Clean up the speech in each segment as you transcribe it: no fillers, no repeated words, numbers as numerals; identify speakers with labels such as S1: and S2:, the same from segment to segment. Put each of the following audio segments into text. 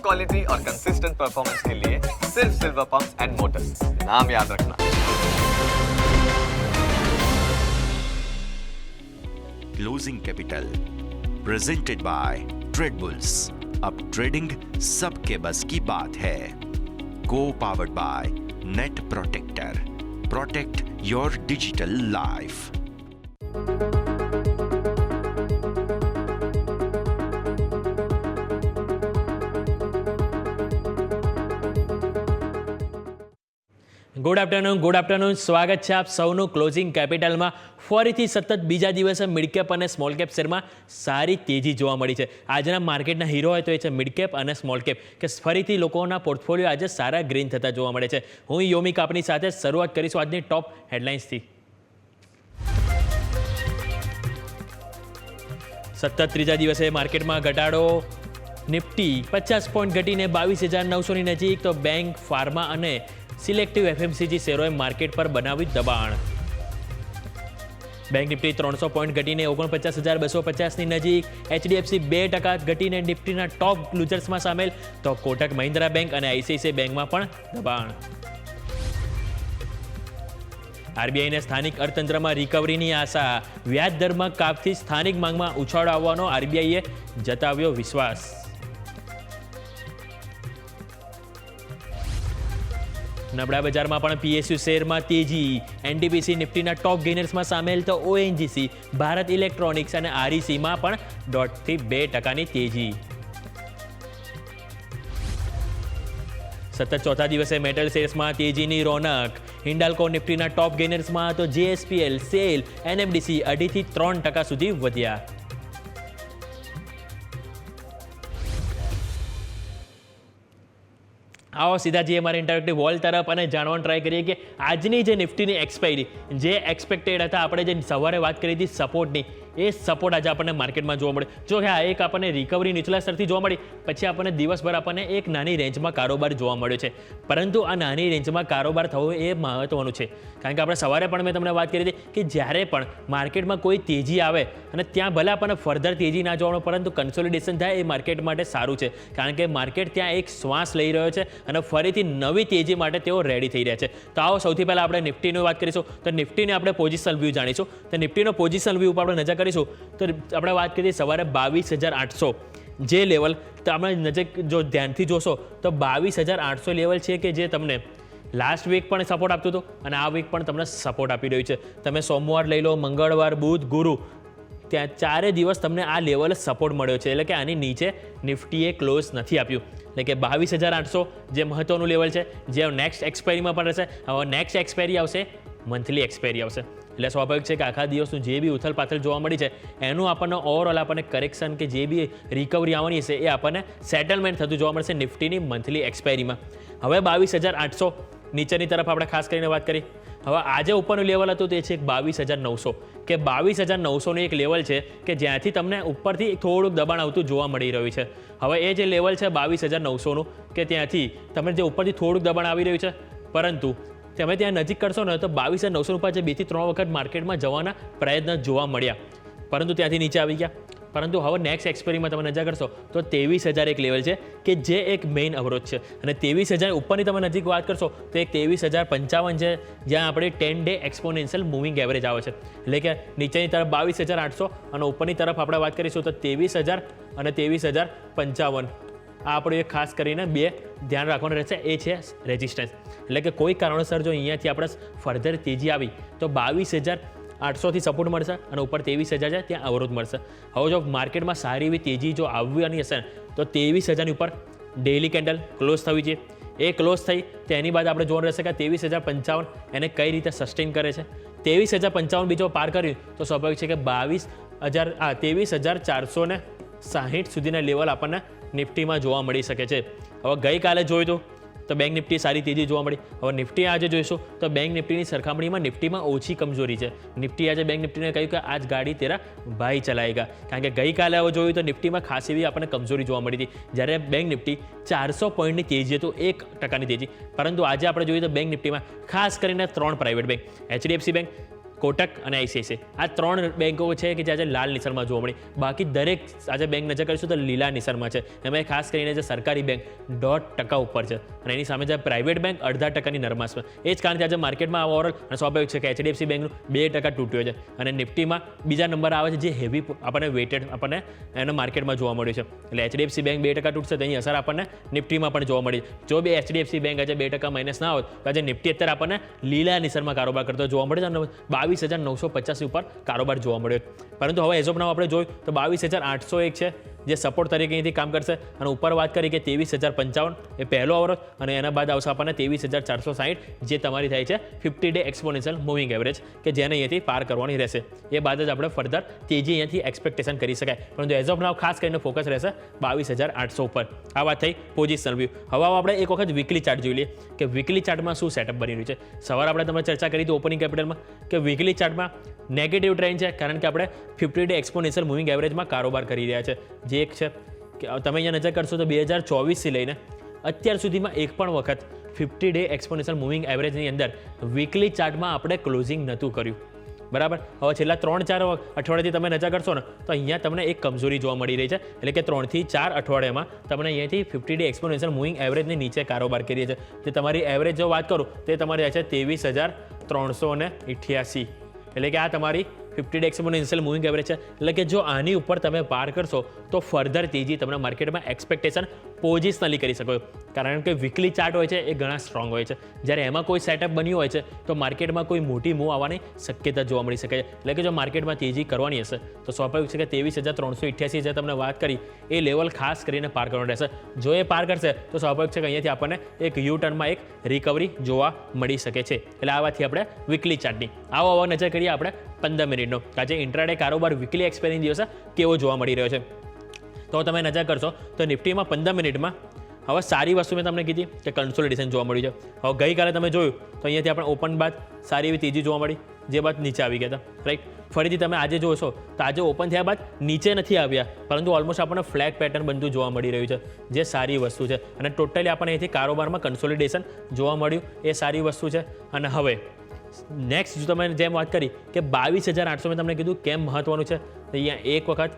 S1: Quality और consistent performance के लिए सिर्फ सिल्वर पंप्स एंड मोटर्स, नाम याद रखना।
S2: Closing capital presented by Tradebulls. अब ट्रेडिंग सबके बस की बात है। Co powered by Net Protector. Protect your digital life.
S3: Good afternoon સ્વાગત છે આપ સૌનું ક્લોઝિંગ કેપિટલમાં। ફરીથી સતત બીજા દિવસે મિડ કેપ અને સ્મોલ કેપ શેરમાં સારી તેજી જોવા મળી છે। આજના માર્કેટના હીરો હોય તો એ છે મિડ કેપ અને સ્મોલ કેપ, કે ફરીથી લોકોના પોર્ટફોલિયો આજે સારા ગ્રીન થતા જોવા મળે છે। હું યોમિક આપની સાથે શરૂઆત કરીશું આજની ટોપ હેડલાઇન્સથી। સતત ત્રીજા દિવસે માર્કેટમાં ઘટાડો। નિફ્ટી 50 પોઈન્ટ ઘટીને 22,900ની નજીક, તો બેંક, ફાર્મા અને સિલેક્ટિવ એફએમસીજી શેરોએ માર્કેટ પર બનાવ્યું દબાણ। બેંક નિફ્ટી 300 પોઈન્ટ ઘટીને 49,250ની નજીક, એચડીએફસી 2% ઘટીને નિફ્ટીના ટોપ લૂઝર્સમાં સામેલ, તો કોટક મહિન્દ્રા બેંક અને આઈસીઆઈસીઆઈ બેંકમાં પણ દબાણ। આરબીઆઈને સ્થાનિક અર્થતંત્રમાં રિકવરીની આશા। વ્યાજ દરમાં કાપથી સ્થાનિક માંગમાં ઉછાળો આવવાનો આરબીઆઈએ જતાવ્યો વિશ્વાસ। નબળા બજારમાં પણ પીએસયુ શેરમાં તેજી। એનટીપીસી નિફ્ટીના ટોપ ગેનર્સમાં સામેલ, તો ઓએનજીસી, ભારત ઇલેક્ટ્રોનિક્સ અને આરઈસીમાં પણ 1.5 થી 2%ની તેજી। સતત ચોથા દિવસે મેટલ શેર્સમાં તેજીની રોનક। હિન્ડાલ્કો નિફ્ટીના ટોપ ગેનર્સમાં, તો જેએસપીએલ, સેલ, એનએમડીસી 2.5 થી 3% સુધી વધ્યા। આવો સીધા જઈએ અમારા ઇન્ટરેક્ટિવ વોલ તરફ અને જાણવાનું ટ્રાય કરીએ કે આજની જે નિફ્ટીની એક્સપાયરી જે એક્સપેક્ટેડ હતા, આપણે જે સવારે વાત કરી હતી સપોર્ટની, એ સપોર્ટ આજે આપણને માર્કેટમાં જોવા મળે। જો કે આ એક આપણને રિકવરી નીચલા સ્તરથી જોવા મળી, પછી આપણને દિવસભર આપણને એક નાની રેન્જમાં કારોબાર જોવા મળ્યો છે, પરંતુ આ નાની રેન્જમાં કારોબાર થવો એ મહત્વનું છે। કારણ કે આપણે સવારે પણ મેં તમને વાત કરી હતી કે જ્યારે પણ માર્કેટમાં કોઈ તેજી આવે અને ત્યાં ભલે આપણને ફર્ધર તેજી ના જોવા મળે, પરંતુ કન્સોલિડેશન થાય એ માર્કેટ માટે સારું છે, કારણ કે માર્કેટ ત્યાં એક શ્વાસ લઈ રહ્યો છે અને ફરીથી નવી તેજી માટે તેઓ રેડી થઈ રહ્યા છે। તો આવો સૌથી પહેલાં આપણે નિફ્ટીની વાત કરીશું, તો નિફ્ટીને આપણે પોઝિશનલ વ્યૂ જાણીશું। તો નિફ્ટીનો પોઝિશનલ વ્યૂ ઉપર આપણે નજર કરીશું, તો આપણે વાત કરીએ સવારે 22,800 જે લેવલ, તો આપણે નજીક જો ધ્યાનથી જોશો તો 22,800 લેવલ છે કે જે તમને લાસ્ટ વીક પણ સપોર્ટ આપતું હતું અને આ વીક પણ તમને સપોર્ટ આપી રહ્યું છે। તમે સોમવાર લઈ લો, મંગળવાર, બુધ, ગુરુ, ત્યાં 4 દિવસ તમને આ લેવલ સપોર્ટ મળ્યો છે, એટલે કે આની નીચે નિફ્ટીએ ક્લોઝ નથી આપ્યું। એટલે કે 22,800 જે મહત્વનું લેવલ છે, જે નેક્સ્ટ એક્સપાયરીમાં પણ રહેશે। હવે નેક્સ્ટ એક્સપાયરી આવશે, મંથલી એક્સપાયરી આવશે, એટલે સ્વાભાવિક છે કે આખા દિવસનું જે બી ઉથલ પાથલ જોવા મળી છે એનું આપણને ઓવરઓલ આપણને કરેક્શન કે જે બી રિકવરી આવવાની છે એ આપણને સેટલમેન્ટ થતું જોવા મળશે નિફ્ટીની મંથલી એક્સપાયરીમાં। હવે 22,800 નીચેની તરફ આપણે ખાસ કરીને વાત કરી। હવે આજે ઉપરનું લેવલ હતું તે છે 22,900, કે 22,900નું એક લેવલ છે કે જ્યાંથી તમને ઉપરથી થોડુંક દબાણ આવતું જોવા મળી રહ્યું છે। હવે એ જે લેવલ છે 22,900નું, કે ત્યાંથી તમે જે ઉપરથી થોડુંક દબાણ આવી રહ્યું છે, પરંતુ તમે ત્યાં નજીક કરશો ને તો 22,900 ઉપર જે 2 થી 3 વખત માર્કેટમાં જવાના પ્રયત્ન જોવા મળ્યા, પરંતુ ત્યાંથી નીચે આવી ગયા। પરંતુ હવે નેક્સ્ટ એક્સપાયરીમાં તમે નજર કરશો તો 23,000 એક લેવલ છે કે જે એક મેઇન અવરોધ છે, અને 23,000 ઉપરની તમે નજીક વાત કરશો તો એક 23,055 છે, જ્યાં આપણે 10 ડે એક્સપોનેન્શિયલ મૂવિંગ એવરેજ આવે છે। એટલે કે નીચેની તરફ 22,800 અને ઉપરની તરફ આપણે વાત કરીશું તો 23,000 અને 23,055, આ આપણું એક ખાસ કરીને બે ધ્યાન રાખવાનું રહેશે, એ છે રેઝિસ્ટન્સ। એટલે કે કોઈ કારણોસર જો અહીંયાથી આપણે ફર્ધર તેજી આવી તો 22,800થી સપોર્ટ મળશે અને ઉપર 23,000 છે ત્યાં અવરોધ મળશે। હવે જો માર્કેટમાં સારી એવી તેજી જો આવવાની હશે તો 23,000ની ઉપર ડેઇલી કેન્ડલ ક્લોઝ થવી જોઈએ। એ ક્લોઝ થઈ તેની બાદ આપણે જોવાનું રહેશે કે 23,055 એને કઈ રીતે સસ્ટેન કરે છે। 23,055 બીજો પાર કર્યું તો સ્વાભાવિક છે કે 23,460 સુધીના લેવલ આપણને નિફ્ટીમાં જોવા મળી શકે છે। હવે ગઈકાલે જોયું તો બેંક નિફ્ટી સારી તેજી જોવા મળી। હવે નિફ્ટી આજે જોઈશું તો બેંક નિફ્ટીની સરખામણીમાં નિફ્ટીમાં ઓછી કમજોરી છે। નિફ્ટી આજે બેંક નિફ્ટીને કહ્યું કે આજ ગાડી તેરા ભાઈ ચલાએગા, કારણ કે ગઈકાલે હવે જોયું તો નિફ્ટીમાં ખાસ એવી આપણને કમજોરી જોવા મળી હતી, જ્યારે બેંક નિફ્ટી 400 પોઈન્ટની તેજી હતું, 1%ની તેજી, પરંતુ આજે આપણે જોઈએ તો બેંક નિફ્ટીમાં ખાસ કરીને 3 private bank, HDFC bank, Kotak અને આઈસીઆઈસીઆઈ આ 3 બેંકો છે કે જે આજે લાલ નિશાનમાં જોવા મળી. બાકી દરેક આજે બેંક નજર કરીશું તો લીલા નિશાનમાં છે. એમાં ખાસ કરીને જે સરકારી બેંક 1.5% ઉપર છે અને એની સામે જે પ્રાઇવેટ બેંક 0.5%ની નરમાશમાં. એ જ કારણથી આજે માર્કેટમાં ઓવરઓલ અને સ્વાભાવિક છે કે એચડીએફસી બેંકનું 2% તૂટ્યો છે અને નિફ્ટીમાં બીજા નંબર આવે છે જે હેવી આપણને વેટેડ આપણને એના માર્કેટમાં જોવા મળ્યું છે. એટલે એચડીએફસી બેંક 2% તૂટશે તો એની અસર આપણને નિફ્ટીમાં પણ જોવા મળી. જો બે એચડીએફસી બેંક આજે 2% માઇનસ ના હોત તો આજે નિફ્ટી અત્યારે આપણને લીલા નિશાનમાં કારોબાર કરતો જોવા મળે છે અને 22,950 ઉપર કારોબાર જોવા મળ્યો. પરંતુ હવે એઝ ઓફ નાઉ આપણે જોયું તો 22,801 છે જે સપોર્ટ તરીકે અહીંથી કામ કરશે અને ઉપર વાત કરી કે 23,055 એ પહેલો અવરોધ અને એના બાદ આવશે આપણને 23,460 જે તમારી થાય છે 50-day એક્સપોનેન્શિયલ મૂવિંગ એવરેજ કે જેને અહીંયાથી પાર કરવાની રહેશે. એ બાદ જ આપણે ફર્ધર તેજી અહીંયાથી એક્સપેક્ટેશન કરી શકાય. પરંતુ એઝ ઓફ નાઉ ખાસ કરીને ફોકસ રહેશે 22,800 ઉપર. આ વાત થઈ પોઝિશનલ વ્યૂ. હવે આપણે એક વખત વીકલી ચાર્ટ જોઈ લઈએ કે વીકલી ચાર્ટમાં શું સેટઅપ બની રહ્યું છે. સવારે આપણે તમે ચર્ચા કરી હતી ઓપનિંગ કેપિટલમાં કે વીકલી ચાર્ટમાં નેગેટિવ ટ્રેન્ડ છે કારણ કે આપણે 50-day એક્સપોનેન્શિયલ મૂવિંગ એવરેજમાં કારોબાર કરી રહ્યા છે. જે એક છે કે તમે અહીંયા નજર કરશો તો 2024થી લઈને અત્યાર સુધીમાં એક પણ વખત 50-day એક્સપોનેન્શિયલ મૂવિંગ એવરેજની અંદર વીકલી ચાર્ટમાં આપણે ક્લોઝિંગ નહોતું કર્યું. બરાબર. હવે છેલ્લા 3-4 અઠવાડિયાથી તમે નજર કરશો ને તો અહીંયા તમને એક કમજોરી જોવા મળી રહી છે. એટલે કે 3 થી 4 અઠવાડિયામાં તમને અહીંયાથી 50-day એક્સપોનેન્શિયલ મૂવિંગ એવરેજની નીચે કારોબાર કરી છે. જે તમારી એવરેજ જો વાત કરું તો એ તમારી છે 23,388. એટલે કે આ તમારી 50-day એક્સપોનેન્શિયલ મૂવિંગ એવરેજ છે. એટલે કે જો આની ઉપર તમે પાર કરશો તો ફર્ધર તેજી તમને માર્કેટમાં એક્સપેક્ટેશન પોઝિશનલી કરી શકો. કારણ કે વીકલી ચાર્ટ હોય છે એ ઘણા સ્ટ્રોંગ હોય છે. જ્યારે એમાં કોઈ સેટઅપ બન્યું હોય છે તો માર્કેટમાં કોઈ મોટી મૂવ આવવાની શક્યતા જોવા મળી શકે છે. એટલે કે જો માર્કેટમાં તેજી કરવાની હશે તો સ્વાભાવિક છે કે 23,388 જે તમને વાત કરી એ લેવલ ખાસ કરીને પાર કરવાનું રહેશે. જો એ પાર કરશે તો સ્વાભાવિક છે કે અહીંયાથી આપણને એક યુ ટર્નમાં એક રિકવરી જોવા મળી શકે છે. એટલે આ વાતથી આપણે વીકલી ચાર્ટની આવો નજર કરીએ આપણે 15 મિનિટનો આજે ઇન્ટ્રાડે કારોબાર વીકલી એક્સપાયરી દિવસે કેવો જોવા મળી રહ્યો છે. તો તમે નજર કરશો તો નિફ્ટીમાં 15 મિનિટમાં હવે સારી વસ્તુ મેં તમને કીધી કે કન્સોલિડેશન જોવા મળ્યું છે. હવે ગઈકાલે તમે જોયું તો અહીંયાથી આપણે ઓપન બાદ સારી એવી તેજી જોવા મળી જે બાદ નીચે આવી ગયા હતા. રાઈટ. ફરીથી તમે આજે જોશો તો આજે ઓપન થયા બાદ નીચે નથી આવ્યા પરંતુ ઓલમોસ્ટ આપણને ફ્લેગ પેટર્ન બનતું જોવા મળી રહ્યું છે જે સારી વસ્તુ છે. અને ટોટલી આપણને અહીંથી કારોબારમાં કન્સોલિડેશન જોવા મળ્યું એ સારી વસ્તુ છે. અને હવે નેક્સ્ટ જો તમે જેમ વાત કરી કે 22,800 મેં તમને કીધું કેમ મહત્વનું છે. તો અહીંયા 1 વખત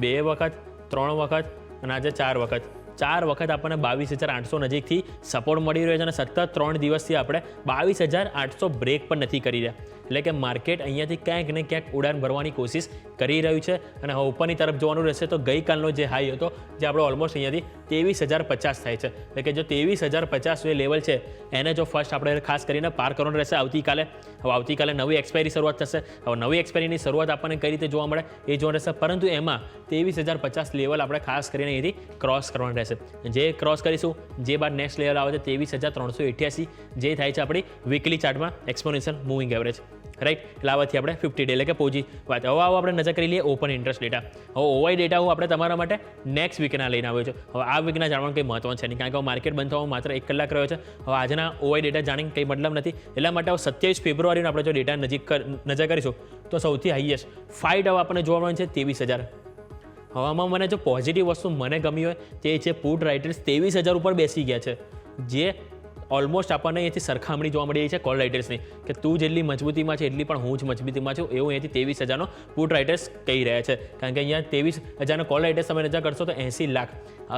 S3: 2 વખત 3 વખત અને આજે 4 વખત 4 વખત આપણને 22,800 નજીકથી સપોર્ટ મળી રહ્યો છે અને સતત 3 દિવસથી આપણે 22,800 બ્રેક પણ નથી કરી રહ્યા. એટલે કે માર્કેટ અહીંયાથી ક્યાંક ને ક્યાંક ઉડાન ભરવાની કોશિશ કરી રહ્યું છે. અને હવે ઉપરની તરફ જોવાનું રહેશે તો ગઈકાલનો જે હાઈ હતો જે આપણો ઓલમોસ્ટ અહીંયાથી 23,050 થાય છે. એટલે કે જો 23,050 જે લેવલ છે એને જો ફર્સ્ટ આપણે ખાસ કરીને પાર કરવાનું રહેશે આવતીકાલે. હવે આવતીકાલે નવી એક્સપાયરી શરૂઆત થશે. હવે નવી એક્સપાયરીની શરૂઆત આપણને કઈ રીતે જોવા મળે એ જોવાનું રહેશે. પરંતુ એમાં 23,050 લેવલ આપણે ખાસ કરીને અહીંથી ક્રોસ કરવાનું રહેશે. જે ક્રોસ કરીશું જે બાદ નેક્સ્ટ લેવલ આવે છે 23,388 જે થાય છે આપણી વીકલી ચાર્ટમાં એક્સપોનેન્શિયલ મૂવિંગ એવરેજ. રાઈટ. એટલે આવાથી આપણે 50 ડે એટલે કે પોજી વાત. હવે આવો આપણે નજર કરી લઈએ ઓપન ઇન્ટરેસ્ટ ડેટા. હવે ઓવાઈ ડેટા હું આપણે તમારા માટે નેક્સ્ટ વીકના લઈને આવ્યો છું. હવે આ વીકના જાણવાનું કંઈ મહત્વ છે નહીં કારણ કે માર્કેટ બંધ થવામાં માત્ર 1 કલાક રહ્યો છે. હવે આજના ઓવાઈ ડેટા જાણીને કંઈ મતલબ નથી. એટલા માટે 27 ફેબ્રુઆરીનો આપણે જો ડેટા નજર કરીશું તો સૌથી હાઈએસ્ટ ફાઇટ હવે આપણને જોવા મળે છે 23,000. હવે આમાં મને જો પોઝિટિવ વસ્તુ મને ગમી હોય તે છે પુટ રાઇટર્સ 23,000 ઉપર બેસી ગયા છે. જે ઓલમોસ્ટ આપણને અહીંયાથી સરખામણી જોવા મળી રહી છે કોલ રાઇટર્સની કે તું જેટલી મજબૂતીમાં છે એટલી પણ હું જ મજબૂતીમાં છું એવું અહીંયાથી 23,000નો પુટ રાઇટર્સ કહી રહ્યા છે. કારણ કે અહીંયા 23,000નો કોલ રાઇટર્સ તમે નજર કરશો તો 80 લાખ.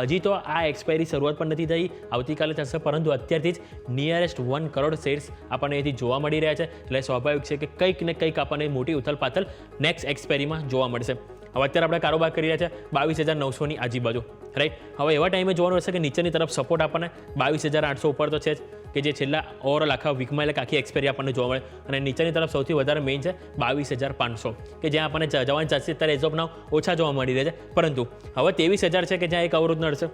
S3: હજી તો આ એક્સપાયરી શરૂઆત પણ નથી થઈ આવતીકાલે થશે પરંતુ અત્યારથી જ નિયરેસ્ટ 1 કરોડ શેર્સ આપણને અહીંથી જોવા મળી રહ્યા છે. એટલે સ્વાભાવિક છે કે કંઈક ને કંઈક આપણને મોટી ઉથલપાથલ નેક્સ્ટ એક્સપાયરીમાં જોવા મળશે. હવે અત્યારે આપણે કારોબાર કરી રહ્યા છે 22,900ની આજુબાજુ. રાઈટ. હવે એવા ટાઈમે જોવાનું હશે કે નીચેની તરફ સપોર્ટ આપણને 22,800 ઉપર તો છે જ કે જે છેલ્લા ઓવરઓલ આખા વીકમાં એટલે આખી એક્સપાયરી આપણને જોવા મળે. અને નીચેની તરફ સૌથી વધારે મેઇન છે 22,500 કે જ્યાં આપણને જવાની ચાન્સીસ અત્યારે એઝ ઓફ નાઉ ઓછા જોવા મળી રહ્યા છે. પરંતુ હવે 23,000 છે કે જ્યાં એક અવરોધ નડશે.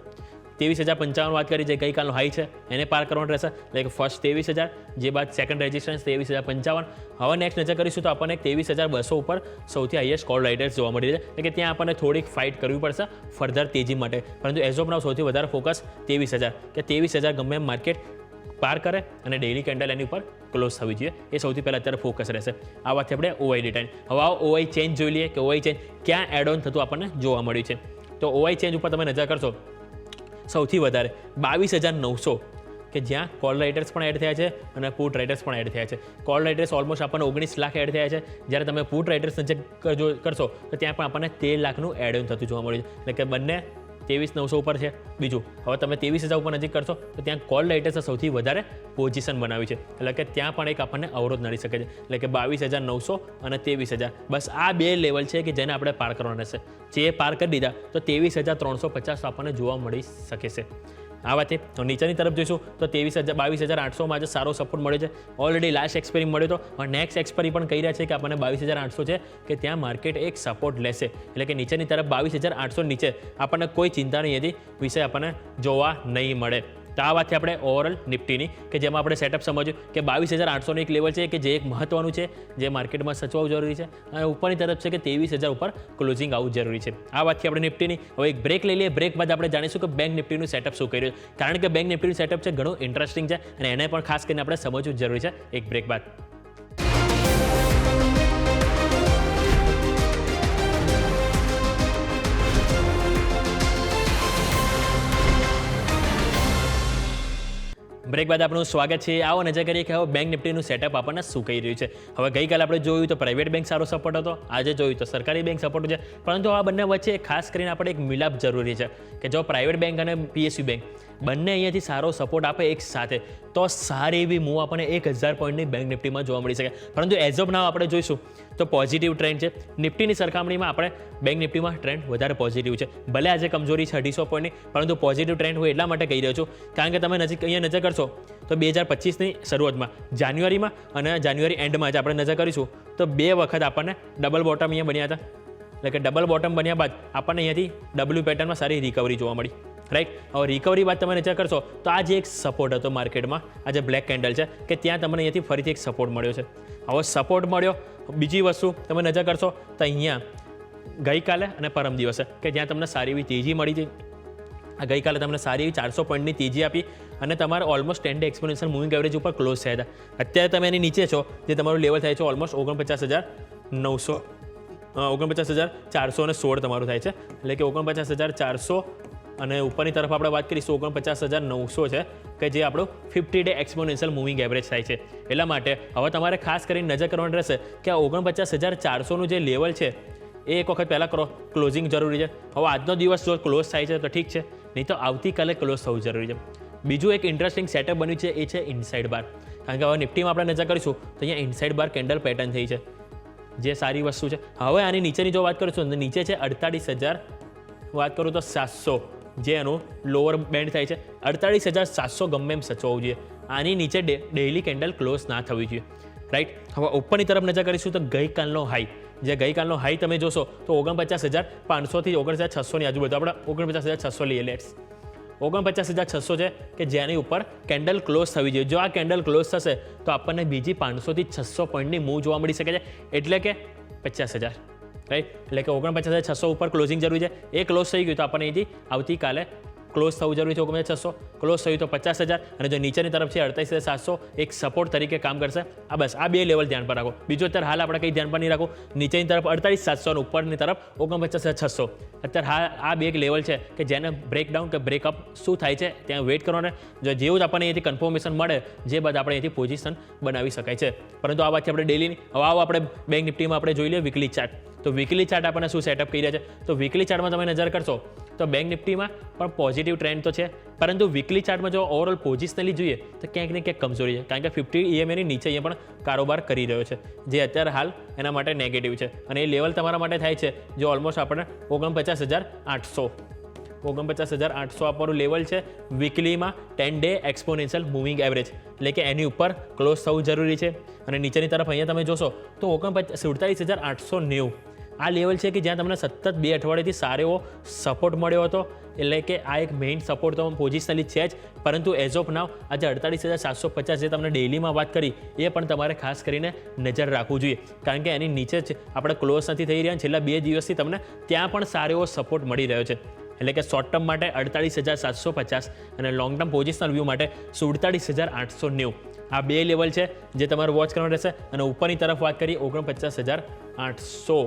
S3: 23,055 વાત કરી જે ગઈકાલનો હાઈ છે એને પાર કરવાનું રહેશે. એટલે કે ફર્સ્ટ 23,000 જે બાદ સેકન્ડ રેઝિસ્ટન્સ 23,055. હવે નેક્સ્ટ નજર કરીશું તો આપણને 23,200 ઉપર સૌથી હાઈએસ્ટ કોલ રાઇડર્સ જોવા મળી રહે છે. એટલે કે ત્યાં આપણને થોડીક ફાઇટ કરવી પડશે ફર્ધર તેજી માટે. પરંતુ એઝ ઓફ નાઉ સૌથી વધારે ફોકસ 23,000 કે 23,000 ગમે એમ માર્કેટ પાર કરે અને ડેઇલી કેન્ડલ એની ઉપર ક્લોઝ થવી જોઈએ એ સૌથી પહેલાં અત્યારે ફોકસ રહેશે. આ વાતથી આપણે ઓવાઈ ડેટા હવે આવો ઓવાઈ ચેન્જ જોઈ લઈએ કે ઓવાઈ ચેન્જ ક્યાં એડ ઓન થતું આપણને જોવા મળ્યું છે. તો ઓવાઈ ચેન્જ ઉપર તમે નજર કરશો સૌથી વધારે 22,900 કે જ્યાં કોલ રાઇટર્સ પણ એડ થયા છે અને પુટ રાઇટર્સ પણ એડ થયા છે. કોલ રાઇટર્સ ઓલમોસ્ટ આપણને 19 લાખ એડ થયા છે, જ્યારે તમે પુટ રાઇટર્સ નજીક કરશો તો ત્યાં પણ આપણને 13 લાખનું એડ ઓન થતું જોવા મળ્યું છે. એટલે કે બંને 23,900 ઉપર છે. બીજું હવે તમે 23,000 ઉપર નજીક કરશો તો ત્યાં કોલ રાઇટર્સે સૌથી વધારે પોઝિશન બનાવી છે, એટલે કે ત્યાં પણ એક આપણને અવરોધ નડી શકે છે. એટલે કે 22,900 અને 23,000, બસ આ બે લેવલ છે કે જેને આપણે પાર કરવાના રહેશે. જે પાર કરી દીધા તો 23,350 આપણને જોવા મળી શકે છે. આ વાતે તો નીચેની તરફ જોઈશું તો 22,800 આજે સારો સપોર્ટ મળ્યો છે. ઓલરેડી લાસ્ટ એક્સપાયરી મળ્યો હતો, અને નેક્સ્ટ એક્સપાયરી પણ કહી રહ્યા છે કે આપણને 22,800 છે કે ત્યાં માર્કેટ એક સપોર્ટ લેશે. એટલે કે નીચેની તરફ 22,800 નીચે આપણને કોઈ ચિંતા નહીં હતી વિષય આપણને જોવા નહીં મળે. તો આ વાતથી આપણે ઓવરઓલ નિફ્ટીની કે જેમાં આપણે સેટઅપ સમજ્યું કે 22,800નું એક લેવલ છે કે જે એક મહત્વનું છે, જે માર્કેટમાં સચવાવું જરૂરી છે, અને ઉપરની તરફ છે કે 23,000 ઉપર ક્લોઝિંગ આવવું જરૂરી છે. આ વાતથી આપણે નિફ્ટીની હવે એક બ્રેક લઈ લઈએ. બ્રેક બાદ આપણે જાણીશું કે બેંક નિફ્ટીનું સેટઅપ શું કર્યું છે, કારણ કે બેંક નિફ્ટીનું સેટઅપ છે ઘણું ઇન્ટરેસ્ટિંગ છે અને એને પણ ખાસ કરીને આપણે સમજવું જરૂરી છે એક બ્રેક બાદ. બ્રેક બાદ આપણું સ્વાગત છે. આવો નજર કરીએ કે હવે બેંક નિફ્ટીનું સેટઅપ આપણને શું કહી રહ્યું છે. હવે ગઈકાલે આપણે જોયું તો પ્રાઇવેટ બેંક સારો સપોર્ટ હતો, આજે જોયું તો સરકારી બેંક સપોર્ટ છે, પરંતુ આ બંને વચ્ચે ખાસ કરીને આપણે એક મિલાપ જરૂરી છે કે જો પ્રાઇવેટ બેંક અને PSU બેંક બંને અહીંયાથી સારો સપોર્ટ આપે એક સાથે તો સારી એવી મૂવ આપણને 1,000 પોઈન્ટની બેંક નિફ્ટીમાં જોવા મળી શકે. પરંતુ એઝ ઓફ નાવ આપણે જોઈશું તો પોઝિટિવ ટ્રેન્ડ છે. નિફ્ટીની સરખામણીમાં આપણે બેંક નિફ્ટીમાં ટ્રેન્ડ વધારે પોઝિટિવ છે. ભલે આજે કમજોરી છે 250 પોઈન્ટની, પરંતુ પોઝિટિવ ટ્રેન્ડ હું એટલા માટે કહી રહ્યો છું કારણ કે તમે અહીંયા નજર કરશો તો 2025ની શરૂઆતમાં જાન્યુઆરીમાં અને જાન્યુઆરી એન્ડમાં જ આપણે નજર કરીશું તો 2 વખત આપણને ડબલ બોટમ અહીંયા બન્યા હતા. એટલે કે ડબલ બોટમ બન્યા બાદ આપણને અહીંયાથી ડબલ્યુ પેટર્નમાં સારી રિકવરી જોવા મળી. રાઈટ, હવે રિકવરી બાદ તમે નજર કરશો તો આ જે એક સપોર્ટ હતો માર્કેટમાં, આ જે બ્લેક કેન્ડલ છે કે ત્યાં તમને અહીંયાથી ફરીથી એક સપોર્ટ મળ્યો છે. હવે સપોર્ટ મળ્યો, બીજી વસ્તુ તમે નજર કરશો તો અહીંયા ગઈકાલે અને પરમ દિવસે કે જ્યાં તમને સારી એવી તેજી મળી હતી. આ ગઈકાલે તમને સારી એવી 400 પોઈન્ટની તેજી આપી અને તમારે almost 10 day exponential moving average ઉપર ક્લોઝ થયા હતા. અત્યારે તમે એની નીચે છો, જે તમારું લેવલ થાય છે ઓલમોસ્ટ 49,416 તમારું થાય છે. એટલે કે 49,400 અને ઉપરની તરફ આપણે વાત કરીશું 49,900 છે કે જે આપણું 50 ડે એક્સપોનેન્શિયલ મૂવિંગ એવરેજ થાય છે. એટલા માટે હવે તમારે ખાસ કરીને નજર કરવાની રહેશે કે આ 49,400નું જે લેવલ છે એ એક વખત પહેલાં ક્લોઝિંગ જરૂરી છે. હવે આજનો દિવસ જો ક્લોઝ થાય છે તો ઠીક છે, નહીં તો આવતીકાલે ક્લોઝ થવું જરૂરી છે. બીજું એક ઇન્ટરેસ્ટિંગ સેટઅપ બન્યું છે એ છે ઇનસાઇડ બાર. કારણ કે હવે નિફ્ટીમાં આપણે નજર કરીશું તો અહીંયા ઇનસાઇડ બાર કેન્ડલ પેટર્ન થઈ છે, જે સારી વસ્તુ છે. હવે આની નીચેની જો વાત કરીશું તો નીચે છે 48,000, વાત કરું તો 700, જે એનું લોઅર બેન્ડ થાય છે. 48,700 ગમે એમ સચવવું જોઈએ. આની નીચે ડેઇલી કેન્ડલ ક્લોઝ ના થવી જોઈએ. રાઈટ, હવે ઉપરની તરફ નજર કરીશું તો ગઈકાલનો હાઈ, જે ગઈકાલનો હાઈ તમે જોશો તો 49,500 થી 49,600 ની આજુબાજુ આપણે 49,600 લઈએ. લેટ્સ 49,600 છે કે જેની ઉપર કેન્ડલ ક્લોઝ થવી જોઈએ. જો આ કેન્ડલ ક્લોઝ થશે તો આપણને બીજી 500 થી 600 પોઈન્ટની મૂવ જોવા મળી શકે છે, એટલે કે 50,000. રાઈટ, એટલે કે 49,600 ઉપર ક્લોઝિંગ જરૂરી છે. એ ક્લોઝ થઈ ગયું તો આપણને અહીંથી આવતીકાલે ક્લોઝ થવું જરૂરી છે. 49,600 ક્લોઝ થયું તો 50,000, અને જો નીચેની તરફ છે 48,700 એક સપોર્ટ તરીકે કામ કરશે. બસ આ બે લેવલ ધ્યાન પર રાખો. બીજો અત્યારે હાલ આપણે કંઈ ધ્યાન પર નહીં રાખો. નીચેની તરફ 48,700 અને ઉપરની તરફ 49,600. અત્યારે હાલ આ બે એક લેવલ છે કે જેને બ્રેકડાઉન કે બ્રેકઅપ શું થાય છે ત્યાં વેઇટ કરવાનો. જો જેવું જ આપણને અહીંથી કન્ફર્મેશન મળે જે બાદ આપણે અહીંથી પોઝિશન બનાવી શકાય છે. પરંતુ આ વાતથી આપણે ડેલીની હવે આવો આપણે બેંક નિફ્ટીમાં આપણે જોઈ લઈએ વીકલી ચાર્ટ. તો વીકલી ચાર્ટ આપણને શું સેટઅપ કરી રહ્યા છે તો વીકલી ચાર્ટમાં તમે નજર કરશો તો બેંક નિફ્ટીમાં પણ પોઝિટિવ ટ્રેન્ડ તો છે, પરંતુ વીકલી ચાર્ટમાં જો ઓવરઓલ પોઝિશનલી જોઈએ તો ક્યાંક ને ક્યાંક કમજોરી છે. કારણ કે 50 EMAની નીચે અહીંયા પણ કારોબાર કરી રહ્યો છે, જે અત્યારે હાલ એના માટે નેગેટિવ છે. અને એ લેવલ તમારા માટે થાય છે જે ઓલમોસ્ટ આપણે 49,800 આપણું લેવલ છે વીકલીમાં 10 ડે એક્સપોનેન્શિયલ મૂવિંગ એવરેજ, એટલે કે એની ઉપર ક્લોઝ થવું જરૂરી છે. અને નીચેની તરફ અહીંયા તમે જોશો તો 47,890 આ લેવલ છે કે જ્યાં તમને સતત 2 અઠવાડિયાથી સારો એવો સપોર્ટ મળ્યો હતો. એટલે કે આ એક મેઇન સપોર્ટ તો પોઝિશનલી છે જ, પરંતુ એઝ ઓફ નાવ આજે 48,750 જે તમને ડેઇલીમાં વાત કરી એ પણ તમારે ખાસ કરીને નજર રાખવું જોઈએ. કારણ કે એની નીચે જ આપણે ક્લોઝ નથી થઈ રહ્યા. છેલ્લા 2 દિવસથી તમને ત્યાં પણ સારો એવો સપોર્ટ મળી રહ્યો છે. એટલે કે શોર્ટ ટર્મ માટે 48,750 અને લોંગ ટર્મ પોઝિશનલ વ્યૂ માટે 47,890 આ બે લેવલ છે જે તમારે વોચ કરવાનું રહેશે. અને ઉપરની તરફ વાત કરીએ 49,800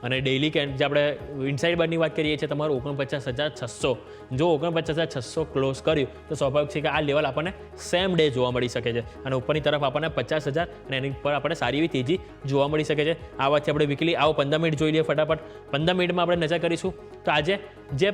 S3: અને ડેઇલી જે આપણે ઇનસાઇડ બારની વાત કરીએ છીએ તમારું 49,600. જો 49,600 ક્લોઝ કર્યું તો સ્વાભાવિક છે કે આ લેવલ આપણને સેમ ડે જોવા મળી શકે છે અને ઉપરની તરફ આપણને 50,000 અને એની પર આપણે સારી એવી તેજી જોવા મળી શકે છે. આ વાતથી આપણે વીકલી આવો 15 મિનિટ જોઈ લઈએ ફટાફટ. 15 મિનિટમાં આપણે નજર કરીશું તો આજે જે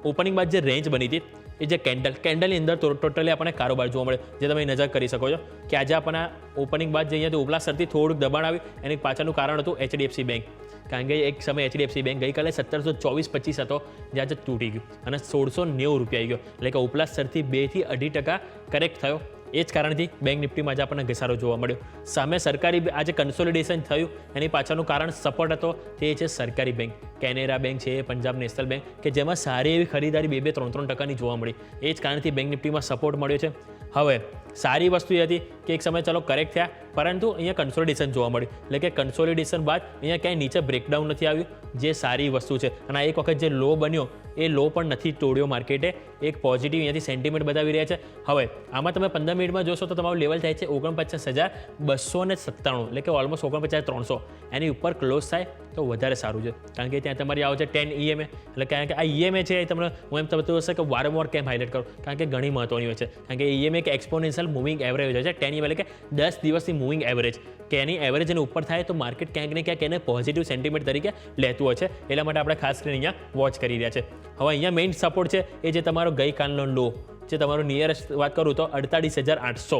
S3: ઓપનિંગ બાદ જે રેન્જ બની હતી એ જે કેન્ડલની અંદર ટોટલી આપણને કારોબાર જોવા મળે, જે તમે નજર કરી શકો છો કે આજે આપણને ઓપનિંગ બાદ જે અહીંયાથી ઉપલા સ્તરથી થોડુંક દબાણ આવ્યું એની પાછળનું કારણ હતું HDFC બેંક. કારણ કે એક સમય HDFC બેંક ગઈકાલે 1724.25 હતો, જે આજે તૂટી ગયું અને 1690 રૂપિયા આવી ગયો, એટલે કે ઉપલા સ્તરથી 2 થી 2.5% કરેક્ટ થયો. એ જ કારણથી બેંક નિફ્ટીમાં આજે આપણને ઘસારો જોવા મળ્યો. સામે સરકારી આજે કન્સોલિડેશન થયું એની પાછળનું કારણ સપોર્ટ હતો તે છે સરકારી બેંક, કેનેરા બેંક છે, પંજાબ નેશનલ બેંક, કે જેમાં સારી એવી ખરીદારી 2-3% જોવા મળી. એ જ કારણથી બેંક નિફ્ટીમાં સપોર્ટ મળ્યો છે. હવે સારી વસ્તુ એ હતી કે એક સમય ચલો કરેક્ટ થયા, પરંતુ અહીંયા કન્સોલિડેશન જોવા મળ્યું, એટલે કે કન્સોલિડેશન બાદ અહીંયા ક્યાંય નીચે બ્રેકડાઉન નથી આવ્યું, જે સારી વસ્તુ છે. અને એક વખત જે લો બન્યો એ લો પણ નથી તોડ્યો માર્કેટે, એક પોઝિટિવ અહીંયાથી સેન્ટિમેન્ટ બતાવી રહ્યા છે. હવે આમાં તમે 15 મિનિટમાં જોશો તો તમારું લેવલ થાય છે 49,297, એટલે કે ઓલમોસ્ટ 49,300. એની ઉપર ક્લોઝ થાય તો વધારે સારું છે, કારણ કે ત્યાં તમારી આવે છે 10 EMA, એટલે કારણ કે આ EMA છે એ તમને હું એમ થતું હશે કે વારંવાર કેમ હાઇલાઇટ કરું, કારણ કે ઘણી મહત્વની હોય છે. કારણ કે EMA કે એક્સપોનેન્શિયલ મૂવિંગ એવરેજ હોય છે, 10 EMA એટલે કે 10 દિવસની મૂવિંગ એવરેજ, કે એની એવરેજ એની ઉપર થાય તો માર્કેટ ક્યાંક ને ક્યાંક એને પોઝિટિવ સેન્ટિમેન્ટ તરીકે લેતું હોય છે. એટલા માટે આપણે ખાસ કરીને અહીંયા વોચ કરી રહ્યા છે. હવે અહીંયા મેઇન સપોર્ટ છે એ જે તમારો ગઈકાલનો લો, જે તમારો નિયરેસ્ટ વાત કરું તો 48,800.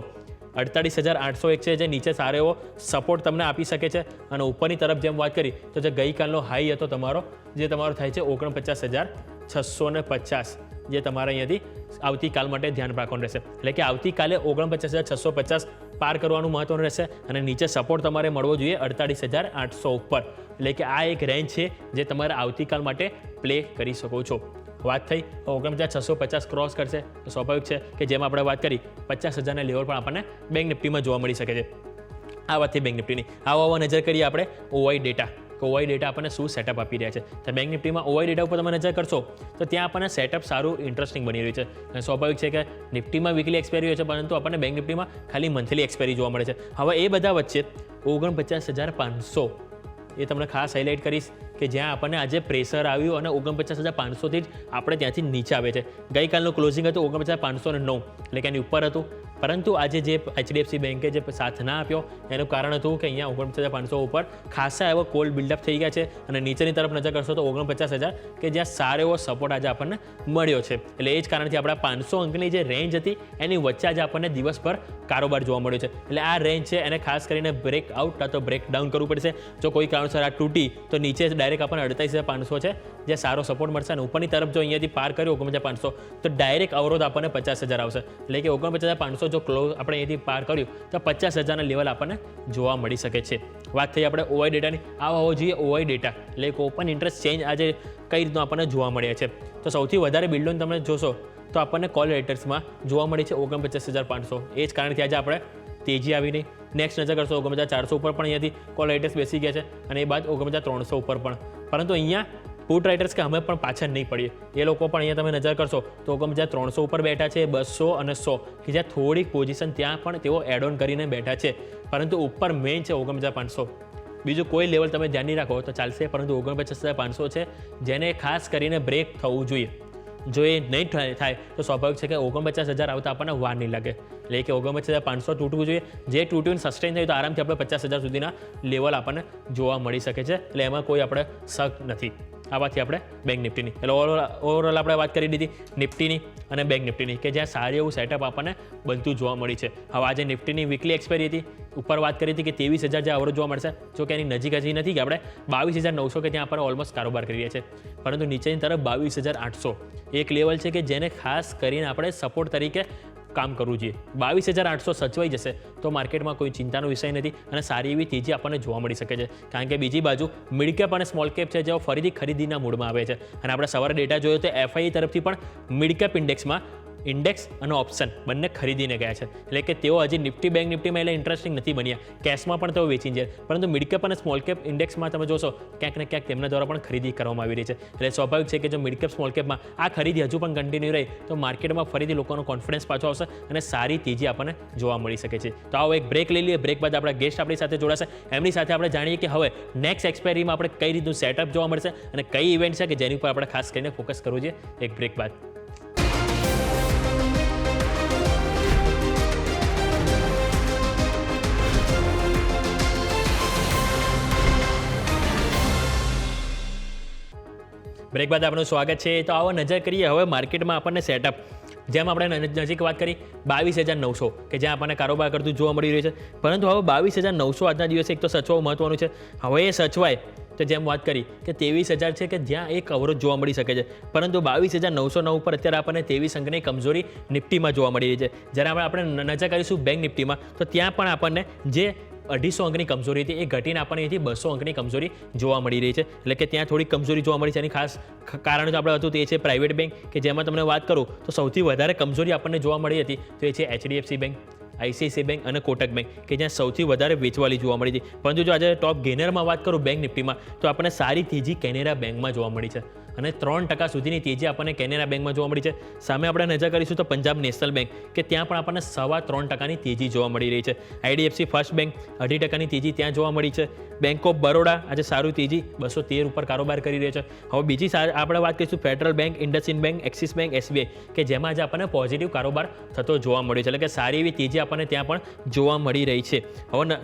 S3: 48,800 એક છે જે નીચે સારો એવો સપોર્ટ તમને આપી શકે છે. અને ઉપરની તરફ જેમ વાત કરી તો જે ગઈકાલનો હાઈ હતો તમારો, જે તમારો થાય છે 49,650, જે તમારે અહીંયાથી આવતીકાલ માટે ધ્યાન રાખવાનું રહેશે. એટલે કે આવતીકાલે 49,650 પાર કરવાનું મહત્વનું રહેશે અને નીચે સપોર્ટ તમારે મળવો જોઈએ 48,800 ઉપર. એટલે કે આ એક રેન્જ છે જે તમારે આવતીકાલ માટે પ્લે કરી શકો છો. વાત થઈ 49,650 ક્રોસ કરશે તો સ્વાભાવિક છે કે જેમ આપણે વાત કરી 50,000ના લેવલ પણ આપણને બેંક નિફ્ટીમાં જોવા મળી શકે છે. આ વાત થઈ બેંક નિફ્ટીની. આવો નજર કરીએ આપણે OI ડેટા, કે OI ડેટા આપણને શું સેટઅપ આપી રહ્યા છે. તો બેંક નિફ્ટીમાં OI ડેટા ઉપર તમે નજર કરશો તો ત્યાં આપણને સેટઅપ સારું ઇન્ટરેસ્ટિંગ બની રહ્યું છે. અને સ્વાભાવિક છે કે નિફ્ટીમાં વીકલી એક્સપાયરી હોય છે, પરંતુ આપણને બેંક નિફ્ટીમાં ખાલી મંથલી એક્સપાયરી જોવા મળે છે. હવે એ બધા વચ્ચે 49,500 એ તમને ખાસ હાઇલાઇટ કરીશ કે જ્યાં આપણને આજે પ્રેશર આવ્યું અને 49,500થી જ આપણે ત્યાંથી નીચે આવે છે. ગઈકાલનું ક્લોઝિંગ હતું 49,509, એટલે કે એની ઉપર હતું, પરંતુ આજે જે HDFC બેંકે જે સાથ ના આપ્યો એનું કારણ હતું કે અહીંયા 49,500 ઉપર ખાસા એવો કોલ બિલ્ડઅપ થઈ ગયા છે. અને નીચેની તરફ નજર કરશો તો 49,000, કે જ્યાં સારો એવો સપોર્ટ આજે આપણને મળ્યો છે. એટલે એ જ કારણથી આપણા 500 અંકની જે રેન્જ હતી એની વચ્ચે આજે આપણને દિવસભર કારોબાર જોવા મળ્યો છે. એટલે આ રેન્જ છે એને ખાસ કરીને બ્રેક આઉટ કાં તો બ્રેક ડાઉન કરવું પડશે. જો કોઈ કારણસર આ તૂટી તો નીચે ડાયરેક્ટ આપણને 48,500 છે જે સારો સપોર્ટ મળશે. અને ઉપરની તરફ જો અહીંયાથી પાર કર્યો 49,500 તો ડાયરેક્ટ અવરોધ આપણને 50,000 આવશે. એટલે કે 49,500 જો ક્લોઝ આપણે અહીંયાથી પાર કર્યું તો 50,000ના લેવલ આપણને જોવા મળી શકે છે. વાત થઈ આપણે OI ડેટાની. આ હોવો જોઈએ OI ડેટા, એટલે કે ઓપન ઇન્ટરેસ્ટ ચેન્જ આજે કઈ રીતનું આપણને જોવા મળ્યા છે. તો સૌથી વધારે બિલ્ડોન તમે જોશો તો આપણને કોલ રેટર્સમાં જોવા મળી છે 49,500. એ જ કારણથી આજે આપણે તેજી આવી નહીં. નેક્સ્ટ નજર કરશો 49,400 ઉપર પણ અહીંયાથી કોલ રાઇટર્સ બેસી ગયા છે અને એ બાદ 49,300 ઉપર પણ. પરંતુ અહીંયા પુટ રાઇટર્સ કે અમે પણ પાછળ નહીં પડીએ, એ લોકો પણ અહીંયા તમે નજર કરશો તો 49,300 ઉપર બેઠા છે, 200 અને 100, કે જ્યાં થોડીક પોઝિશન ત્યાં પણ તેઓ એડ ઓન કરીને બેઠા છે. પરંતુ ઉપર મેઇન છે 49,500. બીજું કોઈ લેવલ તમે ધ્યાન નહીં રાખો તો ચાલશે, પરંતુ 49,500 છે જેને ખાસ કરીને બ્રેક થવું જોઈએ. જો એ નહીં થાય તો સ્વાભાવિક છે કે 49,000 આવતા આપણને વાર નહીં લાગે. એટલે કે 49,500 તૂટવું જોઈએ. જે તૂટ્યું સસ્ટેન થયું તો આરામથી આપણે 50,000 સુધીના લેવલ આપણને જોવા મળી શકે છે. એટલે એમાં કોઈ આપણે શક નથી. આ વાતથી આપણે બેંક નિફ્ટીની, એટલે ઓવરઓલ આપણે વાત કરી દીધી નિફ્ટીની અને બેંક નિફ્ટીની, કે જ્યાં સારું એવું સેટઅપ આપણને બનતું જોવા મળી છે. હવે આજે નિફ્ટીની વીકલી એક્સપાયરી હતી, ઉપર વાત કરી હતી કે 23,000 જે અવરોધ જોવા મળશે. જો કે એની નજીક હજી નથી કે આપણે 22,900 કે ત્યાં આપણે ઓલમોસ્ટ કારોબાર કરી રહ્યા છે, પરંતુ નીચેની તરફ 22,800 એક લેવલ છે કે જેને ખાસ કરીને આપણે સપોર્ટ તરીકે કામ કરવું જોઈએ. 22,800 સચવાઈ જશે તો માર્કેટમાં કોઈ ચિંતાનો વિષય નથી અને સારી એવી તેજી આપણને જોવા મળી શકે છે. કારણ કે બીજી બાજુ મિડ કેપ અને સ્મોલ કેપ છે જેઓ ફરીથી ખરીદીના મૂડમાં આવે છે. અને આપણે સવારે ડેટા જોયો તો FII તરફથી પણ મિડ કેપ ઇન્ડેક્સમાં ઇન્ડેક્સ અને ઓપ્શન બંને ખરીદીને ગયા છે. એટલે કે તેઓ હજી નિફ્ટી બેંક નિફ્ટીમાં એટલે ઇન્ટરેસ્ટિંગ નથી બન્યા, કેશમાં પણ તેઓ વેચી છે. પરંતુ મિડ કેપ અને સ્મોલ કેપ ઇન્ડેક્સમાં તમે જોશો ક્યાંક ને ક્યાંક તેમના દ્વારા પણ ખરીદી કરવામાં આવી રહી છે. એટલે સ્વાભાવિક છે કે જો મિડ કેપ સ્મોલ કેપમાં આ ખરીદી હજુ પણ કન્ટિન્યુ રહે તો માર્કેટમાં ફરીથી લોકોનો કોન્ફિડન્સ પાછો આવશે અને સારી તેજી આપણને જોવા મળી શકે છે. તો આવો એક બ્રેક લઈ લઈએ. બ્રેક બાદ આપણા ગેસ્ટ આપણી સાથે જોડાશે. એમની સાથે આપણે જાણીએ કે હવે નેક્સ્ટ એક્સપાયરીમાં આપણે કઈ રીતનું સેટઅપ જોવા મળશે અને કઈ ઇવેન્ટ છે કે જેની ઉપર આપણે ખાસ કરીને ફોકસ કરવું જોઈએ. એક બ્રેક બાદ. બ્રેક બાદ આપનું સ્વાગત છે. તો આવો નજર કરીએ હવે માર્કેટમાં આપણને સેટઅપ, જેમ આપણે નજીક વાત કરી 22,900 કે જ્યાં આપણને કારોબાર કરતું જોવા મળી રહ્યું છે. પરંતુ હવે 22,900 આજના દિવસે એક તો સચવાવું મહત્વનું છે. હવે એ સચવાય તો જેમ વાત કરી કે 23,000 છે કે જ્યાં એક અવરોધ જોવા મળી શકે છે. પરંતુ 22,909 ઉપર અત્યારે આપણને 23 અંકની કમજોરી નિફ્ટીમાં જોવા મળી રહી છે. જ્યારે આપણે નજર કરીશું બેંક નિફ્ટીમાં તો ત્યાં પણ આપણને જે 250 અંકની કમજોરી હતી એ ઘટીને આપણને અહીંથી 200 અંકની કમજોરી જોવા મળી રહી છે. એટલે કે ત્યાં થોડી કમજોરી જોવા મળી છે. એની ખાસ કારણ જો આપણે હતું તે છે પ્રાઇવેટ બેંક, કે જેમાં તમને વાત કરું તો સૌથી વધારે કમજોરી આપણને જોવા મળી હતી તો એ છે HDFC બેંક, ICICI બેંક અને કોટક બેંક, કે જ્યાં સૌથી વધારે વેચવાલી જોવા મળી હતી. પરંતુ જો આજે ટોપ ગેનરમાં વાત કરું બેંક નિફ્ટીમાં તો આપણને સારી તેજી કેનેરા બેંકમાં જોવા મળી છે અને 3% સુધીની તેજી આપણને કેનેરા બેંકમાં જોવા મળી છે. સામે આપણે નજર કરીશું તો પંજાબ નેશનલ બેંક, કે ત્યાં પણ આપણને 3.25% તેજી જોવા મળી રહી છે. IDFC ફર્સ્ટ બેંક 2.5% તેજી ત્યાં જોવા મળી છે. બેંક ઓફ બરોડા આજે સારું તેજી 213 ઉપર કારોબાર કરી રહી છે. હવે બીજી આપણે વાત કરીશું federal bank, IndusInd bank, axis bank, SBI, કે જેમાં આજે આપણને પોઝિટિવ કારોબાર થતો જોવા મળ્યો છે. એટલે કે સારી એવી તેજી આપણને ત્યાં પણ જોવા મળી રહી છે. હવે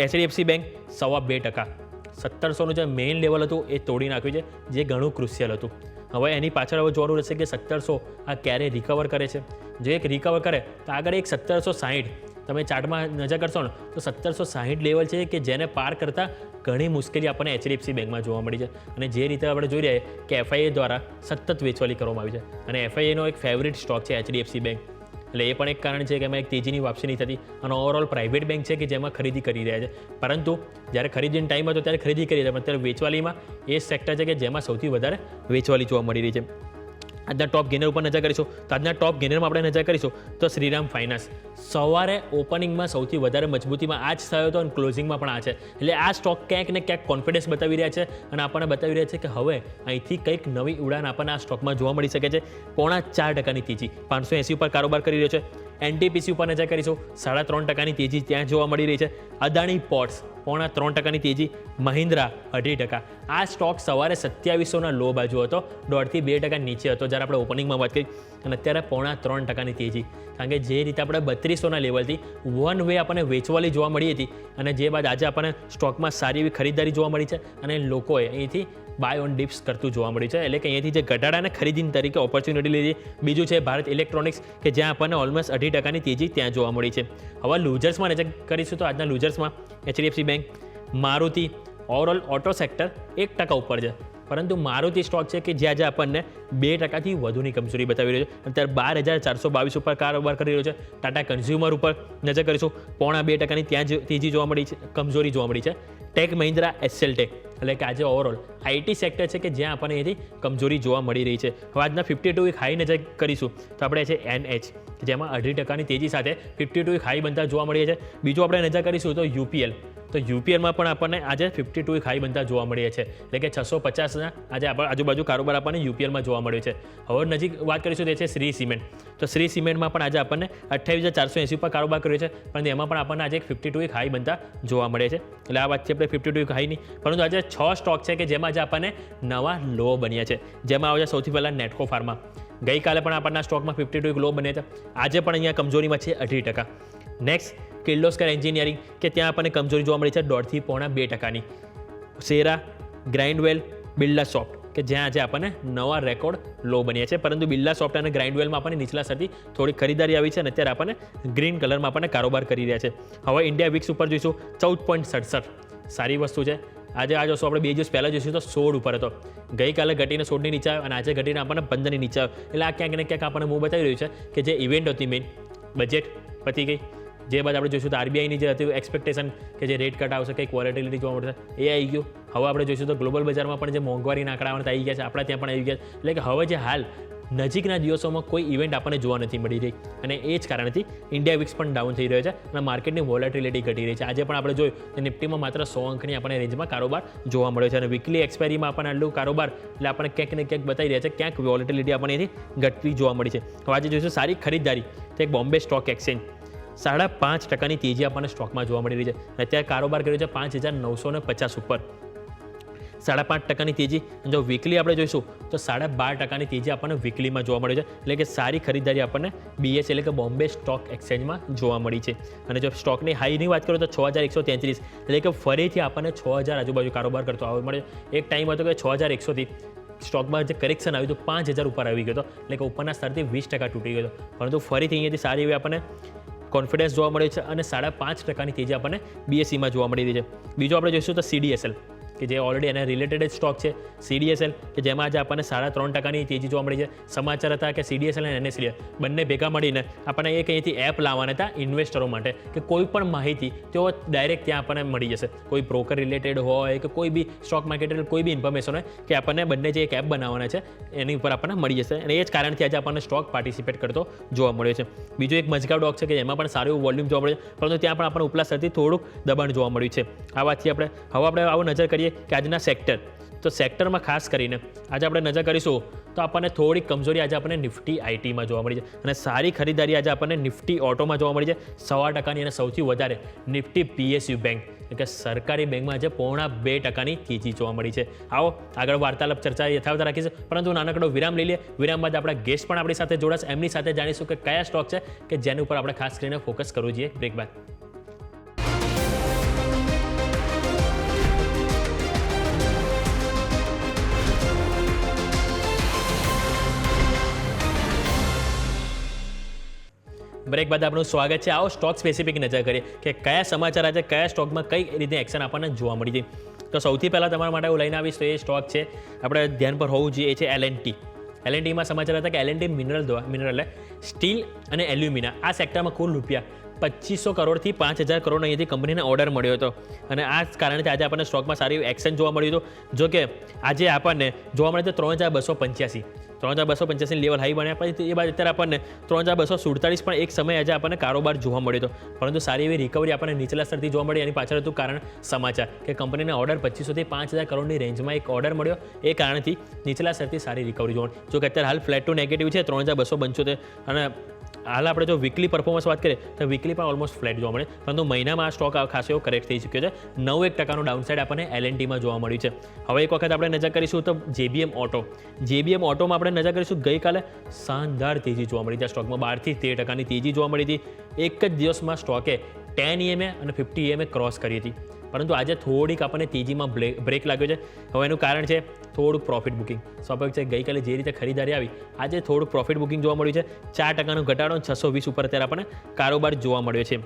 S3: HDFC બેંક 2.25%, 1700નું જે મેઇન લેવલ હતું એ તોડી નાખ્યું છે, જે ઘણું ક્રુશિયલ હતું. હવે એની પાછળ હવે જોવાનું રહેશે કે 1700 આ ક્યારે રિકવર કરે છે. જો એક રિકવર કરે તો આગળ એક 1760 તમે ચાર્ટમાં નજર કરશો ને તો 1760 લેવલ છે કે જેને પાર કરતાં ઘણી મુશ્કેલી આપણને HDFC બેંકમાં જોવા મળી છે. અને જે રીતે આપણે જોઈ રહ્યા કે FIA દ્વારા સતત વેચવાલી કરવામાં આવી છે અને FIAનો એક ફેવરિટ સ્ટોક છે HDFC બેંક. એટલે એ પણ એક કારણ છે કે એમાં એક તેજીની વાપસી નહીં થતી અને ઓવરઓલ પ્રાઇવેટ બેંક છે કે જેમાં ખરીદી કરી રહ્યા છે. પરંતુ જ્યારે ખરીદીનો ટાઈમ હતો ત્યારે ખરીદી કરી રહ્યા પણ અત્યારે વેચવાલીમાં એ સેક્ટર છે કે જેમાં સૌથી વધારે વેચવાલી જોવા મળી રહી છે. આજના ટોપ ગેનર ઉપર નજર કરીશું તો આજના ટોપ ગેનરમાં આપણે નજર કરીશું તો શ્રીરામ ફાઇનાન્સ સવારે ઓપનિંગમાં સૌથી વધારે મજબૂતીમાં આ જ થયો હતો અને ક્લોઝિંગમાં પણ આ છે. એટલે આ સ્ટોક ક્યાંક ને ક્યાંક કોન્ફિડન્સ બતાવી રહ્યા છે અને આપણને બતાવી રહ્યા છે કે હવે અહીંથી કંઈક નવી ઉડાન આપણને આ સ્ટોકમાં જોવા મળી શકે છે. 4.5% તેજી 580 ઉપર કારોબાર કરી રહ્યો છે. NTPC ઉપર નજર કરીશું 3.5% તેજી ત્યાં જોવા મળી રહી છે. અદાણી પોર્ટ્સ 3.5% તેજી, મહિન્દ્રા 2.5%. આ સ્ટોક સવારે 2700ના લો બાજુ હતો, 1.5-2% નીચે હતો જ્યારે આપણે ઓપનિંગમાં વાત કરી અને અત્યારે 3.5% તેજી. કારણ કે જે રીતે આપણે 3200ના લેવલથી વન વે આપણને વેચવાલી જોવા મળી હતી અને જે બાદ આજે આપણને સ્ટોકમાં સારી એવી ખરીદારી જોવા મળી છે અને લોકોએ અહીંથી બાય ઓન ડિપ્સ કરતું જોવા મળ્યું છે. એટલે કે અહીંયાથી જે ઘટાડાને ખરીદી તરીકે ઓપોર્ચ્યુનિટી લીધી. બીજું છે ભારત ઇલેક્ટ્રોનિક્સ, કે જ્યાં આપણને ઓલમોસ્ટ 2.5%ની તેજી ત્યાં જોવા મળી છે. હવે લૂઝર્સમાં નજર કરીશું તો આજના લૂઝર્સમાં HDFC bank, Maruti, overall auto sector 1% ઉપર છે. પરંતુ મારુતિ સ્ટોક છે કે જ્યાં આપણને 2%થી વધુની કમજોરી બતાવી રહ્યો છે. અત્યારે 12,422 ઉપર કારોબાર કરી રહ્યો છે. ટાટા કન્ઝ્યુમર ઉપર નજર કરીશું 0.5%ની ત્યાં તેજી જોવા મળી છે, કમજોરી જોવા મળી છે. ટેક મહિન્દ્રા, SL ટેક, એટલે કે આજે ઓવરઓલ IT સેક્ટર છે કે જ્યાં આપણને અહીંથી કમજોરી જોવા મળી રહી છે. હવે આજના 52 વીક હાઈ નજર કરીશું તો આપણે છે NH, જેમાં 2.5%ની તેજી સાથે 52 વીક હાઈ બનતા જોવા મળીએ છે. બીજું આપણે નજર કરીશું તો UPL, તો UPLમાં પણ આપણને આજે 52 વીક હાઈ બનતા જોવા મળીએ છે. એટલે કે 650ના આજે આજુબાજુ કારોબાર આપણને UPLમાં જોવા મળ્યો છે. હવે નજીક વાત કરીશું તે છે શ્રી સિમેન્ટ, તો શ્રી સિમેન્ટમાં પણ આજે આપણને 28,480 પર કારોબાર કર્યો છે. પરંતુ એમાં પણ આપણને આજે 52 વીક હાઈ બનતા જોવા મળે છે. એટલે આ વાત છે આપણે 52 વીક હાઈની. પરંતુ આજે 6 સ્ટોક છે કે જેમાં આજે આપણને નવા લો બન્યા છે. જેમાં આવે છે સૌથી પહેલાં નેટકો ફાર્મા. ગઈકાલે પણ આપણના સ્ટોકમાં 52 વીક લો બન્યા હતા. આજે પણ અહીંયા કમજોરીમાં છે 2.5%. નેક્સ્ટ કિર્લોસ્કર એન્જિનિયરિંગ, કે ત્યાં આપણને કમજોરી જોવા મળી છે 1.5-2%ની. શેરા, ગ્રાઇન્ડવેલ, બિરલા સોફ્ટ, કે જ્યાં આજે આપણને નવા રેકોર્ડ લો બન્યા છે. પરંતુ બિરલા સોફ્ટ અને ગ્રાઇન્ડવેલમાં આપણને નીચલા સ્તરથી થોડી ખરીદારી આવી છે અને અત્યારે આપણને ગ્રીન કલરમાં આપણને કારોબાર કરી રહ્યા છે. હવે ઇન્ડિયા વિક્સ ઉપર જોઈશું 14.67, સારી વસ્તુ છે. આજે આ જોશું આપણે 2 દિવસ પહેલાં જોઈશું તો 16 ઉપર હતો. ગઈકાલે ઘટીને 16ની નીચે આવ્યો અને આજે ઘટીને આપણને 15ની નીચે આવ્યો. એટલે આ ક્યાંક ને ક્યાંક આપણને મૂવ બતાવી રહ્યું છે કે જે ઇવેન્ટ હતી મેઇન બજેટ પતી ગઈ. જે બાદ આપણે જોઈશું તો RBIની જે હતી એક્સપેક્ટેશન કે જે રેટ કટ આવશે, કંઈક વોલેટિલિટી જોવા મળશે, એ આવી ગયું. હવે આપણે જોઈશું તો ગ્લોબલ બજારમાં પણ જે મોંઘવારીના આંકડા આવી ગયા છે, આપણા ત્યાં પણ આવી ગયા છે. એટલે કે હવે જે હાલ નજીકના દિવસોમાં કોઈ ઇવેન્ટ આપણને જોવા નથી મળી રહી અને એ જ કારણથી ઇન્ડિયા વિક્સ પણ ડાઉન થઈ રહ્યો છે અને માર્કેટની વોલેટિલિટી ઘટી રહી છે. આજે પણ આપણે જોયું તો નિફ્ટીમાં માત્ર 100 અંકની આપણને રેન્જમાં કારોબાર જોવા મળ્યો છે અને વીકલી એક્સપાયરીમાં આપણને આટલું કારોબાર એટલે આપણને ક્યાંક ને ક્યાંક બતાવી રહ્યા છે, ક્યાંક વોલેટિલિટી આપણને એથી ઘટતી જોવા મળી છે. હવે આજે જોઈશું સારી ખરીદદારી તો એક બોમ્બે સ્ટોક એક્સચેન્જ 5.5% તેજી આપણને સ્ટોકમાં જોવા મળી રહી છે. અત્યારે કારોબાર કર્યો છે 5,950 ઉપર 5.5% તેજી. જો વીકલી આપણે જોઈશું તો 12.5% તેજી આપણને વીકલીમાં જોવા મળે છે. એટલે કે સારી ખરીદદારી આપણને BSE એટલે કે બોમ્બે સ્ટોક એક્સચેન્જમાં જોવા મળી છે. અને જો સ્ટોકની હાઈની વાત કરું તો 6,133 એટલે કે ફરીથી આપણને 6,000 આજુબાજુ કારોબાર કરતો આવવા મળે. એક ટાઈમ હતો કે 6,100થી સ્ટોકમાં જે કરેક્શન આવ્યું હતું 5,000 ઉપર આવી ગયો હતો, એટલે કે ઉપરના સ્તરથી 20% તૂટી ગયો હતો. પરંતુ ફરીથી અહીંયાથી સારી એવી આપણને કોન્ફિડન્સ જોવા મળે છે અને 5.5% તેજી આપણને BSEમાં જોવા મળી રહી છે. બીજું આપણે જોઈશું તો CDSL કે જે ઓલરેડી એના રિલેટેડ જ સ્ટોક છે. CDSL કે જેમાં આજે આપણને 3.5% તેજી જોવા મળી છે. સમાચાર હતા કે CDSL અને NSDL બંને ભેગા મળીને આપણને એક અહીંથી એપ લાવવાના હતા ઇન્વેસ્ટરો માટે કે કોઈ પણ માહિતી તેઓ ડાયરેક્ટ ત્યાં આપણને મળી જશે. કોઈ બ્રોકર રિલેટેડ હોય કે કોઈ બી સ્ટોક માર્કેટ કોઈ બી ઇન્ફોર્મેશન હોય કે આપણને બંને જે એક એપ બનાવવાના છે એની ઉપર આપણને મળી જશે અને એ જ કારણથી આજે આપણને સ્ટોક પાર્ટિસિપેટ કરતો જોવા મળ્યો છે. બીજો એક મજગાવ ડોક છે કે એમાં પણ સારું એવું વોલ્યુમ જોવા મળે છે, પરંતુ ત્યાં પણ આપણને ઉપલા સ્તરથી થોડુંક દબાણ જોવા મળ્યું છે. આ વાતથી આપણે આવો નજર કરીએ કે આજના સેક્ટર, તો સેક્ટરમાં ખાસ કરીને આજે આપણે નજર કરીશું તો આપણને થોડી કમજોરી આજે આપણને નિફ્ટી આઈટીમાં જોવા મળી છે અને સારી ખરીદારી આજે આપણને નિફ્ટી ઓટોમાં જોવા મળી છે 1.5% અને સૌથી વધારે નિફ્ટી PSU બેંક એટલે કે સરકારી બેંકમાં આજે 0.2% તેજી જોવા મળી છે. આવો આગળ વાર્તાલાપ ચર્ચા યથાવત રાખીશું, પરંતુ નાનકડો વિરામ લઈ લઈએ. વિરામ બાદ આપણા ગેસ્ટ પણ આપણી સાથે જોડાશે, એમની સાથે જાણીશું કે કયા સ્ટોક છે કે જેની ઉપર આપણે ખાસ કરીને ફોકસ કરવું જોઈએ. બ્રેક બાદ બ્રેક બાદ આપણું સ્વાગત છે. આવો સ્ટોક સ્પેસિફિક નજર કરીએ કે કયા સમાચાર આજે કયા સ્ટોકમાં કઈ રીતે એક્શન આપણને જોવા મળી છે. તો સૌથી પહેલાં તમારા માટે હું લઈને આવીશ તો એ સ્ટોક છે આપણે ધ્યાન પર હોવું જોઈએ, એ છે L&T. L&Tમાં સમાચાર હતા કે L&T મિનરલ સ્ટીલ અને એલ્યુમિના આ સેક્ટરમાં કુલ રૂપિયા 2,500 કરોડથી 5,000 કરોડ અહીંયાથી કંપનીને ઓર્ડર મળ્યો હતો અને આ જ કારણથી આજે આપણને સ્ટોકમાં સારી એક્શન જોવા મળ્યું હતું. જો કે આજે આપણને જોવા મળે તો 3,285 લેવલ હાઈ બન્યા, પછી એ બાદ અત્યારે આપણને 3,247 પણ એક સમય આજે આપણને કારોબાર જોવા મળ્યો હતો, પરંતુ સારી એવી રિકવરી આપણને નીચલા સ્તરથી જોવા મળી. એની પાછળ હતું કારણ સમાચાર કે કંપનીને ઓર્ડર 2,500થી 5,000 કરોડની રેન્જમાં એક ઓર્ડર મળ્યો, એ કારણથી નીચલા સ્તરથી સારી રિકવરી જોવા મળી. જો કે અત્યારે હાલ ફ્લેટ ટુ નેગેટિવ છે 3,275 અને હાલ આપણે જો વીકલી પરફોર્મન્સ વાત કરીએ તો વીકલી પણ ઓલમોસ્ટ ફ્લેટ જોવા મળે, પરંતુ મહિનામાં આ સ્ટોક ખાસો એવો કરેક્ટ થઈ ચૂક્યો છે. 9% ડાઉનસાઇડ આપણને L&Tમાં જોવા મળ્યું છે. હવે એક વખત આપણે નજર કરીશું તો JBM ઓટોમાં આપણે નજર કરીશું. ગઈકાલે શાનદાર તેજી જોવા મળી હતી સ્ટોકમાં 12% થી 13% તેજી જોવા મળી હતી. એક જ દિવસમાં સ્ટોકે 10 EMA અને 50 EMA ક્રોસ કરી હતી, પરંતુ આજે થોડીક આપણને તેજીમાં બ્રેક લાગ્યો છે. હવે એનું કારણ છે થોડુંક પ્રોફિટ બુકિંગ. સ્વાભાવિક છે ગઈકાલે જે રીતે ખરીદારી આવી આજે થોડુંક પ્રોફિટ બુકિંગ જોવા મળ્યું છે. 4% ઘટાડો 620 ઉપર અત્યારે આપણને કારોબાર જોવા મળ્યો છે.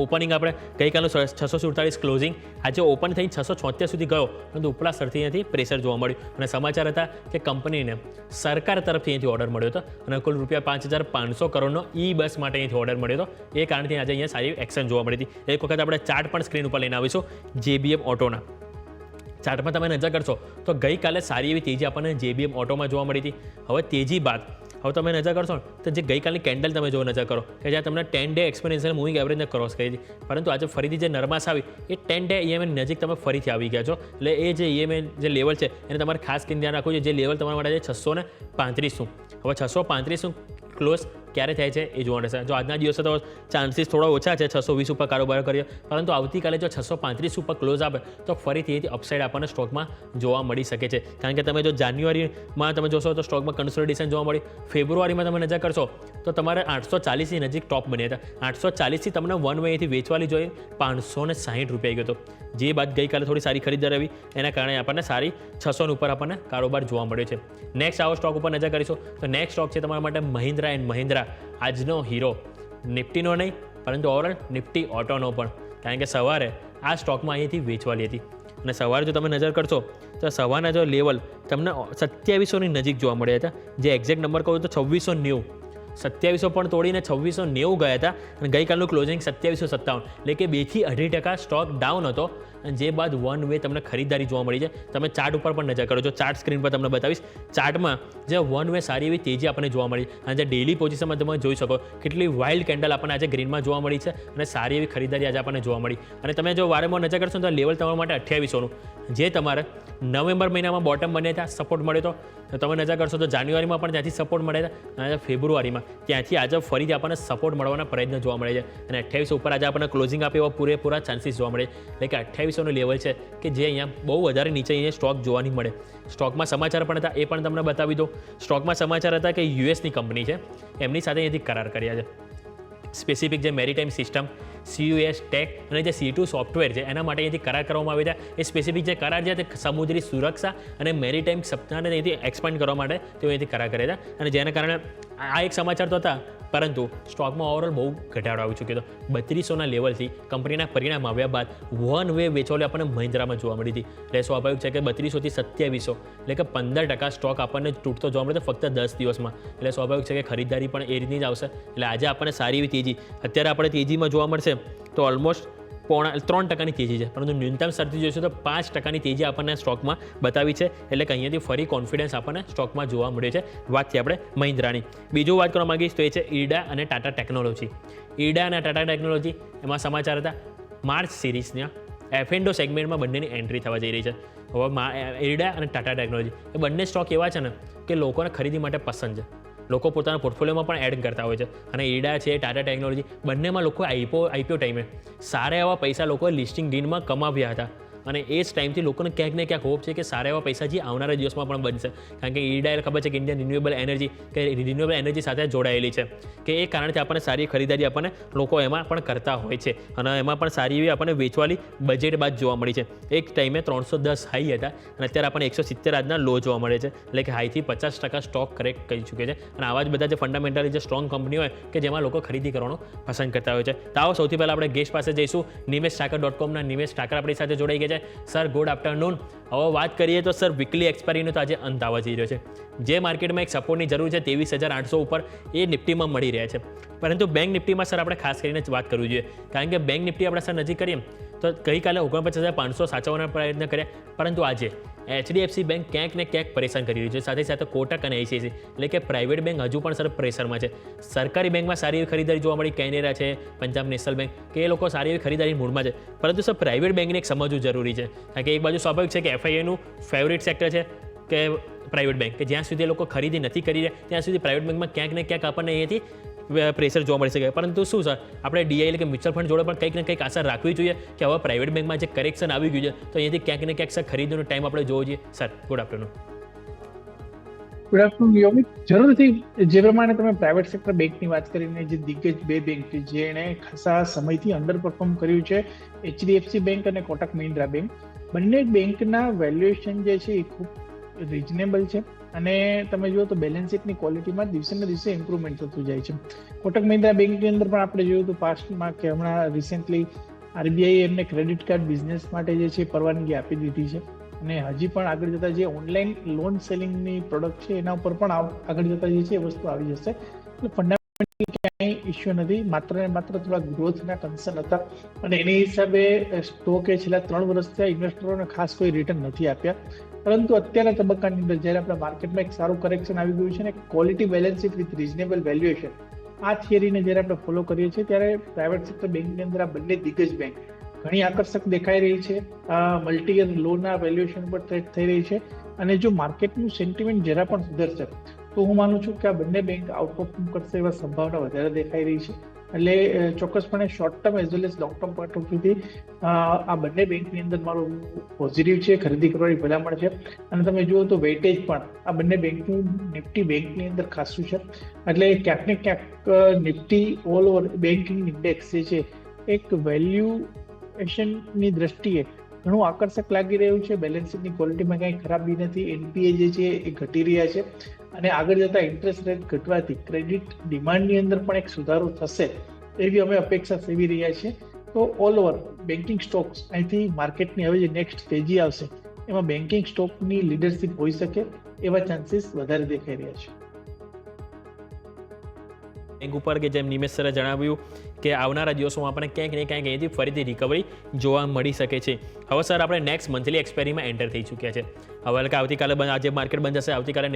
S3: ઓપનિંગ આપણે ગઈકાલનું 647 ક્લોઝિંગ, આજે ઓપન થઈ 676 સુધી ગયો, પરંતુ ઉપલા સ્તરથી અહીંયાથી પ્રેશર જોવા મળ્યું અને સમાચાર હતા કે કંપનીને સરકાર તરફથી અહીંથી ઓર્ડર મળ્યો હતો અને કુલ રૂપિયા 5,500 કરોડનો બસ માટે અહીંથી ઓર્ડર મળ્યો હતો. એ કારણથી આજે અહીંયા સારી એક્શન જોવા મળી હતી. એક વખત આપણે ચાર્ટ પણ સ્ક્રીન ઉપર લઈને આવીશું JBM ઓટોના. ચાર્ટમાં તમે નજર કરશો તો ગઈકાલે સારી એવી તેજી આપણને JBM ઓટોમાં જોવા મળી હતી. હવે તેજી બાદ હવે તમે નજર કરશો તો જે ગઈકાલની કેન્ડલ તમે જો નજર કરો કે જ્યાં તમને 10 ડે એક્સપોનેન્શિયલ મૂવિંગ એવરેજને ક્રોસ કરી હતી, પરંતુ આજે ફરીથી જે નરમાશ આવી એ 10 ડે EMA નજીક તમે ફરીથી આવી ગયા છો. એટલે એ જે EMA જે લેવલ છે એને તમારે ખાસ કરીને ધ્યાન રાખવું છે. જે લેવલ તમારા માટે છે 635. હવે 635 ક્લોઝ ક્યારે થાય છે એ જોવાનું રહેશે. જો આજના દિવસે તો ચાન્સીસ થોડા ઓછા છે 620 ઉપર કારોબાર કર્યો, પરંતુ આવતીકાલે જો 635 ઉપર ક્લોઝ આપે તો ફરીથી અપસાઇડ આપણને સ્ટોકમાં જોવા મળી શકે છે. કારણ કે તમે જો જાન્યુઆરીમાં તમે જોશો તો સ્ટોકમાં કન્સોલિડેશન જોવા મળ્યું. ફેબ્રુઆરીમાં તમે નજર કરશો તો તમારે 840ની નજીક ટોપ બન્યા હતા. 840થી તમને વન વેથી વેચવાની જોઈએ 560 રૂપિયા ગયો હતો. જે બાદ ગઈકાલે થોડી સારી ખરીદારી આવી, એના કારણે આપણને સારી 600 ઉપર આપણને કારોબાર જોવા મળ્યો છે. નેક્સ્ટ આવો સ્ટોક ઉપર નજર કરીશું તો નેક્સ્ટ સ્ટોક છે તમારા માટે મહિન્દ્રા એન્ડ મહિન્દ્રા. આજનો હીરો નિફ્ટીનો નહીં, પરંતુ ઓવરઓલ નિફ્ટી ઓટોનો પણ, કારણ કે સવારે આ સ્ટોકમાં અહીંયાથી વેચવાલી હતી અને સવારે જો તમે નજર કરશો તો સવારના જો લેવલ તમને 2700ની નજીક જોવા મળ્યા હતા. જે એક્ઝેક્ટ નંબર કહું તો 2690, 2700 પણ તોડીને 2690 ગયા હતા અને ગઈકાલનું ક્લોઝિંગ 2757, એટલે કે 2 થી 2.5% સ્ટોક ડાઉન હતો. અને જે બાદ વન વે તમને ખરીદારી જોવા મળી છે. તમે ચાર્ટ ઉપર પણ નજર કરો છો, ચાર્ટ સ્ક્રીન પર તમને બતાવીશ. ચાર્ટમાં જે વન વે સારી એવી તેજી આપણને જોવા મળી અને જે ડેલી પોઝિશનમાં તમે જોઈ શકો કેટલી વાઇલ્ડ કેન્ડલ આપણને આજે ગ્રીનમાં જોવા મળી છે અને સારી એવી ખરીદારી આજે આપણને જોવા મળી. અને તમે જો વારંવાર નજર કરશો તો લેવલ તમારા માટે 2800નું, જે તમારે નવેમ્બર મહિનામાં બોટમ બને ત્યાં સપોર્ટ મળ્યો તો તમે નજર કરશો તો જાન્યુઆરીમાં પણ ત્યાંથી સપોર્ટ મળે છે અને ફેબ્રુઆરીમાં ત્યાંથી આજે ફરીથી આપણને સપોર્ટ મળવાના પ્રયત્ન જોવા મળે છે અને 2800 ઉપર આજે આપણને ક્લોઝિંગ આપે એવા પૂરેપૂરા ચાન્સીસ જોવા મળે. એટલે કે 2800નું લેવલ છે કે જે અહીંયા બહુ વધારે નીચે અહીંયા સ્ટોક જોવા નહીં મળે. સ્ટોકમાં સમાચાર પણ હતા, એ પણ તમને બતાવી દો. સ્ટોકમાં સમાચાર હતા કે યુએસની કંપની છે, એમની સાથે અહીંયાથી કરાર કર્યા છે. સ્પેસિફિક જે મેરીટાઈમ સિસ્ટમ, CUS ટેક અને જે C2 સોફ્ટવેર છે એના માટે અહીંથી કરાર કરવામાં આવ્યા હતા. એ સ્પેસિફિક જે કરાર છે તે સમુદ્રી સુરક્ષા અને મેરીટાઈમ સપ્તાહને અહીંથી એક્સપાન્ડ કરવા માટે તેઓ અહીંથી કરાર કર્યા હતા. અને જેના કારણે આ એક સમાચાર તો હતા, પરંતુ સ્ટોકમાં ઓવરઓલ બહુ ઘટાડો આવી ચૂક્યો હતો. 3200ના લેવલથી કંપનીના પરિણામ આવ્યા બાદ વન વે વેચવાલી આપણને મહિન્દ્રામાં જોવા મળી હતી. એટલે સ્વાભાવિક છે કે 3200 થી 2700 એટલે કે 15% સ્ટોક આપણને તૂટતો જોવા મળ્યો ફક્ત 10 દિવસમાં. એટલે સ્વાભાવિક છે કે ખરીદારી પણ એ રીતની જ આવશે. એટલે આજે આપણને સારી એવી તેજી, અત્યારે આપણે તેજીમાં જોવા મળશે તો ઓલમોસ્ટ 3% તેજી છે, પરંતુ ન્યૂનતમ શરતી જોઈશું તો 5% તેજી આપણને સ્ટોકમાં બતાવી છે. એટલે કે અહીંયાથી ફરી કોન્ફિડન્સ આપણને સ્ટોકમાં જોવા મળ્યો છે. વાતથી આપણે મહિન્દ્રાની. બીજું વાત કરવા માંગીશ તો એ છે ઈડા અને ટાટા ટેકનોલોજી. ઈડા અને ટાટા ટેકનોલોજી એમાં સમાચાર હતા માર્ચ સિરીઝના F&O સેગમેન્ટમાં બંનેની એન્ટ્રી થવા જઈ રહી છે. હવે ઈડા અને ટાટા ટેકનોલોજી એ બંને સ્ટોક એવા છે ને કે લોકોને ખરીદી માટે પસંદ છે. લોકો પોતાના પોર્ટફોલિયોમાં પણ એડ કરતા હોય છે. અને ઈડા છે, ટાટા ટેકનોલોજી, બંનેમાં લોકો આઈપીઓ ટાઈમે સારા એવા પૈસા લોકોએ લિસ્ટિંગ ડીલમાં કમાવ્યા હતા. અને એ જ ટાઈમથી લોકોને ક્યાંક ને ક્યાંક હોપ છે કે સારા એવા પૈસા જે આવનારા દિવસમાં પણ બનશે. કારણ કે ઈડા ખબર છે કે ઇન્ડિયન રિન્યુએબલ એનર્જી સાથે જોડાયેલી છે, કે એ કારણથી આપણને સારી ખરીદારી આપણને લોકો એમાં પણ કરતા હોય છે. અને એમાં પણ સારી એવી આપણને વેચવાલી બજેટ બાદ જોવા મળી છે. એક ટાઈમે 310 હાઈ હતા અને અત્યારે આપણને 170 આજના લો જોવા મળે છે. એટલે કે હાઈથી 50% સ્ટોક કરેક્ટ કરી ચૂકે છે. અને આવા જ બધા જે ફંડામેન્ટલી જે સ્ટ્રોંગ કંપની હોય કે જેમાં લોકો ખરીદી કરવાનું પસંદ કરતા હોય છે. તો આવો સૌથી પહેલાં આપણે ગેસ્ટ પાસે જઈશું. nimeshtakar.comના નિમેશ ઠાકર આપણી સાથે જોડાઈ ગયા છે. Sir, good afternoon. હવે વાત કરીએ તો સર વીકલી એક્સપાયરીનો તો આજે અંત આવવા જઈ રહ્યો છે. જે માર્કેટમાં એક સપોર્ટની જરૂર છે 23,800 ઉપર એ નિફ્ટીમાં મળી રહ્યા છે. પરંતુ બેંક નિફ્ટીમાં સર આપણે ખાસ કરીને વાત કરવી જોઈએ, કારણ કે બેંક નિફ્ટી આપણે સર નજીક કરીએ તો ગઈકાલે 49,500 સાચવવાના પ્રયત્ન કર્યા, પરંતુ આજે HDFC બેંક ક્યાંક ને ક્યાંક પરેશાન કરી રહ્યું છે. સાથે સાથે કોટક અને ICICI એટલે કે પ્રાઇવેટ બેંક હજુ પણ સર પ્રેશરમાં છે. સરકારી બેંકમાં સારી એવી ખરીદારી જોવા મળી, કેનેરા છે, પંજાબ નેશનલ બેંક, કે એ લોકો સારી એવી ખરીદારી મૂડમાં છે. પરંતુ સર પ્રાઇવેટ બેંકને એક સમજવું જરૂરી છે, કારણ કે એક બાજુ સ્વાભાવિક છે કે FIIનું ફેવરિટ સેક્ટર છે કે પ્રાઇવેટ બેંક, કે જ્યાં સુધી લોકો ખરીદી નથી કરી રહ્યા ત્યાં સુધી પ્રાઇવેટ બેંકમાં ક્યાંક ને ક્યાંક આપણને અહીંયાથી પ્રેશર જોવા મળી શકે. પરંતુ શું સર આપણે DI એટલે કે મ્યુચ્યુઅલ ફંડ જોડે પણ કંઈક ને કંઈક આશા રાખવી જોઈએ કે હવે પ્રાઇવેટ બેંકમાં જે કરેક્શન આવી ગયું છે તો અહીંયાથી ક્યાંક ને ક્યાંક સર ખરીદવાનો ટાઈમ આપણે જોવો જોઈએ. Sir, good afternoon.
S4: Good afternoon યોમિત. જરૂરથી જે પ્રમાણે તમે પ્રાઇવેટ સેક્ટર બેંકની વાત કરીને જે દિગ્ગજ બે બેંક કે જેણે ખાસા સમયથી અંડર પરફોર્મ કર્યું છે, HDFC બેંક અને કોટક મહિન્દ્રા બેંક, બંને બેંકના વેલ્યુએશન જે છે એ ખૂબ રિઝનેબલ છે. અને તમે જુઓ તો બેલેન્સ શીટની ક્વોલિટીમાં દિવસે ને દિવસે ઇમ્પ્રુવમેન્ટ થતું જાય છે. કોટક મહિન્દ્રા બેંકની અંદર પણ આપણે જોયું તો પાસ્ટમાં કે હમણાં રિસેન્ટલી RBI એમને ક્રેડિટ કાર્ડ બિઝનેસ માટે જે છે પરવાનગી આપી દીધી છે. અને હજી પણ આગળ જતા જે ઓનલાઈન લોન સેલિંગની પ્રોડક્ટ છે એના ઉપર પણ આગળ જતા જે છે એ વસ્તુ આવી જશે. એટલે ફંડામેન્ટલી ક્યાંય ઇસ્યુ નથી, માત્ર ને માત્ર થોડા ગ્રોથના કન્સર્ન હતા. અને એની હિસાબે સ્ટોકે છેલ્લા 3 વર્ષથી ઇન્વેસ્ટરોને ખાસ કોઈ રિટર્ન નથી આપ્યા. પરંતુ અત્યારના તબક્કાની અંદર જ્યારે આપણા માર્કેટમાં એક સારું કરેક્શન આવી ગયું છે ને quality balance sheet with reasonable valuation, આ થિયરીને જ્યારે આપણે ફોલો કરીએ છીએ ત્યારે પ્રાઇવેટ સેક્ટર બેંકની અંદર આ બંને દિગ્ગજ બેંક ઘણી આકર્ષક દેખાઈ રહી છે. મલ્ટી યર લોના વેલ્યુએશન પર ટ્રેડ થઈ રહી છે. અને જો માર્કેટનું સેન્ટિમેન્ટ જરા પણ સુધરશે તો હું માનું છું કે આ બંને બેંક આઉટપરફોર્મ કરશે એવા સંભાવના વધારે દેખાઈ રહી છે. એટલે ચોક્કસપણે short term as well as long term point of વ્યૂથી આ બંને બેંકની અંદર મારું પોઝિટિવ છે, ખરીદી કરવાની ભલામણ છે. અને તમે જુઓ તો વેઇટેજ પણ આ બંને બેંકનું નિફ્ટી બેંકની અંદર ખાસું છે. એટલે ક્યાંક ને ક્યાંક Nifty all over banking index જે છે એક વેલ્યુએશનની દ્રષ્ટિએ ઘણું આકર્ષક લાગી રહ્યું છે. બેલેન્સ શીટની ક્વોલિટીમાં કંઈ ખરાબી નથી. NPA જે છે એ ઘટી રહ્યા છે. અને આગળ જતા ઇન્ટરેસ્ટ રેટ ઘટવાથી ક્રેડિટ ડિમાન્ડની અંદર પણ એક સુધારો થશે એવી અમે અપેક્ષા સેવી રહ્યા છીએ. તો ઓલ ઓવર બેન્કિંગ સ્ટોક્સ અહીંથી માર્કેટની હવે જે નેક્સ્ટ તેજી આવશે એમાં બેન્કિંગ સ્ટોકની લીડરશિપ હોઈ શકે એવા ચાન્સીસ વધારે દેખાઈ રહ્યા છે.
S3: બેંક ઉપર કે જેમ નિમેશ સરે જણાવ્યું કે આવનારા દિવસોમાં આપણને ક્યાંક ને ક્યાંક અહીંથી ફરીથી રિકવરી જોવા મળી શકે છે. હવે સર આપણે નેક્સ્ટ મંથલી એક્સપાયરીમાં એન્ટર થઈ ચૂક્યા છે. હવે કે આવતીકાલે આજે માર્કેટ બંધ થશે, આવતીકાલે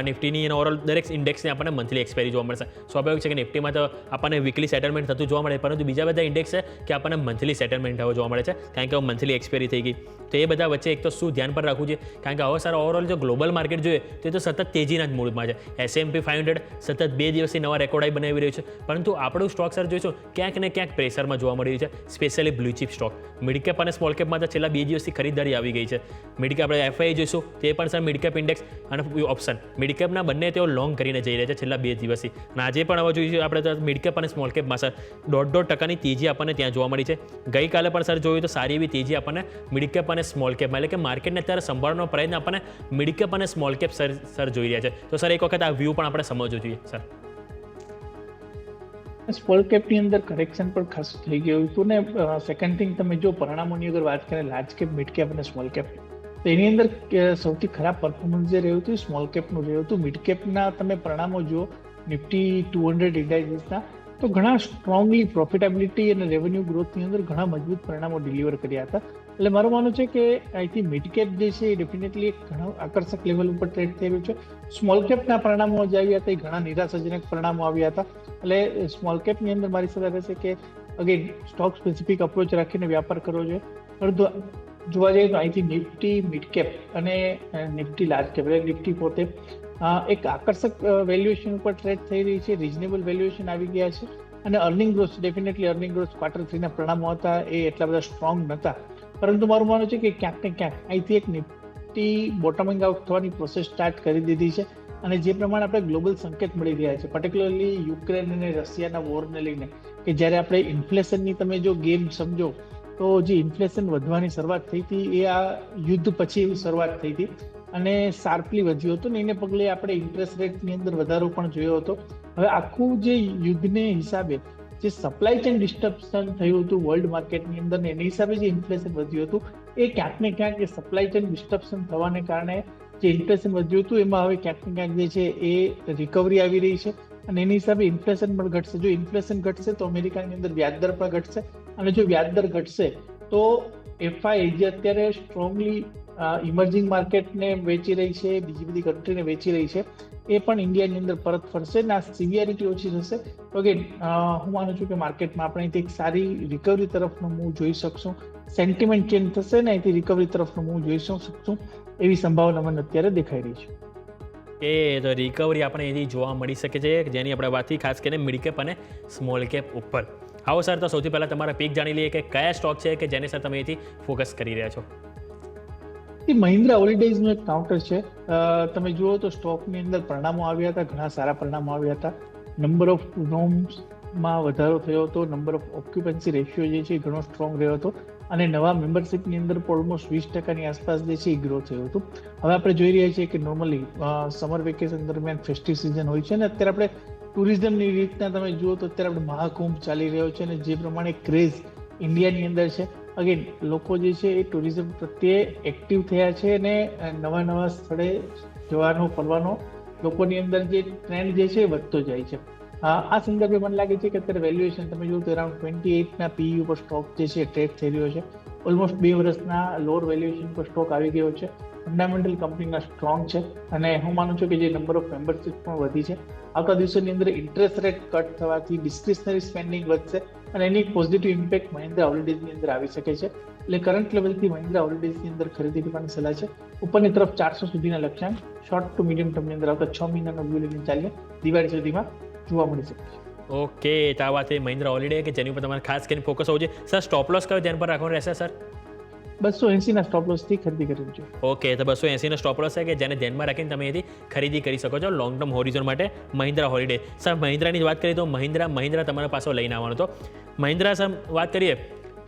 S3: નિફ્ટીની અને ઓવરઓલ દરેક ઇન્ડેક્સની આપણને મંથલી એક્સપાયરી જોવા મળશે. સ્વાભાવિક છે કે નિફ્ટીમાં તો આપણને વીકલી સેટલમેન્ટ થતું જોવા મળે, પરંતુ બીજા બધા ઇન્ડેક્સ છે કે આપણને મંથલી સેટલમેન્ટ હવે જોવા મળે છે, કારણ કે હવે મંથલી એક્સપાયરી થઈ ગઈ. તો એ બધા વચ્ચે એક તો શું ધ્યાન પર રાખવું છે, કારણ કે હવે સર ઓવરઓલ જો ગ્લોબલ માર્કેટ જોઈએ તો સતત તેજીના જ મૂડમાં છે. S&P 500 સતત 2 દિવસથી નવા રેકોર્ડ હાઈ બનાવી રહ્યું છે, પરંતુ આપણું સ્ટોક સર જોઈશું ક્યાંક ને ક્યાંક પ્રેશરમાં જોવા મળી રહ્યું છે, specially blue chip stock. Mid cap અને સ્મોલ કેપમાં તો છેલ્લા 2 દિવસથી ખરીદારી આવી ગઈ છે. મિડ કેપ આપણે FI જોઈશું, તે પણ સર મિડ કેપ ઇન્ડેક્સ અને ઓપ્શન મિડ કેપના બંને તેઓ લોંગ કરીને જઈ રહ્યા છે છેલ્લા 2 દિવસથી. અને આજે પણ હવે જોઈશું આપણે તો મિડ કેપ અને સ્મોલ કેપમાં સર 1.5% તેજી આપણને ત્યાં જોવા મળી છે. ગઈકાલે પણ સર જોયું તો સારી એવી તેજી આપણને મિડ કેપ અને સ્મોલ કેપમાં, એટલે કે માર્કેટને અત્યારે સંભાળવાનો પ્રયત્ન આપણને મિડ કેપ અને સ્મોલ કેપ સર જોઈ રહ્યા છે. તો સર એક વખત આ વ્યૂ પણ આપણે સમજવું જોઈએ સર.
S4: સ્મોલ કેપની અંદર કરેક્શન પણ ખાસ થઈ ગયું હતું ને સેકન્ડ થિંગ, તમે જો પરિણામોની અગર વાત કરીએ લાર્જ કેપ, મિડ કેપ અને સ્મોલ કેપ, તો એની અંદર સૌથી ખરાબ પરફોર્મન્સ જે રહ્યું હતું સ્મોલ કેપનું રહ્યું હતું. મિડ કેપના તમે પરિણામો જુઓ નિફ્ટી 200 ઇન્ડાઇસીસના, તો ઘણા સ્ટ્રોંગલી પ્રોફિટેબિલિટી અને રેવન્યુ ગ્રોથની અંદર ઘણા મજબૂત પરિણામો ડિલિવર કર્યા હતા. એટલે મારું માનવું છે કે અહીંથી મિડ કેપ જે છે એ ડેફિનેટલી એક ઘણા આકર્ષક લેવલ ઉપર ટ્રેડ થઈ રહ્યું છે. સ્મોલ કેપના પરિણામો જે આવ્યા હતા એ ઘણા નિરાશાજનક પરિણામો આવ્યા હતા. એટલે સ્મોલ કેપની અંદર મારી સલાહ રહેશે કે અગેન સ્ટોક સ્પેસિફિક અપ્રોચ રાખીને વ્યાપાર કરવો જોઈએ. પરંતુ જોવા જઈએ તો અહીંથી નિફ્ટી મિડ કેપ અને નિફ્ટી લાર્જ કેપ, એટલે નિફ્ટી પોતે એક આકર્ષક વેલ્યુએશન ઉપર ટ્રેડ થઈ રહી છે, રિઝનેબલ વેલ્યુએશન આવી ગયા છે. અને earning growth, definitely earning growth Q3ના પરિણામો હતા એ એટલા બધા સ્ટ્રોંગ નહોતા. પરંતુ મારું માનવું છે કે ક્યાંક ને ક્યાંક અહીંથી એક નિફ્ટી બોટમિંગ આઉટ થવાની પ્રોસેસ સ્ટાર્ટ કરી દીધી છે. અને જે પ્રમાણે આપણે ગ્લોબલ સંકેત મળી રહ્યા છે, પર્ટિક્યુલરલી યુક્રેન અને રશિયાના વોરને લઈને, કે જ્યારે આપણે ઇન્ફ્લેશનની તમે જો ગેમ સમજો તો જે ઇન્ફ્લેશન વધવાની શરૂઆત થઈ હતી એ આ યુદ્ધ પછી એવી શરૂઆત થઈ હતી અને શાર્પલી વધ્યું હતું ને એને પગલે આપણે ઇન્ટરેસ્ટ રેટની અંદર વધારો પણ જોયો હતો. હવે આખું જે યુદ્ધને હિસાબે જે સપ્લાય ચેન ડિસ્ટર્બન્સ થયું હતું વર્લ્ડ માર્કેટની અંદર ને એની હિસાબે જે ઇન્ફ્લેશન વધ્યું હતું એ ક્યાંક ને ક્યાંક એ સપ્લાય ચેન ડિસ્ટર્બન્સ થવાને કારણે જે ઇન્ફ્લેશન વધ્યું હતું એમાં હવે ક્યાંક ને ક્યાંક જે છે એ રિકવરી આવી રહી છે અને એની હિસાબે ઇન્ફ્લેશન પણ ઘટશે. જો ઇન્ફ્લેશન ઘટશે તો અમેરિકાની અંદર વ્યાજદર પણ ઘટશે અને જો વ્યાજદર ઘટશે તો FI જે અત્યારે સ્ટ્રોંગલી ઇમર્જિંગ માર્કેટને વેચી રહી છે, બીજી બધી કન્ટ્રીને વેચી રહી છે, એ પણ ઇન્ડિયાની અંદર પરત ફરશે ને આ સિવિયરિટી ઓછી થશે. તો અગેન હું માનું છું કે માર્કેટમાં આપણે અહીંથી એક સારી રિકવરી તરફનો મૂવ જોઈ શકશું. સેન્ટિમેન્ટ ચેન્જ થશે ને અહીંથી રિકવરી તરફનો મૂવ જોઈ શકશું એવી સંભાવના મને અત્યારે દેખાઈ રહી છે.
S3: એ તો રિકવરી આપણે અહીંથી જોવા મળી શકે છે, જેની આપણે વાતથી ખાસ કરીને મિડ કેપ અને સ્મોલ કેપ ઉપર. આવો સર, તો સૌથી પહેલાં તમારા પીક જાણી લઈએ કે કયા સ્ટોક છે કે જેને સર તમે અહીંથી ફોકસ કરી રહ્યા છો.
S4: મહિન્દ્રા હોલિડેઝનું એક કાઉન્ટર છે. તમે જુઓ તો સ્ટોકની અંદર પરિણામો આવ્યા હતા, ઘણા સારા પરિણામો આવ્યા હતા. નંબર ઓફ રૂમ્સમાં વધારો થયો હતો, નંબર ઓફ ઓક્યુપન્સી રેશિયો જે છે એ ઘણો સ્ટ્રોંગ રહ્યો હતો અને નવા મેમ્બરશિપની અંદર પણ ઓલમોસ્ટ 20% આસપાસ જે છે એ ગ્રો થયું હતું. હવે આપણે જોઈ રહ્યા છીએ કે નોર્મલી સમર વેકેશન દરમિયાન ફેસ્ટિવ સિઝન હોય છે ને અત્યારે આપણે ટુરિઝમની રીતના તમે જુઓ તો અત્યારે આપણે મહાકુંભ ચાલી રહ્યો છે અને જે પ્રમાણે ક્રેઝ ઇન્ડિયાની અંદર છે, અગેન લોકો જે છે એ ટુરિઝમ પ્રત્યે એક્ટિવ થયા છે અને નવા નવા સ્થળે જવાનો ફરવાનો લોકોની અંદર જે ટ્રેન્ડ જે છે એ વધતો જાય છે. આ સંદર્ભે મને લાગે છે કે અત્યારે વેલ્યુએશન તમે જુઓ તો અરાઉન્ડ 28ના PE ઉપર સ્ટોક જે છે ટ્રેડ થઈ રહ્યો છે. ઓલમોસ્ટ 2 વર્ષના લોઅર વેલ્યુએશન પર સ્ટોક આવી ગયો છે. ફંડામેન્ટલ કંપનીના સ્ટ્રોંગ છે અને હું માનું છું કે જે નંબર ઓફ મેમ્બરશીપ પણ વધી છે. આવતા દિવસોની અંદર ઇન્ટરેસ્ટ રેટ કટ થવાથી ડિસ્ક્રિશનરી સ્પેન્ડિંગ વધશે અને એની પોઝિટિવ ઇમ્પેક્ટ મહિન્દ્રા હોલિડેઝની અંદર આવી શકે છે. એટલે કરંટ લેવલથી મહિન્દ્રા હોલિડેઝની અંદર ખરીદી કરવાની સલાહ છે. ઉપરની તરફ 400 સુધીના લક્ષ્યાંક શોર્ટ ટુ મીડિયમ ટર્મની અંદર આવતા 6 મહિનાનો વ્યૂ લઈને ચાલીએ દિવાળી સુધીમાં જોવા મળી શકે છે.
S3: ઓકે, તો આ વાત એ મહિન્દ્રા હોલિડે કે જેની ઉપર તમારે ખાસ કરીને ફોકસ હોવું જોઈએ. સર, સ્ટોપ લોસ કયો ધ્યાન પર રાખવાનું રહેશે સર?
S4: 280ના સ્ટોપ લોસથી ખરીદી કરવી જોઈએ.
S3: ઓકે, તો 280નો સ્ટોપ લોસ છે કે જેને ધ્યાનમાં રાખીને તમે અહીંથી ખરીદી કરી શકો છો લોંગ ટર્મ હોરિઝોન માટે મહિન્દ્રા હોલિડે. સર, મહિન્દ્રાની વાત કરીએ તો મહિન્દ્રા તમારા પાસે લઈને આવવાનો હતો. મહિન્દ્રા સર વાત કરીએ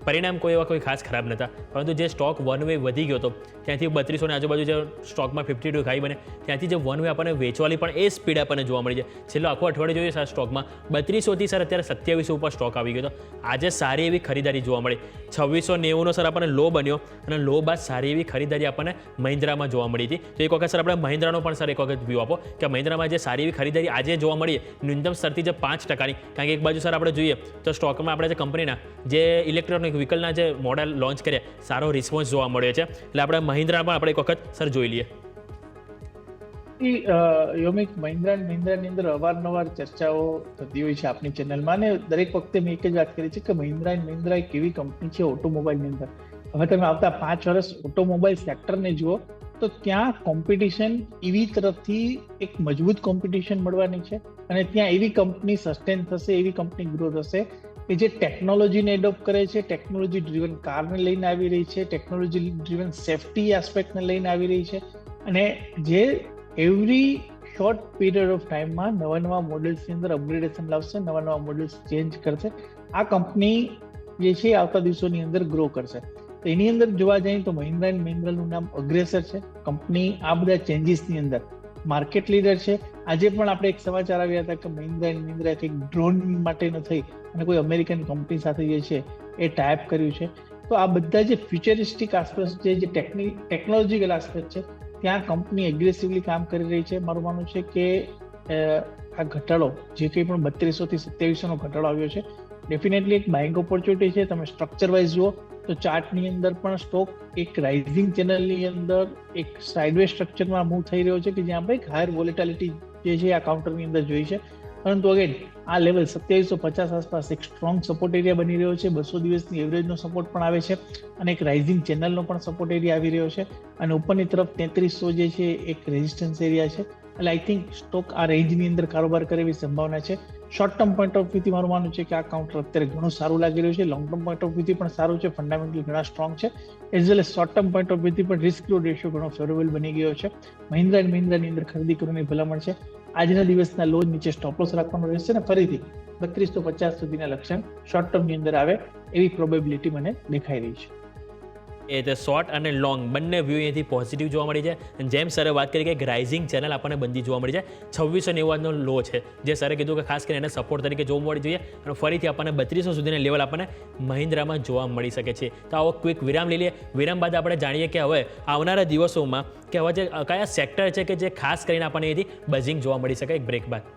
S3: પરિણામ કોઈ એવા કોઈ ખાસ ખરાબ નહોતા, પરંતુ જે સ્ટોક વન વે વધી ગયો હતો ત્યાંથી 3200 આજુબાજુ જે સ્ટોકમાં 52 હાઈ બને ત્યાંથી જે વન વે આપણને વેચવાની પણ એ સ્પીડ આપણને જોવા મળી છે. છેલ્લો આખો અઠવાડિયે જોઈએ સર સ્ટોકમાં 3200થી સર અત્યારે 2700 ઉપર સ્ટોક આવી ગયો હતો. આજે સારી એવી ખરીદારી જોવા મળી. 2690નો સર આપણને લો બન્યો અને લો બાદ સારી એવી ખરીદારી આપણને મહિન્દ્રામાં જોવા મળી હતી. તો એક વખત સર આપણે મહિન્દ્રાનો પણ સર એક વખત વ્યૂ આપો કે મહિન્દ્રામાં જે સારી એવી ખરીદારી આજે જોવા મળી ન્યૂનતમ સ્તરથી જે 5%, કારણ કે એક બાજુ સર આપણે જોઈએ તો સ્ટોકમાં આપણે જે કંપનીના જે ઇલેક્ટ્રોનિક વ્હીકલના જે મોડેલ લોન્ચ કર્યા સારો રિસ્પોન્સ જોવા મળ્યો છે. એટલે આપણે મહિન્દ્રા પણ આપણે એક વખત સર જોઈ લઈએ.
S4: યોમિક, મહિન્દ્રાની અંદર અવારનવાર ચર્ચાઓ થતી હોય છે આપની ચેનલમાં, અને દરેક વખતે મેં એક જ વાત કરી છે કે મહિન્દ્રા એક એવી કંપની છે ઓટોમોબાઈલની અંદર. હવે તમે આવતા 5 વર્ષ ઓટોમોબાઈલ સેક્ટરને જુઓ તો ત્યાં કોમ્પિટિશન ઈવી તરફથી એક મજબૂત કોમ્પિટિશન મળવાની છે, અને ત્યાં એવી કંપની સસ્ટેન થશે, એવી કંપની ગ્રો થશે કે જે ટેકનોલોજીને એડોપ્ટ કરે છે, ટેકનોલોજી ડ્રીવન કારને લઈને આવી રહી છે, ટેકનોલોજી ડ્રીવન સેફટી એસ્પેક્ટને લઈને આવી રહી છે, અને જે એવરી શોર્ટ પીરિયડ ઓફ ટાઈમમાં નવા મોડલ્સની અંદર અપગ્રેડેશન લાવશે, નવા મોડલ્સ ચેન્જ કરશે. આ કંપની જે છે આવતા દિવસોની અંદર ગ્રો કરશે. તો એની અંદર જોવા જઈએ તો મહિન્દ્રાનું નામ અગ્રેસર છે. કંપની આ બધા ચેન્જીસની અંદર માર્કેટ લીડર છે. આજે પણ આપણે એક સમાચાર આવ્યા હતા કે મહિન્દ્રા એક ડ્રોન માટેનો થઈ અને કોઈ અમેરિકન કંપની સાથે જે છે એ ટાઈપ કર્યું છે. તો આ બધા જે ફ્યુચરિસ્ટિક આસ્પેક્ટ છે, જે ટેકનોલોજીકલ આસ્પેક્ટ છે, ત્યાં કંપની એગ્રેસિવલી કામ કરી રહી છે. મારું માનવું છે કે આ ઘટાડો જે કંઈ પણ 3200થી 2700નો ઘટાડો આવ્યો છે ડેફિનેટલી એક બાઇંગ ઓપોર્ચ્યુનિટી છે. તમે સ્ટ્રક્ચર વાઇઝ જુઓ તો ચાર્ટની અંદર પણ સ્ટોક એક રાઇઝિંગ ચેનલની અંદર એક સાઇડવેઝ સ્ટ્રક્ચરમાં મૂવ થઈ રહ્યો છે કે જ્યાં આપણે એક હાયર વોલેટિલિટી જે છે આ કાઉન્ટરની અંદર જોઈ છે. પરંતુ અગેન આ લેવલ 2750 આસપાસ એક સ્ટ્રોંગ સપોર્ટ એરિયા બની રહ્યો છે. 200 દિવસની એવરેજનો સપોર્ટ પણ આવે છે અને એક રાઇઝિંગ ચેનલનો પણ સપોર્ટ એરિયા આવી રહ્યો છે, અને ઉપરની તરફ 3300 જે છે એક રેઝિસ્ટન્સ એરિયા છે. એટલે આઈ થિંક સ્ટોક આ રેન્જની અંદર કારોબાર કરે એવી સંભાવના છે. શોર્ટ ટર્મ પોઈન્ટ ઓફ વ્યૂથી મારું માનવું છે કે આ કાઉન્ટર અત્યારે ઘણું સારું લાગી રહ્યું છે. લોંગ ટર્મ પોઈન્ટ ઓફ વ્યૂથી પણ સારું છે, ફંડામેન્ટલી ઘણા સ્ટ્રોંગ છે. As well as short term point of વ્યૂથી પણ રિસ્ક ટુ રેશિયો ઘણો ફેવરેબલ બની ગયો છે. મહિન્દ્રાની અંદર ખરીદી કરવાની ભલામણ છે. આજના દિવસના લો નીચે સ્ટોપ લોસ રાખવાનો રહેશે, અને ફરીથી 3250 સુધીના લક્ષણ શોર્ટ ટર્મની અંદર આવે એવી પ્રોબેબિલિટી મને દેખાઈ રહી છે.
S3: એ તે શોર્ટ અને લોંગ બંને વ્યૂ અહીંથી પોઝિટિવ જોવા મળી છે. જેમ સરે વાત કરી કે રાઇઝિંગ ચેનલ આપણને બંધી જોવા મળી છે. 2690નો લો છે જે સરે કીધું કે ખાસ કરીને એને સપોર્ટ તરીકે જોવા મળી જોઈએ, અને ફરીથી આપણને 3200 સુધીના લેવલ આપણને મહિન્દ્રામાં જોવા મળી શકે છે. તો આવો ક્વિક વિરામ લઈ લઈએ. વિરામ બાદ આપણે જાણીએ કે હવે આવનારા દિવસોમાં કે હવે જે કયા સેક્ટર છે કે જે ખાસ કરીને આપણને અહીંથી બઝિંગ જોવા મળી શકે એક બ્રેક બાદ.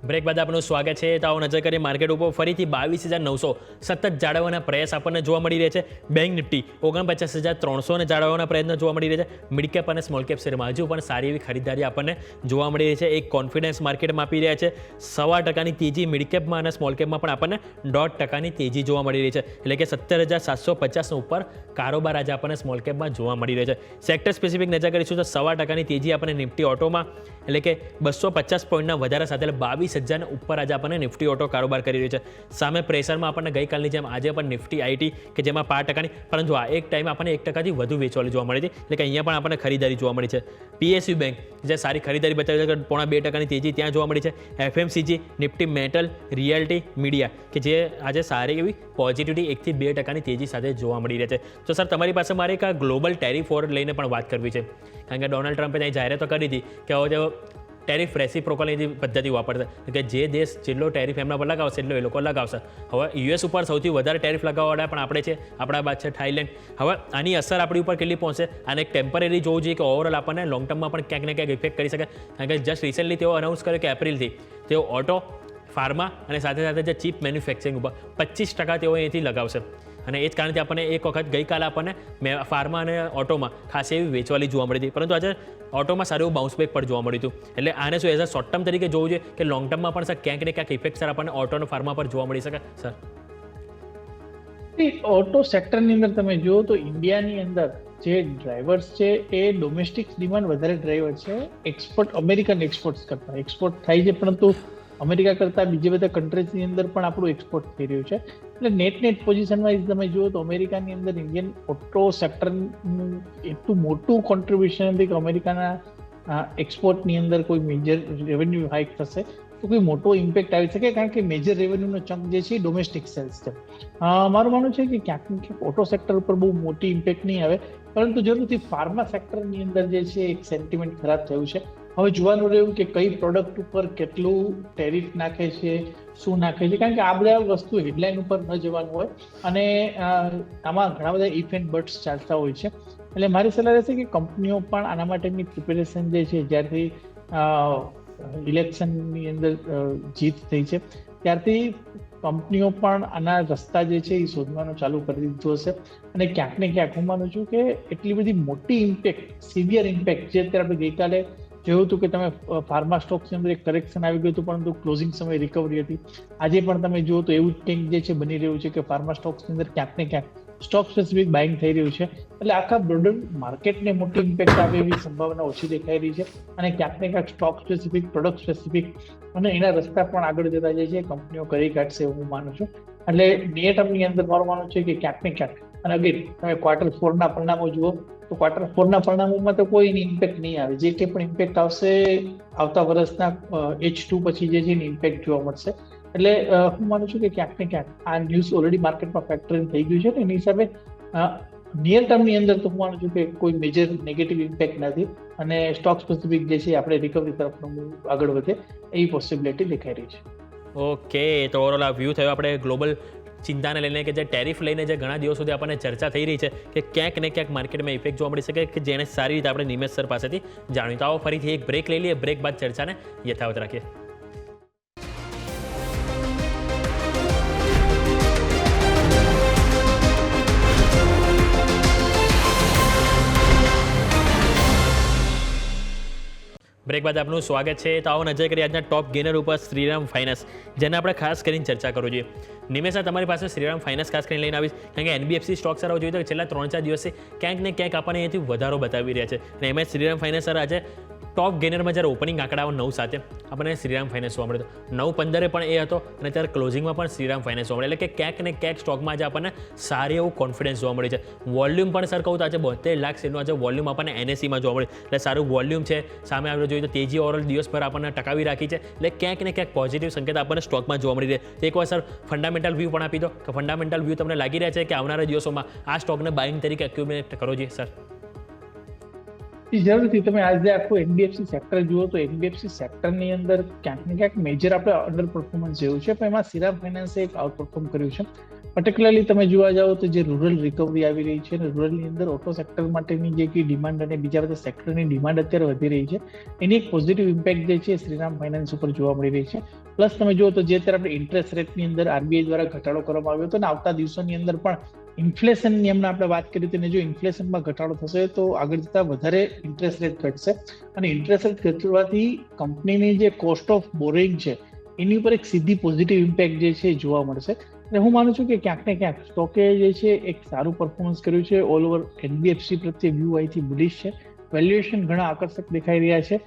S3: બ્રેક બાદ આપનું સ્વાગત છે. તો આવો નજર કરીએ માર્કેટ ઉપર. ફરીથી 22,900 સતત જાળવવાના પ્રયાસ આપણને જોવા મળી રહ્યા છે. બેંક નિફ્ટી 49,300ને જાળવવાના પ્રયત્ન જોવા મળી રહ્યા છે. મિડ કેપ અને સ્મોલ કેપ શેરમાં હજુ પણ સારી એવી ખરીદારી આપણને જોવા મળી રહી છે. એક કોન્ફિડન્સ માર્કેટમાં આપી રહ્યા છે. 1.25% તેજી મિડ કેપમાં અને સ્મોલ કેપમાં પણ આપણને 0.5% તેજી જોવા મળી રહી છે. એટલે કે 17,750 ઉપર કારોબાર આજે આપણને સ્મોલ કેપમાં જોવા મળી રહ્યો છે. સેક્ટર સ્પેસિફિક નજર કરીશું તો 1.25% તેજી આપણને નિફ્ટી ઓટોમાં, એટલે કે 250 પોઈન્ટના વધારા સાથે 22,000 ઉપર આજે આપણને નિફ્ટી ઓટો કારોબાર કરી રહ્યું છે. સામે પ્રેશરમાં આપણને ગઈકાલની જેમ આજે પણ નિફ્ટી આઈટી કે જેમાં 5%, પરંતુ આ એક ટાઈમ આપણને 1%થી વધુ વેચવાલી જોવા મળી હતી. એટલે કે અહીંયા પણ આપણને ખરીદારી જોવા મળી છે. PSU બેંક જે સારી ખરીદારી બતાવી છે, 0.5% તેજી ત્યાં જોવા મળી છે. FMCG, Nifty metal, realty, media કે જે આજે સારી એવી પોઝિટિવિટી 1 થી 2% તેજી સાથે જોવા મળી રહે છે. તો સર તમારી પાસે મારે એક ગ્લોબલ ટેરિફ વોર લઈને પણ વાત કરવી છે, કારણ કે ડોનાલ્ડ ટ્રમ્પે ત્યાં જાહેરાતો કરી હતી કે હવે તેઓ ટેરિફ રેસિપ્રોકલની પદ્ધતિ વાપરશે કે જે દેશ જેટલો ટેરિફ એમના પર લગાવશે એટલો એ લોકો લગાવશે. હવે US ઉપર સૌથી વધારે ટેરિફ લગાવવાવાળા પણ આપણે છે, આપણા બાદ છે થાઈલેન્ડ. હવે આની અસર આપણી ઉપર કેટલી પહોંચશે આને એક ટેમ્પરરી જોવું જોઈએ કે ઓવરઓલ આપણને લોંગ ટર્મમાં પણ ક્યાંક ને ક્યાંક ઇફેક્ટ કરી શકે. કારણ કે જસ્ટ રિસેન્ટલી તેઓ અનાઉન્સ કર્યું કે એપ્રિલથી તેઓ ઓટો, ફાર્મા અને સાથે સાથે જે ચીપ મેન્યુફેક્ચરિંગ ઉપર 25% તેઓ અહીંથી લગાવશે. અને એ જ કારણથી આપણને એક વખત ગઈકાલે આપણને ફાર્મા અને ઓટોમાં ખાસ એવી વેચવાલી જોવા મળી હતી, પરંતુ આજે ઓટોમાં સારું એવું બાઉન્સ બેક પણ જોવા મળ્યું હતું. એટલે આને શું એઝ અ શોર્ટ ટર્મ તરીકે જોવું જોઈએ કે લોંગ ટર્મમાં પણ સર ક્યાંક ને ક્યાંક ઇફેક્ટ સર આપણને ઓટો અને ફાર્મા પર જોવા મળી શકે સર?
S4: ઓટો સેક્ટરની અંદર તમે જુઓ તો ઇન્ડિયાની અંદર જે ડ્રાઈવર્સ છે એ ડોમેસ્ટિક ડિમાન્ડ વધારે ડ્રાઈવર છે, એક્સપોર્ટ અમેરિકન એક્સપોર્ટ્સ કરતા એક્સપોર્ટ થાય છે, પરંતુ અમેરિકા કરતાં બીજા બધા કન્ટ્રીઝની અંદર પણ આપણું એક્સપોર્ટ થઈ રહ્યું છે. એટલે નેટ પોઝિશન વાઇઝ તમે જુઓ તો અમેરિકાની અંદર ઇન્ડિયન ઓટો સેક્ટરનું એટલું મોટું કોન્ટ્રીબ્યુશન નથી કે અમેરિકાના એક્સપોર્ટની અંદર કોઈ મેજર રેવન્યુ હાઇક થશે તો કોઈ મોટો ઇમ્પેક્ટ આવી શકે, કારણ કે મેજર રેવન્યુનો ચંક જે છે એ ડોમેસ્ટિક સેલ્સ છે. મારું માનવું છે કે ક્યાંક ને ક્યાંક ઓટો સેક્ટર ઉપર બહુ મોટી ઇમ્પેક્ટ નહીં આવે, પરંતુ જરૂરથી ફાર્મા સેક્ટરની અંદર જે છે એક સેન્ટિમેન્ટ ખરાબ થયું છે. હવે જોવાનું રહ્યું કે કઈ પ્રોડક્ટ ઉપર કેટલું ટેરિફ નાખે છે, શું નાખે છે, કારણ કે આ બધા વસ્તુ હેડલાઇન ઉપર ન જવાનું હોય અને આમાં ઘણા બધા ઇફ એન્ડ બટ્સ ચાલતા હોય છે. એટલે મારી સલાહ રહેશે કે કંપનીઓ પણ આના માટેની પ્રિપેરેશન જે છે, જ્યારથી ઇલેક્શનની અંદર જીત થઈ છે ત્યારથી કંપનીઓ પણ આના રસ્તા જે છે એ શોધવાનું ચાલુ કરી દીધું હશે. અને ક્યાંક ને ક્યાંક હું માનું છું કે એટલી બધી મોટી ઇમ્પેક્ટ, સિવિયર ઇમ્પેક્ટ, જે અત્યારે આપણે ગઈકાલે જોયું હતું કે તમે ફાર્મા સ્ટોક્સની અંદર એક કરેક્શન આવી ગયું હતું, પરંતુ ક્લોઝિંગ સમયે રિકવરી હતી. આજે પણ તમે જુઓ તો એવું કંઈક જે છે બની રહ્યું છે કે ફાર્મા સ્ટોક્સની અંદર ક્યાંક ને ક્યાંક સ્ટોક સ્પેસિફિક બાઇંગ થઈ રહ્યું છે. એટલે આખા બ્રોડર માર્કેટને મોટી ઇમ્પેક્ટ આવે એવી સંભાવના ઓછી દેખાઈ રહી છે. અને ક્યાંક ને ક્યાંક સ્ટોક સ્પેસિફિક, પ્રોડક્ટ સ્પેસિફિક અને એના રસ્તા પણ આગળ જતા જાય છે કંપનીઓ કરી કાઢશે એવું હું માનું છું. એટલે નિયર ટર્મની અંદર મારું માનવું છે કે ક્યાંક ને ક્યાંક, અને અગેન તમે Q4 પરિણામો જુઓ તો Q4 પરિણામોમાં તો કોઈ ઇમ્પેક્ટ નહીં આવે. જે કંઈ પણ ઇમ્પેક્ટ આવશે આવતા વર્ષના H2 પછી જે છે એની ઇમ્પેક્ટ જોવા મળશે. એટલે હું માનું છું કે ક્યાંક ને ક્યાંક આ ન્યૂઝ ઓલરેડી માર્કેટમાં ફેક્ટરિંગ થઈ ગયું છે ને એની હિસાબે નિયર ટર્મની અંદર તો હું માનું છું કે કોઈ મેજર નેગેટિવ ઇમ્પેક્ટ નથી અને સ્ટોક સ્પેસિફિક જે છે આપણે રિકવરી તરફનું આગળ વધે એવી પોસિબિલિટી દેખાઈ રહી છે.
S3: ઓકે, તો ઓવરઓલ આ વ્યૂ થયો આપણે ગ્લોબલ ચિંતાને લઈને કે જે ટેરિફ લઈને જે ઘણા દિવસ સુધી આપણને ચર્ચા થઈ રહી છે કે ક્યાંક ને ક્યાંક માર્કેટમાં ઇફેક્ટ જોવા મળી શકે, કે જેને સારી રીતે આપણે નિમેશ સર પાસેથી જાણ્યું. તો આવો ફરીથી એક બ્રેક લઈ લઈએ, બ્રેક બાદ ચર્ચાને યથાવત રાખીએ. બ્રેક બાદ આપનું સ્વાગત છે. તો આવો નજર કરીએ આજના ટોપ ગેનર ઉપર, શ્રીરામ ફાઇનાન્સ, જેને આપણે ખાસ કરીને ચર્ચા કરવી જોઈએ. નિમેશા, તમારી પાસે શ્રીરામ ફાઇનાન્સ ખાસ કરીને લઈને આવીશ, કારણ કે NBFC સ્ટોક સારો જોઈએ તો છેલ્લા 3-4 દિવસથી ક્યાંક ને ક્યાંક આપણને અહીંયાથી વધારો બતાવી રહ્યા છે. અને એમાં શ્રીરામ ફાઇનાન્સ સર આજે ટોપ ગેનરમાં જ્યારે ઓપનિંગ આંકડાઓ 9 સાથે આપણને શ્રીરામ ફાઇનાન્સ જોવા મળ્યો હતો, 9.15 પણ એ હતો અને ત્યારે ક્લોઝિંગમાં પણ શ્રીરામ ફાઇનાન્સ જોવા મળે. એટલે કે ક્યાંક ને ક્યાંક સ્ટોકમાં આજે આપણને સારી એવું કોન્ફિડન્સ જોવા મળ્યું છે. વોલ્યુમ પણ સર કહું તો આજે 72 લાખ શેરનું આજે વોલ્યુમ આપણને NSEમાં જોવા મળ્યું. એટલે સારું વોલ્યુમ છે. સામે આપણે જોઈએ તો તેજી ઓવરઓલ દિવસભર આપણને ટકાવી રાખી છે. એટલે ક્યાંક ને ક્યાંક પોઝિટિવ સંકેત આપણને સ્ટોકમાં જોવા મળી રહે. તો એકવાર સર ફંડામેન્ટલ વ્યૂ પણ આપી દો કે ફંડામેન્ટલ વ્યૂ તમને લાગી રહ્યા છે કે આવનારા દિવસોમાં આ સ્ટોકને બાઇંગ તરીકે એક્યુમ્યુલેટ કરો જોઈએ સર?
S4: જરૂરથી તમે આજે આખું NBFC સેક્ટર જુઓ તો NBFC સેક્ટરની અંદર ક્યાંક ને ક્યાંક મેજર આપણે અંડર પરફોર્મન્સ જેવું છે, પણ એમાં શ્રીરામ ફાઇનાન્સે એક આઉટ પરફોર્મ કર્યું છે. પર્ટિક્યુલરલી તમે જોવા જાઓ તો જે રૂરલ રિકવરી આવી રહી છે અને રૂરલની અંદર ઓટો સેક્ટર માટેની જે કંઈ ડિમાન્ડ અને બીજા બધા સેક્ટરની ડિમાન્ડ અત્યારે વધી રહી છે, એની એક પોઝિટિવ ઇમ્પેક્ટ જે છે શ્રીરામ ફાઇનાન્સ ઉપર જોવા મળી રહી છે. પ્લસ તમે જુઓ તો જે અત્યારે આપણે ઇન્ટરેસ્ટ રેટની અંદર RBI દ્વારા ઘટાડો કરવામાં આવ્યો હતો અને આવતા દિવસોની અંદર પણ ઇન્ફ્લેશનની હમણાં આપણે વાત કરી હતી, જો ઇન્ફ્લેશનમાં ઘટાડો થશે તો આગળ જતાં વધારે ઇન્ટરેસ્ટ રેટ ઘટશે અને ઇન્ટરેસ્ટ રેટ ઘટવાથી કંપનીની જે કોસ્ટ ઓફ બોરોઇંગ છે એની ઉપર એક સીધી પોઝિટિવ ઇમ્પેક્ટ જે છે જોવા મળશે. એટલે હું માનું છું કે ક્યાંક ને ક્યાંક સ્ટોકે જે છે એક સારું પરફોર્મન્સ કર્યું છે. ઓલ ઓવર NBFC પ્રત્યે વ્યૂ અહીંથી બુલિશ છે. વેલ્યુએશન ઘણા આકર્ષક દેખાઈ રહ્યા છે.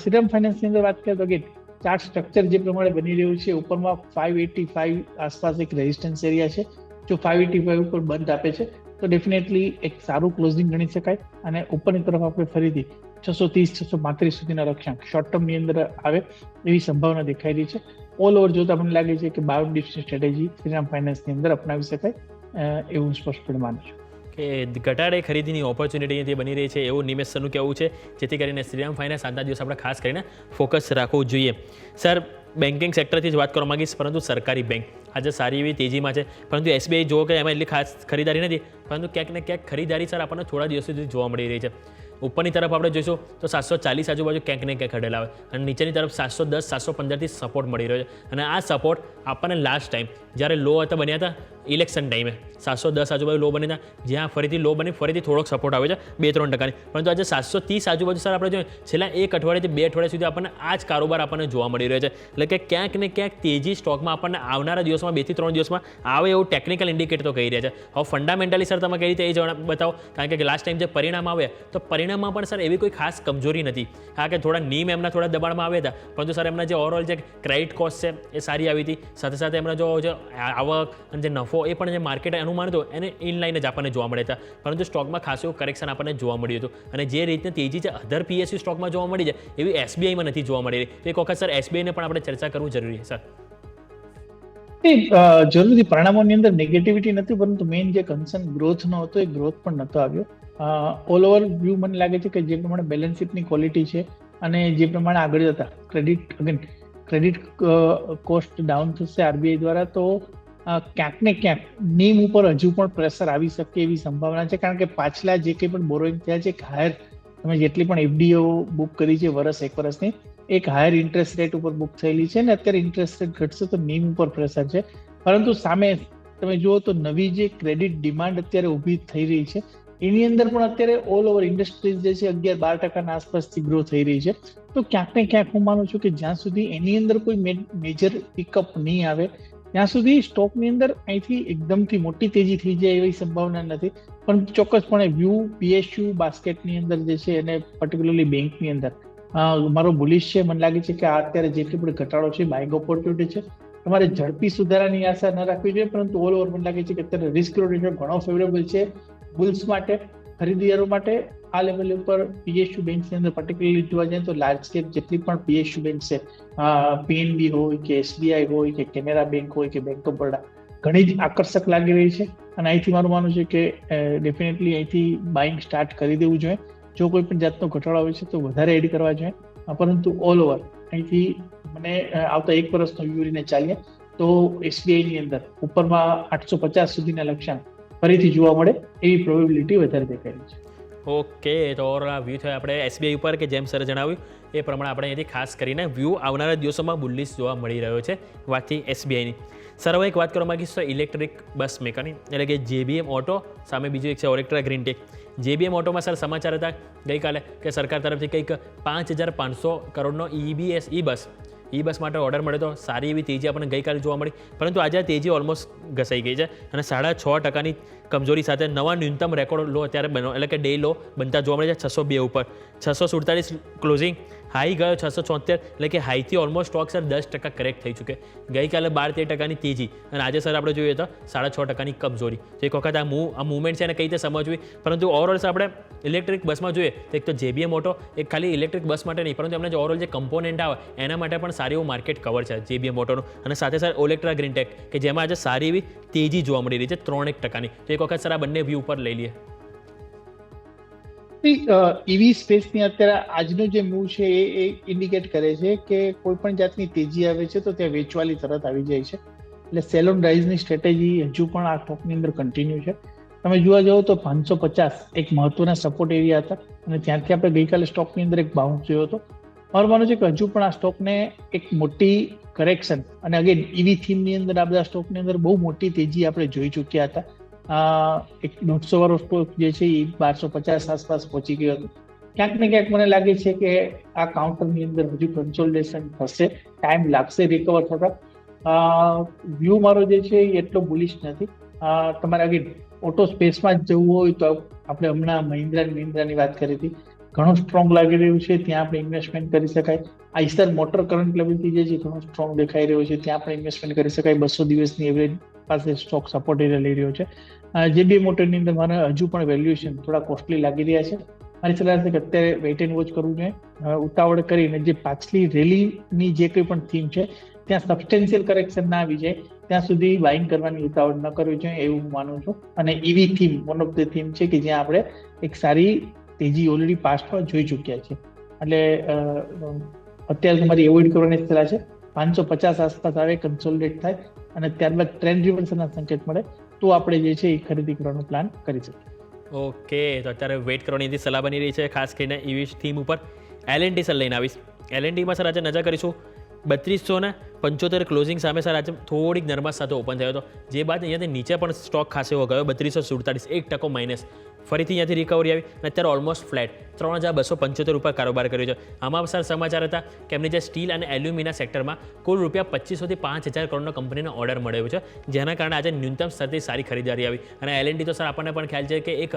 S4: શ્રીરામ ફાઇનાન્સની અંદર વાત કરીએ તો કે ચાર્ટ સ્ટ્રક્ચર જે પ્રમાણે બની રહ્યું છે, ઉપરમાં 585 આસપાસ એક રેઝિસ્ટન્સ એરિયા છે. જો 585 ઉપર બંધ આપે છે તો ડેફિનેટલી એક સારું ક્લોઝિંગ ગણી શકાય અને ઉપરની તરફ આપણે ફરીથી 630-635 સુધીના રક્ષાંક શોર્ટ ટર્મની અંદર આવે એવી સંભાવના દેખાઈ રહી છે. ઓલ ઓવર જોતા આપણને લાગે છે કે 52 ડિપ્સની સ્ટ્રેટેજી શ્રીરામ ફાઇનાન્સની અંદર અપનાવી શકાય એવું સ્પષ્ટપણે માનું છું.
S3: કે ઘટાડે ખરીદીની ઓપોર્ચ્યુનિટી બની રહી છે એવું નિમેશ સરનું કહેવું છે, જેથી કરીને શ્રીરામ ફાઇનાન્સ આજના દિવસ આપણે ખાસ કરીને ફોકસ રાખવું જોઈએ. સર, બેન્કિંગ સેક્ટરથી જ વાત કરવા માંગીશ, પરંતુ સરકારી બેંક આજે સારી એવી તેજીમાં છે, પરંતુ SBI જુઓ કે એમાં એટલી ખાસ ખરીદારી નથી, પરંતુ ક્યાંક ને ક્યાંક ખરીદારી સર આપણને થોડા દિવસ સુધી જોવા મળી રહી છે. ઉપરની તરફ આપણે જોઈશું તો 740 આજુબાજુ ક્યાંક ને ક્યાંક હડેલા આવે અને નીચેની તરફ 710-715થી સપોર્ટ મળી રહ્યો છે. અને આ સપોર્ટ આપણને લાસ્ટ ટાઈમ જ્યારે લો હતા બન્યા હતા ઇલેક્શન ટાઈમે 710 આજુબાજુ લો બની જ્યાં ફરીથી લો બની ફરીથી થોડોક સપોર્ટ આવે છે 2-3%, પરંતુ આજે 730 આજુબાજુ સર આપણે જોઈએ છેલ્લા 1 અઠવાડિયાથી 2 અઠવાડિયા સુધી આપણને આ જ કારોબાર આપણને જોવા મળી રહ્યો છે. એટલે કે ક્યાંક ને ક્યાંક તેજી સ્ટોકમાં આપણને આવનારા દિવસમાં 2 થી 3 દિવસમાં આવે એવું ટેકનિકલ ઇન્ડિકેટર તો કહી રહ્યા છે. હવે ફંડામેન્ટલી સર તમે કઈ રીતે એ બતાવો, કારણ કે લાસ્ટ ટાઈમ જે પરિણામ આવ્યા તો પરિણામમાં પણ સર એવી કોઈ ખાસ કમજોરી નથી. હા કે થોડા નીમ એમના થોડા દબાણમાં આવ્યા હતા, પરંતુ સર એમના જે ઓવરઓલ જે ક્રેડિટ કોસ્ટ છે એ સારી આવી હતી. સાથે સાથે એમના જો આવક અને જે નફો એ પણ જે માર્કેટ અનુમાન હતો એને ઇનલાઇન જ આપણને જોવા મળ્યા હતા, પરંતુ સ્ટોકમાં ખાસ એવું કરેક્શન આપણને જોવા મળ્યું હતું. અને જે રીતની તેજી છે અધર PSU સ્ટોકમાં જોવા મળી છે એવી SBIમાં નથી જોવા મળી રહી. તો એક વખત સર SBIને પણ આપણે ચર્ચા કરવું જરૂરી છે સર.
S4: જરૂરી પરિણામોની અંદર નેગેટિવિટી નથી, પરંતુ મેઇન જે કન્સર્ન ગ્રોથનો હતો એ ગ્રોથ પણ નહોતો આવ્યો. ઓલ ઓવર વ્યૂ મને લાગે છે કે જે પ્રમાણે બેલેન્સ શીટની ક્વોલિટી છે અને જે પ્રમાણે આગળ જતા ક્રેડિટ કોસ્ટ ડાઉન થશે RBI દ્વારા, તો ક્યાંક ને ક્યાંક નીમ ઉપર હજુ પણ પ્રેશર આવી શકે એવી સંભાવના છે. કારણ કે પાછલા જે કંઈ પણ બોરોઈંગ થયા છે હાયર, તમે જેટલી પણ FDO બુક કરી છે એક વર્ષની, એક હાયર ઇન્ટરેસ્ટ રેટ ઉપર બુક થયેલી છે ને અત્યારે ઇન્ટરેસ્ટ રેટ ઘટશે તો નીમ ઉપર પ્રેશર છે. પરંતુ સામે તમે જુઓ તો નવી જે ક્રેડિટ ડિમાન્ડ અત્યારે ઊભી થઈ રહી છે એની અંદર પણ અત્યારે ઓલ ઓવર ઇન્ડસ્ટ્રીઝ જે છે 11-12% આસપાસથી ગ્રો થઈ રહી છે. તો ક્યાંક ને ક્યાંક હું માનું છું કે જ્યાં સુધી એની અંદર કોઈ મેજર પિકઅપ નહીં આવે ત્યાં સુધી સ્ટોકની અંદર અહીંથી એકદમથી મોટી તેજી થઈ જાય એવી સંભાવના નથી. પણ ચોક્કસપણે વ્યૂ PSU બાસ્કેટની અંદર જે છે એને પર્ટિક્યુલરલી બેંકની અંદર મારો બુલિશ છે. મને લાગે છે કે આ અત્યારે જેટલી પણ ઘટાડો છે બાઇંગ ઓપોર્ચ્યુનિટી છે. તમારે ઝડપી સુધારાની આશા ન રાખવી જોઈએ, પરંતુ ઓલ ઓવર મને લાગે છે કે અત્યારે રિસ્ક રેશિયો ઘણો ફેવરેબલ છે બુલ્સ માટે, ખરીદદારો માટે. આ લેવલ ઉપર PSU બેંક્સની અંદર પર્ટિક્યુલરલી જોવા જાય તો લાર્જ કેપ જેટલી પણ PSU બેંક છે, PNB હોય કે SBI હોય કે કેનેરા બેંક હોય કે બેંક ઓફ બરોડા, ઘણી જ આકર્ષક લાગી રહી છે. અને અહીંથી મારું માનવું છે કે ડેફિનેટલી અહીંથી બાઇંગ સ્ટાર્ટ કરી દેવું જોઈએ. જો કોઈ પણ જાતનો ઘટાડો આવે છે તો વધારે એડ કરવા જોઈએ, પરંતુ ઓલ ઓવર અહીંથી મને આવતા 1 વર્ષનો વ્યૂ લઈને ચાલીએ તો SBI ની અંદર ઉપરમાં 850 સુધીના લક્ષ્યાંક ફરીથી જોવા મળે એવી પ્રોબેબિલિટી વધારે દેખાઈ રહી છે.
S3: ઓકે, તો ઓવરઓલ વ્યૂ થયો આપણે SBI ઉપર કે જેમ સરે જણાવ્યું એ પ્રમાણે આપણે અહીંથી ખાસ કરીને વ્યૂ આવનારા દિવસોમાં બુલિશ જોવા મળી રહ્યો છે. વાતથી SBIની. સર હવે એક વાત કરવા માંગીશ તો ઇલેક્ટ્રિક બસ મેકરની, એટલે કે JBM ઓટો, સામે બીજું એક છે ઓલેક્ટ્રા ગ્રીનટેક. JBM ઓટોમાં સર સમાચાર હતા ગઈકાલે કે સરકાર તરફથી કંઈક 5,500 કરોડનો ઈ બસ માટે ઓર્ડર મળ્યો તો સારી એવી તેજી આપણને ગઈકાલે જોવા મળી. પરંતુ આજે આ તેજી ઓલમોસ્ટ ઘસાઈ ગઈ છે અને 6.5% કમજોરી સાથે નવા ન્યૂનતમ રેકોર્ડ લો અત્યારે બન્યો, એટલે કે ડે લો બનતા જોવા મળે છે 602 ઉપર. 647 ક્લોઝિંગ, હાઈ ગયો 674, એટલે કે હાઈથી ઓલમોસ્ટ સ્ટોક સર 10% કરેક્ટ થઈ ચૂકે. ગઈકાલે 12-13% તેજી અને આજે સર આપણે જોઈએ તો 6.5% કમજોરી. તો એક વખત આ મૂવમેન્ટ છે એને કઈ રીતે સમજવી. પરંતુ ઓવરઓલ આપણે ઇલેક્ટ્રિક બસમાં જોઈએ તો એક તો JBM ઓટો એક ખાલી ઇલેક્ટ્રિક બસ માટે નહીં, પરંતુ એમના જે ઓવરઓલ જે કમ્પોનન્ટ આવે એના માટે પણ સારી એવું માર્કેટ કવર છે JBM ઓટોનું. અને સાથે સાથે ઓલેક્ટ્રા ગ્રીનટેક કે જેમાં આજે સારી એવી તેજી જોવા મળી રહી છે 3% તો એક વખત સર આ બંને વ્યૂ ઉપર લઈ લઈએ.
S4: EV સ્પેસની અત્યારે આજનો જે મૂવ છે એ ઇન્ડિકેટ કરે છે કે કોઈ પણ જાતની તેજી આવે છે તો ત્યાં વેચવાલી તરત આવી જાય છે. એટલે સેલ ઓન રાઇઝની સ્ટ્રેટેજી હજુ પણ આ સ્ટોકની અંદર કન્ટિન્યુ છે. તમે જોવા જાઓ તો 550 એક મહત્વના સપોર્ટ એરિયા હતા અને ત્યાંથી આપણે ગઈકાલે સ્ટોકની અંદર એક બાઉન્સ જોયો હતો. મારું માનવું છે કે હજુ પણ આ સ્ટોકને એક મોટી કરેક્શન, અને અગેન EV થીમની અંદર આ બધા સ્ટોકની અંદર બહુ મોટી તેજી આપણે જોઈ ચૂક્યા હતા. એક 150 વાળો સ્ટોક જે છે એ 1250 આસપાસ પહોંચી ગયો હતો. ક્યાંક ને ક્યાંક મને લાગે છે કે આ કાઉન્ટરની અંદર હજુ કન્સોલિડેશન થશે, ટાઈમ લાગશે રિકવર થતા. વ્યૂ મારો જે છે એ એટલો બુલિશ નથી. તમારે અગેન ઓટો સ્પેસમાં જ જવું હોય તો આપણે હમણાં મહિન્દ્રાની વાત કરી હતી, ઘણું સ્ટ્રોંગ લાગી રહ્યું છે, ત્યાં આપણે ઇન્વેસ્ટમેન્ટ કરી શકાય. આઈસર મોટર કરંટ લેવલથી જે છે ઘણું સ્ટ્રોંગ દેખાઈ રહ્યું છે, ત્યાં આપણે ઇન્વેસ્ટમેન્ટ કરી શકાય. 200 દિવસની એવરેજ પાસે સ્ટોક સપોર્ટ એરિયા લઈ રહ્યો છે. JBM મોટરની અંદર મને હજુ પણ વેલ્યુએશન થોડા કોસ્ટલી લાગી રહ્યા છે. મારી સલાહ છે કે અત્યારે વેઇટ એન્ડ વોચ કરવું જોઈએ. ઉતાવળ કરીને જે પાછલી રેલીની જે કંઈ પણ થીમ છે ત્યાં સબસ્ટેન્શિયલ કરેક્શન ના આવી જાય ત્યાં સુધી બાઇંગ કરવાની ઉતાવળ ન કરવી જોઈએ એવું હું માનું છું. અને EV theme one of the theme છે કે જ્યાં આપણે એક સારી તેજી ઓલરેડી પાસ્ટમાં જોઈ ચૂક્યા છે. એટલે અત્યારે તમારી એવોઇડ કરવાની સલાહ છે. 550 આસપાસ આવે, કન્સોલિડેટ થાય અને ત્યારબાદ ટ્રેન્ડ રિવર્સલના સંકેત મળે તો આપણે જે છે એ ખરીદી કરવાનો પ્લાન કરી શકીએ.
S3: ઓકે, તો અત્યારે વેઇટ કરવાની સલાહ બની રહી છે ખાસ કરીને EV થીમ ઉપર. L&T સર લઈને આવીશ. L&Tમાં સર આજે નજર કરીશું 3200 ને $2.75 ક્લોઝિંગ સામે સર આજે થોડીક નરમાશ સાથે ઓપન થયો હતો, જે બાદ અહીંયાથી નીચે પણ સ્ટોક ખાસો એવો ગયો, 3247, 1% માઇનસ. ફરીથી અહીંયાથી રિકવરી આવી અને અત્યારે ઓલમોસ્ટ ફ્લેટ 3275 ઉપર કારોબાર કર્યો છે. આમાં સર સમાચાર હતા કે એમની જે સ્ટીલ અને એલ્યુમિના સેક્ટરમાં કુલ ₹2500 થી 5000 કરોડનો કંપનીનો ઓર્ડર મળ્યો છે, જેના કારણે આજે ન્યૂનતમ સ્તરથી સારી ખરીદારી આવી. અને L&T તો સર આપણને પણ ખ્યાલ છે કે એક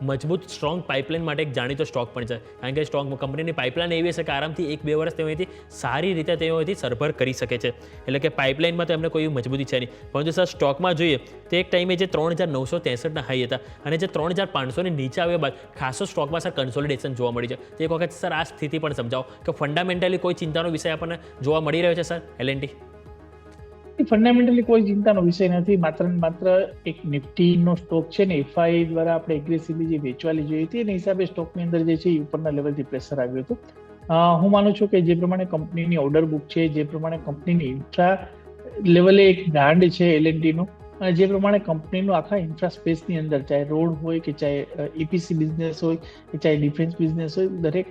S3: મજબૂત સ્ટ્રોંગ પાઇપલાઇન માટે એક જાણીતો સ્ટોક પણ છે, કારણ કે સ્ટોક કંપનીની પાઇપલાઇન એવી હશે કે આરામથી 1-2 વર્ષ તેઓ અહીંથી સારી રીતે તેઓ અહીંથી સરભર કરી શકે છે. એટલે કે પાઇપલાઇનમાં તો એમને કોઈ મજબૂતી છે નહીં. પરંતુ સર સ્ટોકમાં જોઈએ તો એક ટાઈમે જે 3963ના હાઈ હતા અને જે 3500ની નીચે આવ્યા બાદ ખાસો સ્ટોકમાં સર કન્સોલિડેશન જોવા મળી છે. તો એક વખત સર આ સ્થિતિ પણ સમજાવો કે ફંડામેન્ટલી કોઈ ચિંતાનો વિષય આપણને જોવા મળી રહ્યો છે સર L&T?
S4: ફંડામેન્ટલી કોઈ ચિંતાનો વિષય નથી. માત્ર ને માત્ર એક નિફ્ટીનો સ્ટોક છે ને FI દ્વારા આપણે એગ્રેસિવલી જે વેચવાલી જોઈ હતી એના હિસાબે સ્ટોકની અંદર જે છે એ ઉપરના લેવલથી પ્રેશર આવ્યું હતું. હું માનું છું કે જે પ્રમાણે કંપનીની ઓર્ડર બુક છે, જે પ્રમાણે કંપનીની ઇન્ફ્રા લેવલે એક બ્રાન્ડ છે L&Tનું, અને જે પ્રમાણે કંપનીનું આખા ઇન્ફ્રા સ્પેસની અંદર ચાહે રોડ હોય કે ચાહે EPC બિઝનેસ હોય કે ચાહે ડિફેન્સ બિઝનેસ હોય, દરેક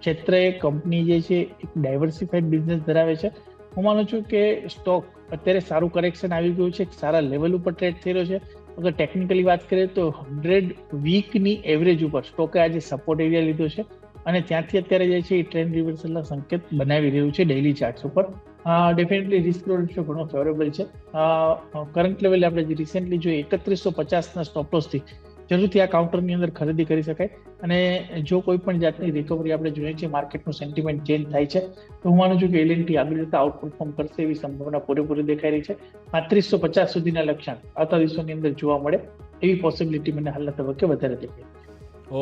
S4: ક્ષેત્રે કંપની જે છે એક ડાયવર્સિફાઈડ બિઝનેસ ધરાવે છે. હું માનું છું કે સ્ટોક અત્યારે સારું કરેક્શન આવી ગયું છે, સારા લેવલ ઉપર ટ્રેડ થઈ રહ્યો છે. અગર ટેકનિકલી વાત કરીએ તો 100 વીકની એવરેજ ઉપર સ્ટોકે આજે સપોર્ટ એરિયા લીધો છે અને ત્યાંથી અત્યારે જે છે એ ટ્રેન્ડ રિવર્સલના સંકેત બનાવી રહ્યું છે ડેઇલી ચાર્ટ્સ ઉપર. ડેફિનેટલી રિસ્ક રેશિયો ઘણો ફેવરેબલ છે. કરંટ લેવલે આપણે જે રિસેન્ટલી જોઈએ 3150ના સ્ટોપ લોસથી જરૂરથી આ કાઉન્ટરની અંદર ખરીદી કરી શકાય. અને જો કોઈ પણ જાતની રિકવરી આપણે જોઈએ છે, માર્કેટનું સેન્ટિમેન્ટ ચેન્જ થાય છે, તો હું માનું છું કે L&T આગળ જતા આઉટ પરફોર્મ કરશે એવી સંભાવના પૂરેપૂરી દેખાઈ રહી છે. 3550 સુધીના લક્ષ્યાંક આવતા દિવસોની અંદર જોવા મળે એવી પોસિબિલિટી મને હાલના તબક્કે વધારે દેખાય.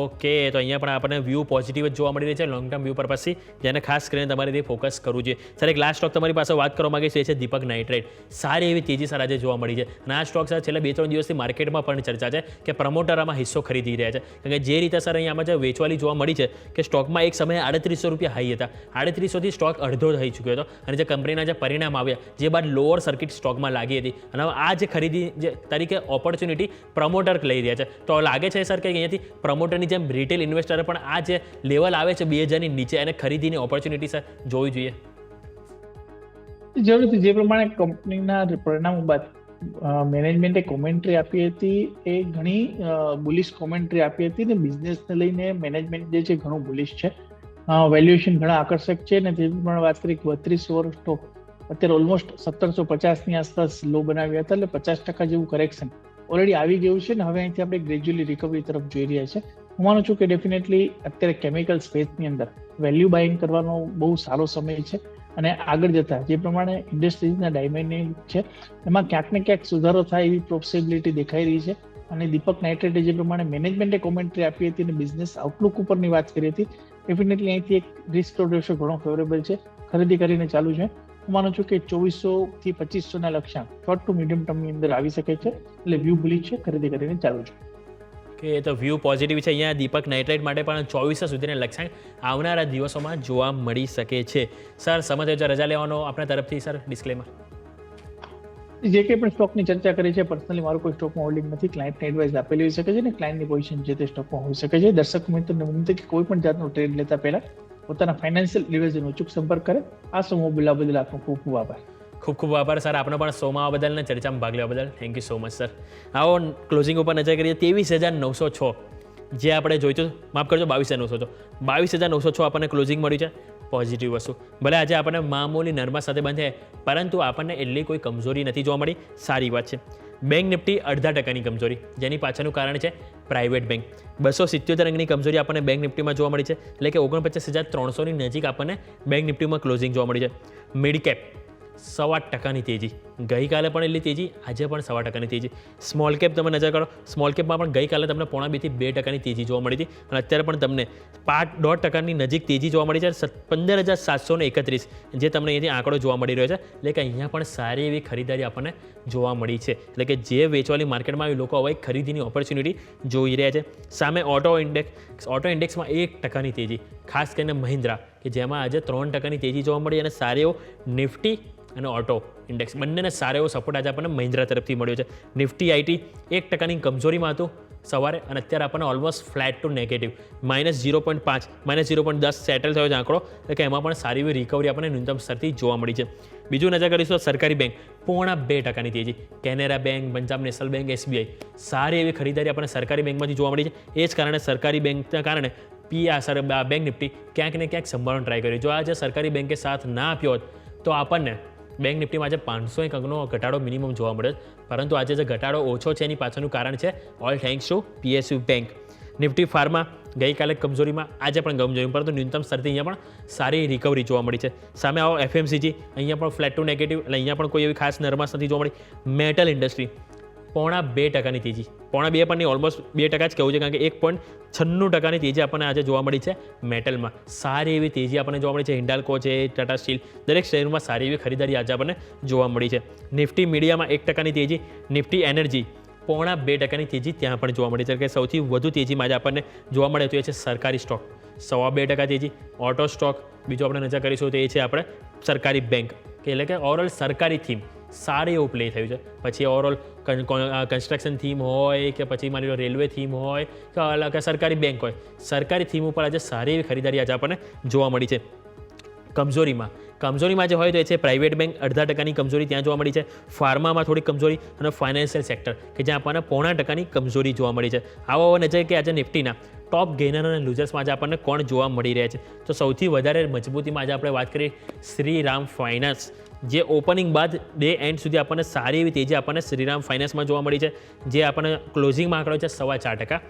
S3: ઓકે, તો અહીંયા પણ આપણને વ્યૂ પોઝિટિવ જ જોવા મળી રહી છે લોંગ ટર્મ વ્યૂ પર્પઝથી, જેને ખાસ કરીને તમારે તે ફોકસ કરવું જોઈએ. સર એક લાસ્ટ સ્ટોક તમારી પાસે વાત કરવા માંગીશ, એ છે દીપક નાઇટ્રાઇટ. સારી એવી તેજી સર આજે જોવા મળી છે અને આ સ્ટોક સર છેલ્લા 2-3 દિવસથી માર્કેટમાં પણ ચર્ચા છે કે પ્રમોટર આમાં હિસ્સો ખરીદી રહ્યા છે. કારણ કે જે રીતે સર અહીંયામાં જે વેચવાલી જોવા મળી છે કે સ્ટોકમાં એક સમયે ₹3800 હાઈ હતા, 3800થી સ્ટોક અડધો થઈ ચૂક્યો હતો અને જે કંપનીના જે પરિણામ આવ્યા જે બાદ લોઅર સર્કિટ સ્ટોકમાં લાગી હતી અને આ જે ખરીદી જે તરીકે ઓપોર્ચ્યુનિટી પ્રમોટર લઈ રહ્યા છે. તો લાગે છે સર કે અહીંયાથી પ્રમોટરની જેમ રિટેલ ઇન્વેસ્ટર પણ આ જે લેવલ આવે છે 2000ની નીચે અને ખરીદીની ઓપોર્ચ્યુનિટી સર જોવી જોઈએ?
S4: જરૂરથી જે પ્રમાણે કંપનીના પરિણામો બાદ મેનેજમેન્ટે કોમેન્ટ્રી આપી હતી એ ઘણી બુલિશ કોમેન્ટ્રી આપી હતી ને બિઝનેસને લઈને મેનેજમેન્ટ જે છે ઘણું બુલિશ છે. વેલ્યુએશન ઘણા આકર્ષક છે અને તે પ્રમાણે વાત કરી 32 ઓવર સ્ટોક અત્યારે ઓલમોસ્ટ 1750ની આસપાસ લો બનાવ્યા હતા, એટલે 50% જેવું કરેક્શન ઓલરેડી આવી ગયું છે ને હવે અહીંથી આપણે ગ્રેજ્યુઅલી રિકવરી તરફ જોઈ રહ્યા છે. હું માનું છું કે ડેફિનેટલી અત્યારે કેમિકલ સ્પેસની અંદર વેલ્યુ બાઇંગ કરવાનો બહુ સારો સમય છે અને આગળ જતા જે પ્રમાણે ઇન્ડસ્ટ્રીઝના ડાયમેન્ડ છે એમાં ક્યાંક ને ક્યાંક સુધારો થાય એવી પોસિબિલિટી દેખાઈ રહી છે. અને દીપક નાઇટ્રાઇટે જે પ્રમાણે મેનેજમેન્ટે કોમેન્ટ્રી આપી હતી અને બિઝનેસ આઉટલુક ઉપરની વાત કરી હતી, ડેફિનેટલી અહીંથી એક રિસ્ક રેશિયો ઘણો ફેવરેબલ છે, ખરીદી કરીને ચાલુ છે. હું માનું છું કે 2400 થી 2500ના લક્ષ્યાંક શોર્ટ ટુ મીડિયમ ટર્મની અંદર આવી શકે છે, એટલે વ્યૂ બુલિશ છે, ખરીદી કરીને ચાલુ છે.
S3: કે તો વ્યૂ પોઝિટિવ છે અહીંયા દીપક નાઇટ્રાઇટ માટે પણ 2400 સુધીના લક્ષ્યાંક આવનારા દિવસોમાં જોવા મળી શકે છે. સર સમજ રજા લેવાનો આપણા તરફથી સર ડિસ્ક્લેમર.
S4: જે કંઈ પણ સ્ટોકની ચર્ચા કરી છે, પર્સનલી મારું કોઈ સ્ટોકમાં હોલ્ડિંગ નથી, ક્લાયન્ટને એડવાઇસ આપેલી હોઈ શકે છે ને ક્લાયન્ટની પોઝિશન જે તે સ્ટોકમાં હોઈ શકે છે. દર્શક મિત્રોને વિનંતી કે કોઈ પણ જાતનો ટ્રેડ લેતા પહેલા પોતાના ફાઇનાન્શિયલ એડવાઇઝરનો અચૂક સંપર્ક કરે. આ સમૂહ બોલવા બદલ આપનો ખૂબ ખૂબ આભાર.
S3: ખૂબ ખૂબ આભાર સર આપનો પણ શોમાં આવવા બદલ અને ચર્ચામાં ભાગ લેવા બદલ. Thank you so much sir. આવો ક્લોઝિંગ ઉપર નજર કરીએ. 23,906 જે આપણે જોઈતું, માફ કરજો 22,906, 22,906 આપણને ક્લોઝિંગ મળ્યું છે. પોઝિટિવ વસ્તુ ભલે આજે આપણને મામૂલી નરમાશ સાથે બંધ છે, પરંતુ આપણને એટલી કોઈ કમજોરી નથી જોવા મળી, સારી વાત છે. બેંક નિફ્ટી 0.5%ની કમજોરી, જેની પાછળનું કારણ છે પ્રાઇવેટ બેંક. 277 અંકની કમજોરી આપણને બેંક નિફ્ટીમાં જોવા મળી છે, એટલે કે 49,300ની નજીક આપણને બેંક નિફ્ટીમાં ક્લોઝિંગ જોવા મળી છે. મિડ કેપ 1.25%ની તેજી, ગઈકાલે પણ એટલી તેજી, આજે પણ 1.25%ની તેજી. સ્મોલ કેપ તમે નજર કરો, સ્મોલ કેપમાં પણ ગઈકાલે તમને 1.5% થી 2%ની તેજી જોવા મળી હતી અને અત્યારે પણ તમને 5.5%ની નજીક તેજી જોવા મળી છે. 15,731 જે તમને અહીંથી આંકડો જોવા મળી રહ્યો છે, એટલે કે અહીંયા પણ સારી એવી ખરીદારી આપણને જોવા મળી છે. એટલે કે જે વેચવાલી માર્કેટમાં આવી લોકો હવે ખરીદીની ઓપોર્ચ્યુનિટી જોઈ રહ્યા છે. સામે ઓટો ઇન્ડેક્સમાં 1%ની તેજી, ખાસ કરીને મહિન્દ્રા કે જેમાં આજે 3%ની તેજી જોવા મળી અને સારી એવો નિફ્ટી અને ઓટો ઇન્ડેક્સ બંનેને સારો એવો સપોર્ટ આજે આપણને મહિન્દ્રા તરફથી મળ્યો છે. નિફ્ટી આઈટી 1%ની કમજોરીમાં હતું સવારે અને અત્યારે આપણને almost flat to negative -0.5 -0.10 settle થયો છે આંકડો, એટલે કે એમાં પણ સારી એવી રિકવરી આપણને ન્યૂનતમ સ્તરથી જોવા મળી છે. બીજું નજર કરીશું તો સરકારી બેંક 0.5% તેજી. Canara bank, Punjab national bank, SBI સારી એવી ખરીદારી આપણને સરકારી બેંકમાંથી જોવા મળી છે. એ જ કારણે સરકારી બેંકના કારણે બેંક નિફ્ટી ક્યાંક ને ક્યાંક સંભાળવાનો ટ્રાય કર્યો. જો આજે સરકારી બેંકે સાથ ના આપ્યો હોત તો આપણને બેંક નિફ્ટીમાં આજે 501 અંકનો ઘટાડો મિનિમમ જોવા મળ્યો, પરંતુ આજે જે ઘટાડો ઓછો છે એની પાછળનું કારણ છે all thanks to PSU bank. Nifty pharma ગઈકાલે કમજોરીમાં, આજે પણ કમજોરી, પરંતુ ન્યૂનતમ સ્તરથી અહીંયા પણ સારી રિકવરી જોવા મળી છે. સામે આવો FMCG, અહીંયા પણ ફ્લેટ ટુ નેગેટિવ, એટલે અહીંયા પણ કોઈ એવી ખાસ નરમાશ નથી જોવા મળી. મેટલ ઇન્ડસ્ટ્રી 0.2% તેજી, 0.2 પણ નહીં, ઓલમોસ્ટ 2% જ કહેવું છે, કારણ કે 1.96% તેજી આપણને આજે જોવા મળી છે મેટલમાં. સારી એવી તેજી આપણને જોવા મળી છે. હિન્ડાલ્કો છે, ટાટા સ્ટીલ, દરેક શેરમાં સારી એવી ખરીદારી આજે આપણને જોવા મળી છે. નિફ્ટી મીડિયામાં 1% તેજી, નિફ્ટી એનર્જી 0.2% તેજી ત્યાં પણ જોવા મળી છે. કે સૌથી વધુ તેજીમાં આજે આપણને જોવા મળે તો એ છે સરકારી સ્ટોક, 2.25% તેજી. ઓટો સ્ટોક બીજો આપણે નજર કરીશું તો એ છે આપણે સરકારી બેંક, કે એટલે કે ઓવરઓલ સરકારી થીમ સારી એવું પ્લે થયું છે. પછી ઓવરઓલ કન્સ્ટ્રક્શન થીમ હોય કે પછી માની લો રેલવે થીમ હોય કે અલગ સરકારી બેંક હોય, સરકારી થીમ ઉપર આજે સારી એવી ખરીદારી આજે આપણને જોવા મળી છે. કમજોરીમાં જે હોય તો એ છે પ્રાઇવેટ બેંક, 0.5%ની કમજોરી ત્યાં જોવા મળી છે. ફાર્મામાં થોડી કમજોરી અને ફાઇનાન્શિયલ સેક્ટર કે જ્યાં આપણને 0.5%ની કમજોરી જોવા મળી છે. આવો નજર કે આજે નિફ્ટીના ટોપ ગેનર અને લૂઝર્સમાં આજે આપણને કોણ જોવા મળી રહ્યા છે, તો સૌથી વધારે મજબૂતીમાં આજે આપણે વાત કરીએ શ્રીરામ ફાઇનાન્સ, જે ઓપનિંગ બાદ ડે એન્ડ સુધી આપણને સારી એવી તેજી આપણને શ્રીરામ ફાઇનાન્સમાં જોવા મળી છે. જે આપણને ક્લોઝિંગમાં આંકડો છે 4.5%,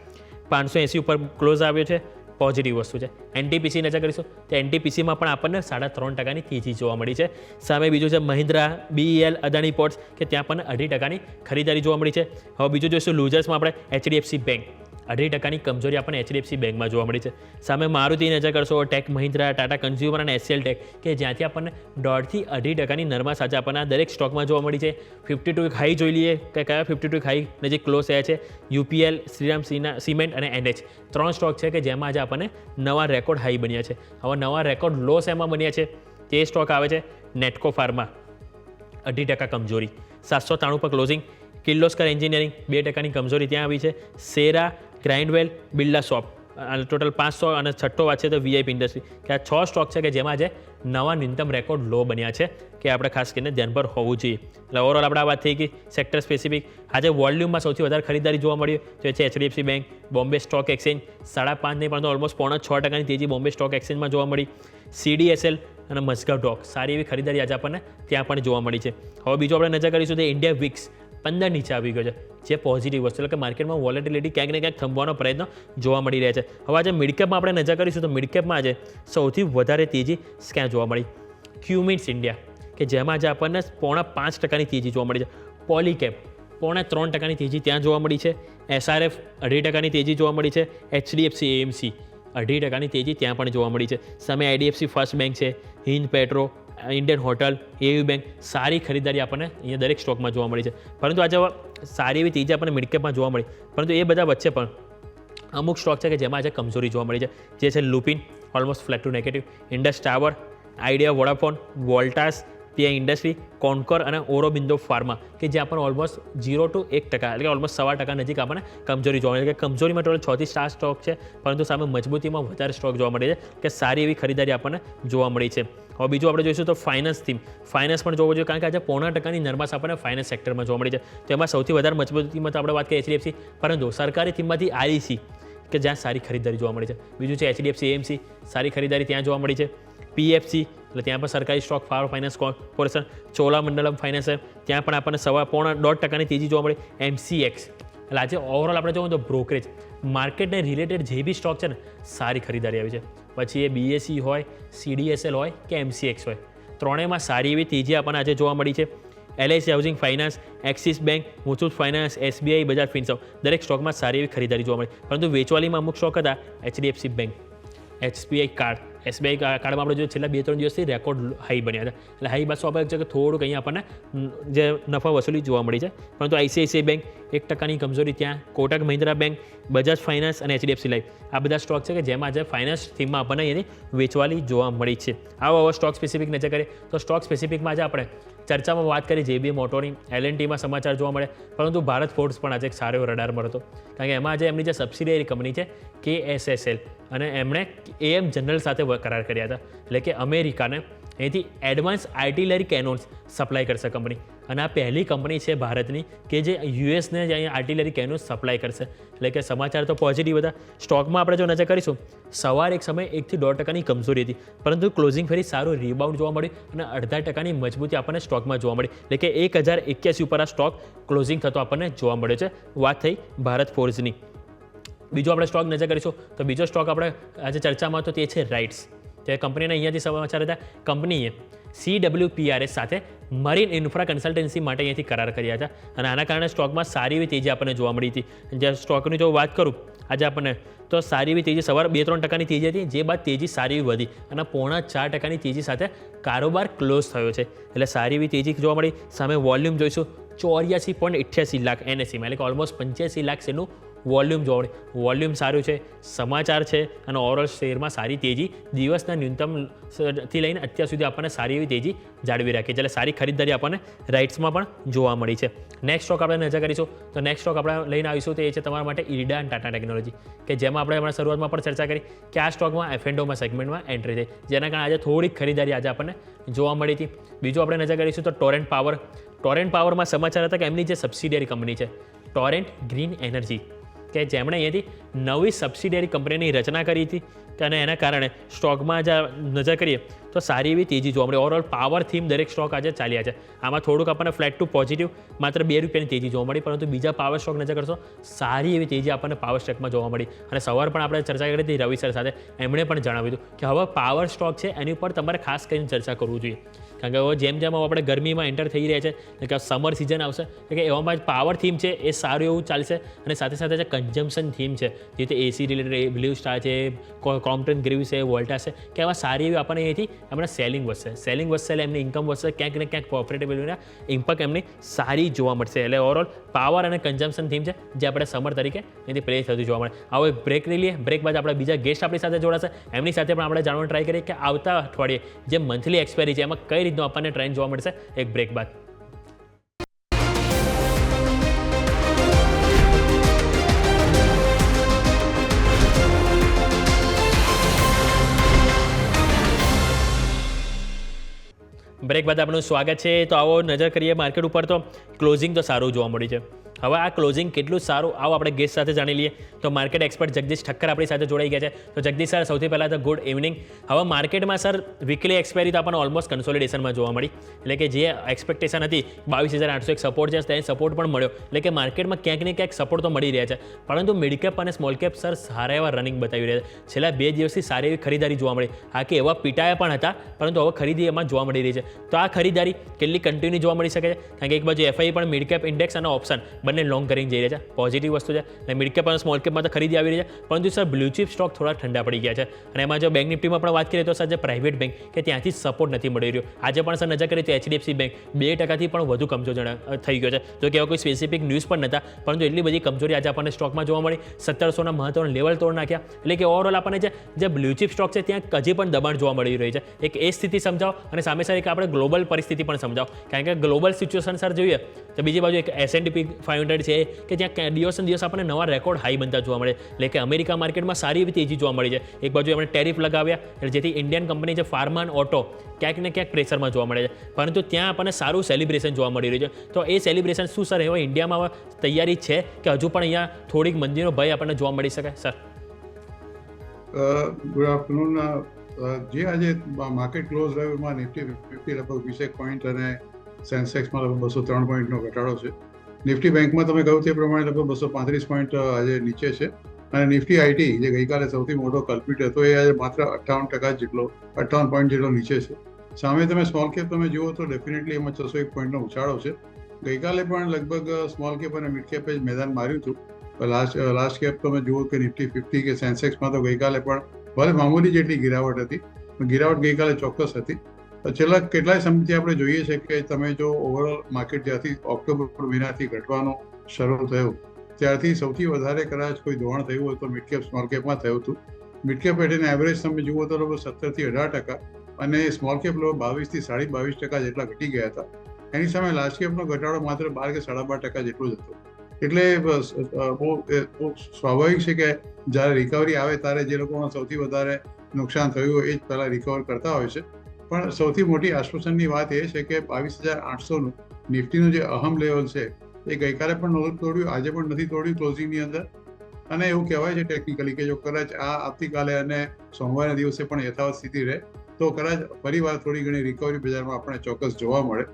S3: 580 ઉપર ક્લોઝ આવ્યો છે, પોઝિટિવ વસ્તુ છે. NTPC નજર કરીશું તો NTPCમાં પણ આપણને 3.5%ની તેજી જોવા મળી છે. સામે બીજું છે મહિન્દ્રા, BEL, અદાણી પોર્ટ્સ, કે ત્યાં આપણને 2.5%ની ખરીદારી જોવા મળી છે. હવે બીજું જોઈશું લૂઝર્સમાં આપણે HDFC બેંક, 2.5%ની કમજોરી આપણને HDFC બેંકમાં જોવા મળી છે. સામે મારુતિ નજર કરશો, ટેક મહિન્દ્રા, ટાટા કન્ઝ્યુમર અને SCL ટેક, કે જ્યાંથી આપણને 1.5 થી 2.5%ની નરમાશ આજે આપણને દરેક સ્ટોકમાં જોવા મળી છે. 52 હાઈ જોઈ લઈએ કે કયા 52 હાઈ નજીક ક્લોઝ થયા છે. UPL, શ્રીરામ સિમેન્ટ અને NH 3 સ્ટોક છે કે જેમાં આજે આપણને નવા રેકોર્ડ હાઈ બન્યા છે. હવે નવા રેકોર્ડ લોસ એમાં બન્યા છે, તે સ્ટોક આવે છે નેટકો ફાર્મા, 2.5% કમજોરી, 793 પર ક્લોઝિંગ. કિર્લોસ્કર એન્જિનિયરિંગ 2%ની કમજોરી ત્યાં આવી છે. Sera, Grindwell, Birla shop, total 500, અને છઠ્ઠો વાત છે તો VIP ઇન્ડસ્ટ્રી, કે આ 6 સ્ટોક છે કે જેમાં આજે નવા ન્યૂનતમ રેકોર્ડ લો બન્યા છે, કે આપણે ખાસ કરીને ધ્યાન પર હોવું જોઈએ. એટલે ઓવરઓલ આપણે આ વાત થઈ ગઈ સેક્ટર સ્પેસિફિક. આજે વોલ્યુમમાં સૌથી વધારે ખરીદારી જોવા મળી તો એ છે HDFC bank, Bombay stock exchange 5.5 નહીં પરંતુ ઓલમોસ્ટ 6.5%ની તેજી બોમ્બે સ્ટોક એક્સચેન્જમાં જોવા મળી. CDSL અને મસ્કા ડોક સારી એવી ખરીદારી આજે આપણને ત્યાં પણ જોવા મળી છે. હવે બીજું આપણે નજર કરીશું તો ઇન્ડિયા વિક્સ 15 નીચે આવી ગયો છે, જે પોઝિટિવ વસ્તુ, એટલે કે માર્કેટમાં વોલેટિલિટી ક્યાંક ને ક્યાંક થંભવાનો પ્રયત્ન જોવા મળી રહ્યા છે. હવે આજે મિડકેપમાં આપણે નજર કરીશું તો મિડકેપમાં આજે સૌથી વધારે તેજી ક્યાં જોવા મળી? ક્યુમિન્સ ઇન્ડિયા, કે જેમાં આજે આપણને 0.5%ની તેજી જોવા મળી છે. પોલીકેપ 0.3%ની તેજી ત્યાં જોવા મળી છે. SRF 2.5%ની તેજી જોવા મળી છે. HDFC AMC 2.5%ની તેજી ત્યાં પણ જોવા મળી છે. સામે IDFC ફર્સ્ટ બેંક છે, Hind Petro, Indian hotel, AU bank, સારી ખરીદારી આપણને અહીંયા દરેક સ્ટોકમાં જોવા મળી છે. પરંતુ આજે સારી એવી તેજી આપણને મિડકેપમાં જોવા મળી, પરંતુ એ બધા વચ્ચે પણ અમુક સ્ટોક છે કે જેમાં આજે કમજોરી જોવા મળી છે, જે છે Lupin, almost flat to negative, Indus Tower, Idea Vodafone, Voltas, PI industry, Concor અને ઓરોબિંદો ફાર્મા, કે જ્યાં પણ ઓલમોસ્ટ 0 to 1%, એટલે કે ઓલમોસ્ટ 1.25% નજીક આપણને કમજોરી જોવા મળે છે. કે કમજોરીમાં ટોટલ 6 થી 7 સ્ટોક છે, પરંતુ સામે મજબૂતીમાં વધારે સ્ટોક જોવા મળે છે, કે સારી એવી ખરીદારી આપણને જોવા મળી છે. હવે બીજું આપણે જોઈશું તો ફાઇનાન્સ થીમ, ફાઇનાન્સ પણ જોવો જોઈએ, કારણ કે આજે 0.5%ની નરમાશ આપણને ફાઇનાન્સ સેક્ટરમાં જોવા મળી છે. તો એમાં સૌથી વધારે મજબૂતીમાં તો આપણે વાત કરીએ HDFC, પરંતુ સરકારી થીમમાંથી REC, કે જ્યાં સારી ખરીદારી જોવા મળી છે. બીજું છે HDFC AMC, સારી ખરીદારી ત્યાં જોવા મળી છે. PFC, એટલે ત્યાં પણ સરકારી stock, power finance corporation, Cholamandalam finance, ત્યાં પણ આપણને 1.5% તેજી જોવા મળી. MCX, એટલે આજે ઓવરઓલ આપણે જોવું તો બ્રોકરેજ માર્કેટને રિલેટેડ જે બી સ્ટોક છે ને, સારી ખરીદારી આવી છે. પછી એ BSE હોય, CDSL હોય કે MCX હોય, ત્રણેયમાં સારી એવી તેજી આપણને આજે જોવા મળી છે. LIC housing finance, Axis bank, Muthoot finance, SBI, Bajaj Finserv, દરેક સ્ટોકમાં સારી એવી ખરીદારી જોવા મળી. પરંતુ વેચવાલીમાં અમુક સ્ટોક હતા HDFC bank, SBI card, SBI કાર્ડમાં આપણે જોઈએ છેલ્લા 2-3 દિવસથી રેકોર્ડ હાઈ બન્યા હતા. એટલે હાઈ બાદ સ્વાભાવિક છે કે થોડુંક અહીંયા આપણને જે નફા વસૂલી જોવા મળી છે. પરંતુ ICICI બેંક 1%ની કમજોરી ત્યાં, કોટક મહિન્દ્રા બેંક, બજાજ ફાઇનાન્સ અને HDFC લાઇફ, આ બધા સ્ટોક છે કે જેમાં આજે ફાઇનાન્સ થીમમાં આપણને એની વેચવાલી જોવા મળી છે. આવા સ્ટોક સ્પેસિફિક નજર કરીએ તો સ્ટોક સ્પેસિફિકમાં આજે આપણે ચર્ચામાં વાત કરી JB મોટોની, L&Tમાં સમાચાર જોવા મળે, પરંતુ ભારત ફોર્સ પણ આજે એક સારો એવો રડારમાં હતો, કારણ કે એમાં આજે એમની જે સબસિડિયરી કંપની છે KSSL, અને એમણે AM જનરલ સાથે કરાર કર્યા હતા, એટલે કે અમેરિકાને અહીંથી એડવાન્સ આર્ટિલરી કેનોન્સ સપ્લાય કરશે કંપની. અને આ પહેલી કંપની છે ભારતની કે જે યુએસને જ અહીંયા આર્ટિલરી કેનોન્સ સપ્લાય કરશે. એટલે કે સમાચાર તો પોઝિટિવ હતા. સ્ટોકમાં આપણે જો નજર કરીશું, સવારે એક સમયે 1 થી 1.5% કમજોરી હતી, પરંતુ ક્લોઝિંગ ફરી સારું રિબાઉન્ડ જોવા મળ્યું અને 0.5% મજબૂતી આપણને સ્ટોકમાં જોવા મળી. એટલે કે 1081 ઉપર આ સ્ટોક ક્લોઝિંગ થતો આપણને જોવા મળ્યો છે. વાત થઈ ભારત ફોર્જની. બીજો આપણે સ્ટોક નજર કરીશું તો બીજો સ્ટોક આપણે આજે ચર્ચામાં તો તે છે રાઇટ્સ. તે કંપનીના અહીંયાથી સમાચાર હતા, કંપનીએ CWPRS સાથે મરીન ઇન્ફ્રા કન્સલ્ટન્સી માટે અહીંયાથી કરાર કર્યા હતા અને આના કારણે સ્ટોકમાં સારી એવી તેજી આપણને જોવા મળી હતી. જે સ્ટોકની જો વાત કરું આજે આપણને તો સારી એવી તેજી સવારે 2-3% તેજી હતી, જે બાદ તેજી સારી એવી વધી અને 0.5% તેજી સાથે કારોબાર ક્લોઝ થયો છે. એટલે સારી એવી તેજી જોવા મળી. સામે વોલ્યુમ જોઈશું 84.88 લાખ NSE, એટલે કે ઓલમોસ્ટ 85 લાખ શેરનું વોલ્યુમ જોવા મળે. વોલ્યુમ સારું છે, સમાચાર છે અને ઓવરઓલ શેરમાં સારી તેજી દિવસના ન્યૂનતમથી લઈને અત્યાર સુધી આપણને સારી એવી તેજી જાળવી રાખી છે. એટલે સારી ખરીદદારી આપણને રાઇટ્સમાં પણ જોવા મળી છે. નેક્સ્ટ સ્ટોક આપણે નજર કરીશું તો નેક્સ્ટ સ્ટોક આપણે લઈને આવીશું તો એ છે તમારા માટે ઇરડા અને ટાટા ટેકનોલોજી, કે જેમાં આપણે હમણાં શરૂઆતમાં પણ ચર્ચા કરી કે આ સ્ટોકમાં F&Oમાં સેગમેન્ટમાં એન્ટ્રી થઈ, જેના કારણે આજે થોડીક ખરીદારી આજે આપણને જોવા મળી હતી. બીજું આપણે નજર કરીશું તો ટોરેન્ટ પાવર. ટોરેન્ટ પાવરમાં સમાચાર હતા કે એમની જે સબસિડિયરી કંપની છે ટોરેન્ટ ગ્રીન એનર્જી, કે જેમણે અહીંયાથી નવી સબસિડિયરી કંપનીની રચના કરી હતી અને એના કારણે સ્ટોકમાં જ નજર કરીએ તો સારી એવી તેજી જોવા મળી. ઓવરઓલ પાવર થીમ દરેક સ્ટોક આજે ચાલ્યા છે. આમાં થોડુંક આપણને ફ્લેટ ટુ પોઝિટિવ માત્ર ₹2 તેજી જોવા મળી, પરંતુ બીજા પાવર સ્ટોક નજર કરશો સારી એવી તેજી આપણને પાવર સ્ટોકમાં જોવા મળી. અને સવાર પણ આપણે ચર્ચા કરી હતી રવિ સર સાથે, એમણે પણ જણાવ્યું હતું કે હવે પાવર સ્ટોક છે એની ઉપર તમારે ખાસ કરીને ચર્ચા કરવું જોઈએ. કારણ કે હવે જેમ જેમ આપણે ગરમીમાં એન્ટર થઈ રહ્યા છે કે સમર સિઝન આવશે કે એવામાં જ પાવર થીમ છે એ સારું એવું ચાલશે. અને સાથે સાથે જે કન્ઝમ્પશન થીમ છે જે રીતે AC રિલેટેડ બ્લુ સ્ટાર છે, ક્રોમ્પ્ટન ગ્રીવ્સ છે, વોલ્ટા છે, કે એવા સારી એવી આપણને અહીંથી એમણે સેલિંગ વધશે એટલે એમની ઇન્કમ વધશે, ક્યાંક ને ક્યાંક પ્રોફિટેબિલિટીના ઇમ્પેક્ટ એમની સારી જોવા મળશે. એટલે ઓવરઓલ પાવર અને કન્ઝમ્પશન થીમ છે જે આપણે સમર તરીકે એથી પ્લે થતું જોવા મળે. હવે બ્રેક લઈ લઈએ. બ્રેક બાદ આપણા બીજા ગેસ્ટ આપણી સાથે જોડાશે, એમની સાથે પણ આપણે જાણવાનું ટ્રાય કરીએ કે આવતા અઠવાડિયે જે મંથલી એક્સપાયરી છે એમાં કઈ રીતનું આપણને ટ્રેન્ડ જોવા મળશે એક બ્રેક બાદ. બ્રેક બાદ આપણું સ્વાગત છે. તો આવો નજર કરીએ માર્કેટ ઉપર તો ક્લોઝિંગ તો સારું જોવા મળ્યું છે. હવે આ ક્લોઝિંગ કેટલું સારું આવો આપણે ગેસ્ટ સાથે જાણી લઈએ. તો માર્કેટ એક્સપર્ટ જગદીશ ઠક્કર આપણી સાથે જોડાઈ ગયા છે. તો જગદીશ સર, સૌથી પહેલાં તો ગુડ ઇવનિંગ. હવે માર્કેટમાં સર વીકલી એક્સપાયરી તો આપણને ઓલમોસ્ટ કન્સોલિડેશનમાં જોવા મળી. એટલે કે જે એક્સપેક્ટેશન હતી 22,801 સપોર્ટ છે તેને સપોર્ટ પણ મળ્યો. એટલે કે માર્કેટમાં ક્યાંક ને ક્યાંક સપોર્ટ તો મળી રહ્યા છે, પરંતુ મિડ કેપ અને સ્મોલ કેપ સર સારા એવા રનિંગ બતાવી રહ્યા છે. છેલ્લા 2 દિવસથી સારી એવી ખરીદારી જોવા મળી. આ કે એવા પીટાયા પણ હતા, પરંતુ હવે ખરીદી એમાં જોવા મળી રહી છે. તો આ ખરીદારી કેટલી કન્ટિન્યુ જોવા મળી શકે છે? કારણ કે એક બાજુ FI પણ મિડ કેપ ઇન્ડેક્સ અને ઓપ્શન બંને લોંગ કરીને જઈ રહ્યા છે, પોઝિટિવ વસ્તુ છે. અને મિડ કેપ અને સ્મોલ કેપમાં તો ખરીદી આવી રહી છે, પરંતુ સર બ્લુ ચીપ સ્ટોક થોડા ઠંડા પડી ગયા છે. અને એમાં જો બેંક નિફ્ટીમાં પણ વાત કરીએ તો સર જે પ્રાઇવેટ બેંક કે ત્યાંથી સપોર્ટ નથી મળી રહ્યો. આજે પણ સર નજર કરીએ તો HDFC બેંક 2%થી પણ વધુ કમજોર થઈ ગયો છે. જો કે એવા કોઈ સ્પેસિફિક ન્યૂઝ પણ નહોતા, પરંતુ એટલી બધી કમજોરી આજે આપણને સ્ટોકમાં જોવા મળી. 1700ના મહત્વના લેવલ તોડ નાખ્યા. એટલે કે ઓવરઓલ આપણને જે બ્લુ ચીપ સ્ટોક છે ત્યાં હજી પણ દબાણ જોવા મળી રહી છે. એક એ સ્થિતિ સમજાવો અને સામે સર એક આપણે ગ્લોબલ પરિસ્થિતિ પણ સમજાવો. કારણ કે ગ્લોબલ સિચ્યુએશન સર જોઈએ તો બીજી બાજુ એક S&P 500 છે કે જ્યાં દિવસે દિવસ આપણને નવા રેકોર્ડ હાઈ બનતા જોવા મળે. એટલે કે અમેરિકા માર્કેટમાં સારી એવી તેજી જોવા મળી છે. એક બાજુ એમણે ટેરિફ લગાવ્યા એટલે જેથી ઇન્ડિયન કંપની છે ફાર્મા અને ઓટો ક્યાંક ને ક્યાંક પ્રેશરમાં જોવા મળે છે, પરંતુ ત્યાં આપણને સારું સેલિબ્રેશન જોવા મળી રહ્યું છે. તો એ સેલિબ્રેશન શું સર હવે ઇન્ડિયામાં તૈયારી છે કે હજુ પણ અહીંયા થોડીક મંદીનો ભય આપણને જોવા મળી શકે સર?
S5: Good afternoon. જે આજે માર્કેટ ક્લોઝ રહ્યો એમાં નિફ્ટી 50 લગભગ 20 પોઈન્ટ અને સેન્સેક્સમાં લગભગ 203 પોઈન્ટનો ઘટાડો છે. નિફ્ટી બેંકમાં તમે કહ્યું તે પ્રમાણે લગભગ 235 પોઈન્ટ આજે નીચે છે. અને નિફ્ટી આઈટી જે ગઈકાલે સૌથી મોટો કલ્પિટ હતો એ આજે માત્ર 58% જેટલો 58 પોઈન્ટ જેટલો નીચે છે. સામે તમે સ્મોલ કેપ તમે જુઓ તો ડેફિનેટલી એમાં 601 પોઈન્ટનો ઉછાળો છે. ગઈકાલે પણ લગભગ સ્મોલ કેપ અને મિડ કેપે જ મેદાન માર્યું હતું. લાસ્ટ કેપ તમે જુઓ કે નિફ્ટી 50 કે સેન્સેક્સમાં તો ગઈકાલે પણ ભલે મામૂલી જેટલી ગિરાવટ હતી, ગિરાવટ ગઈકાલે ચોક્કસ હતી. છેલ્લા કેટલાય સમયથી આપણે જોઈએ છે કે તમે જો ઓવરઓલ માર્કેટ જ્યાંથી ઓક્ટોબર મહિનાથી ઘટવાનો શરૂ થયો ત્યારથી સૌથી વધારે કદાચ કોઈ ધોવાણ થયું હોય તો મિડ કેપ સ્મોલ કેપમાં થયું હતું. મિડ કેપ એટેના એવરેજ તમે જુઓ તો લગભગ 17 થી 18% અને સ્મોલ કેપ લગભગ 22 થી 22.5% જેટલા ઘટી ગયા હતા. એની સામે લાર્જ કેપનો ઘટાડો માત્ર 12 કે 12.5% જેટલો જ હતો. એટલે બહુ સ્વાભાવિક છે કે જ્યારે રિકવરી આવે ત્યારે જે લોકોને સૌથી વધારે નુકસાન થયું હોય એ જ પહેલાં રિકવર કરતા હોય છે. પણ સૌથી મોટી આશ્વાસનની વાત એ છે કે 22,800નું નિફ્ટીનું જે અહમ લેવલ છે એ ગઈકાલે પણ નહોતું તોડ્યું, આજે પણ નથી તોડ્યું ક્લોઝિંગની અંદર. અને એવું કહેવાય છે ટેકનિકલી કે જો કદાચ આ આવતીકાલે અને સોમવારના દિવસે પણ યથાવત સ્થિતિ રહે તો કદાચ ફરીવાર થોડી ઘણી રિકવરી બજારમાં આપણને ચોક્કસ જોવા મળે.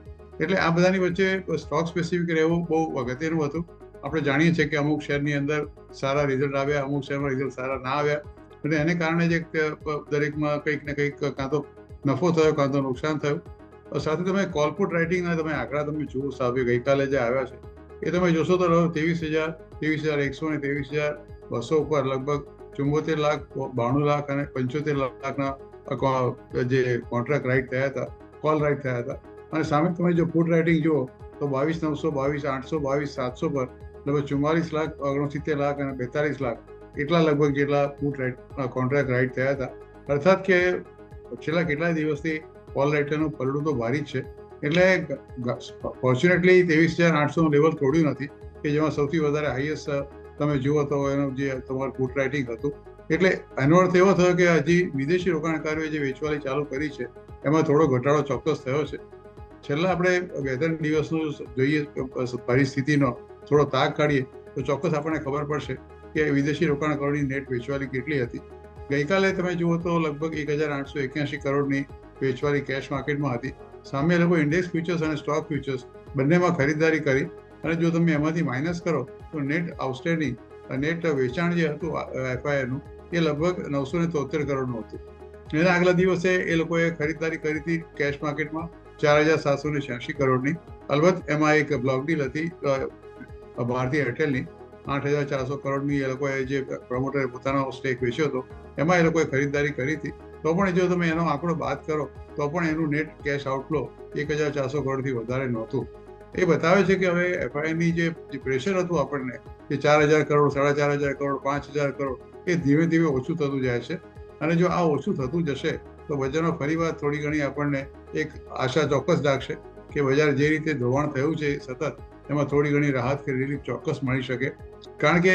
S5: એટલે આ બધાની વચ્ચે સ્ટોક સ્પેસિફિક રહેવું બહુ અગત્યનું હતું. આપણે જાણીએ છીએ કે અમુક શેરની અંદર સારા રિઝલ્ટ આવ્યા, અમુક શેરમાં રિઝલ્ટ સારા ના આવ્યા, અને એને કારણે જે દરેકમાં કંઈક ને કંઈક કાં તો નફો થયો કાં તો નુકસાન થયું. સાથે તમે કોલપુટ રાઇટિંગના તમે આંકડા તમે જુઓ સાહેબ, ગઈકાલે જે આવ્યા છે એ તમે જોશો તો 23,000, 23,100 અને 23,200 ઉપર લગભગ 74 લાખ, 92 લાખ અને 75 લાખના જે કોન્ટ્રાક્ટ રાઇટ થયા હતા, કોલ રાઇટ થયા હતા. અને સામે તમે જો પુટ રાઇટિંગ જુઓ તો 22,900, 22,800, 22,700 પર લગભગ 44 લાખ, 69 લાખ અને 42 લાખ એટલા લગભગ જેટલા પુટ રાઇટ કોન્ટ્રાક્ટ રાઇટ થયા હતા. અર્થાત કે છેલ્લા કેટલાય દિવસથી કોલ રાઇટરનું પલડું તો ભારી જ છે. એટલે ફોર્ચ્યુનેટલી 23,800નું લેવલ તોડ્યું નથી કે જેમાં સૌથી વધારે હાઈએસ્ટ તમે જુઓ તો એનું જે તમારું પુટ રાઇટિંગ હતું. એટલે એનો અર્થ એવો થયો કે હજી વિદેશી રોકાણકારોએ જે વેચવાલી ચાલુ કરી છે એમાં થોડો ઘટાડો ચોક્કસ થયો છે. છેલ્લા આપણે 2-3 દિવસનું જોઈએ પરિસ્થિતિનો થોડો તાગ કાઢીએ તો ચોક્કસ આપણને ખબર પડશે કે વિદેશી રોકાણકારોની નેટ વેચવાલી કેટલી હતી. ગઈકાલે તમે જુઓ તો લગભગ 1,881 કરોડની વેચવાલી કેશ માર્કેટમાં હતી. સામે એ લોકો ઇન્ડેક્સ ફ્યુચર્સ અને સ્ટોક ફ્યુચર્સ બંનેમાં ખરીદારી કરી, અને જો તમે એમાંથી માઇનસ કરો તો નેટ આઉટસ્ટેન્ડિંગ નેટ વેચાણ જે હતું એફઆઈઆઈનું એ લગભગ 973 કરોડનું હતું. એના આગલા દિવસે એ લોકોએ ખરીદારી કરી હતી કેશ માર્કેટમાં 4,786 કરોડની. અલબત્ત એમાં એક બ્લોક ડીલ હતી ભારતીય એરટેલની 8,400 કરોડની. એ લોકોએ જે પ્રમોટરે પોતાનો સ્ટેક વેચ્યો હતો એમાં એ લોકોએ ખરીદારી કરી હતી. તો પણ જો તમે એનો આંકડો બાદ કરો તો પણ એનું નેટ કેશ આઉટફ્લો 1,400 કરોડથી વધારે નહોતું. એ બતાવે છે કે હવે એફઆઈની જે પ્રેશર હતું આપણને કે 4,000 કરોડ, 4,500 કરોડ, 5,000 કરોડ એ ધીમે ધીમે ઓછું થતું જાય છે. અને જો આ ઓછું થતું જશે તો બજારમાં ફરીવાર થોડી ઘણી આપણને એક આશા ચોક્કસ લાગશે કે બજાર જે રીતે ધોવાણ થયું છે સતત એમાં થોડી ઘણી રાહત કે રિલીફ ચોક્કસ મળી શકે. કારણ કે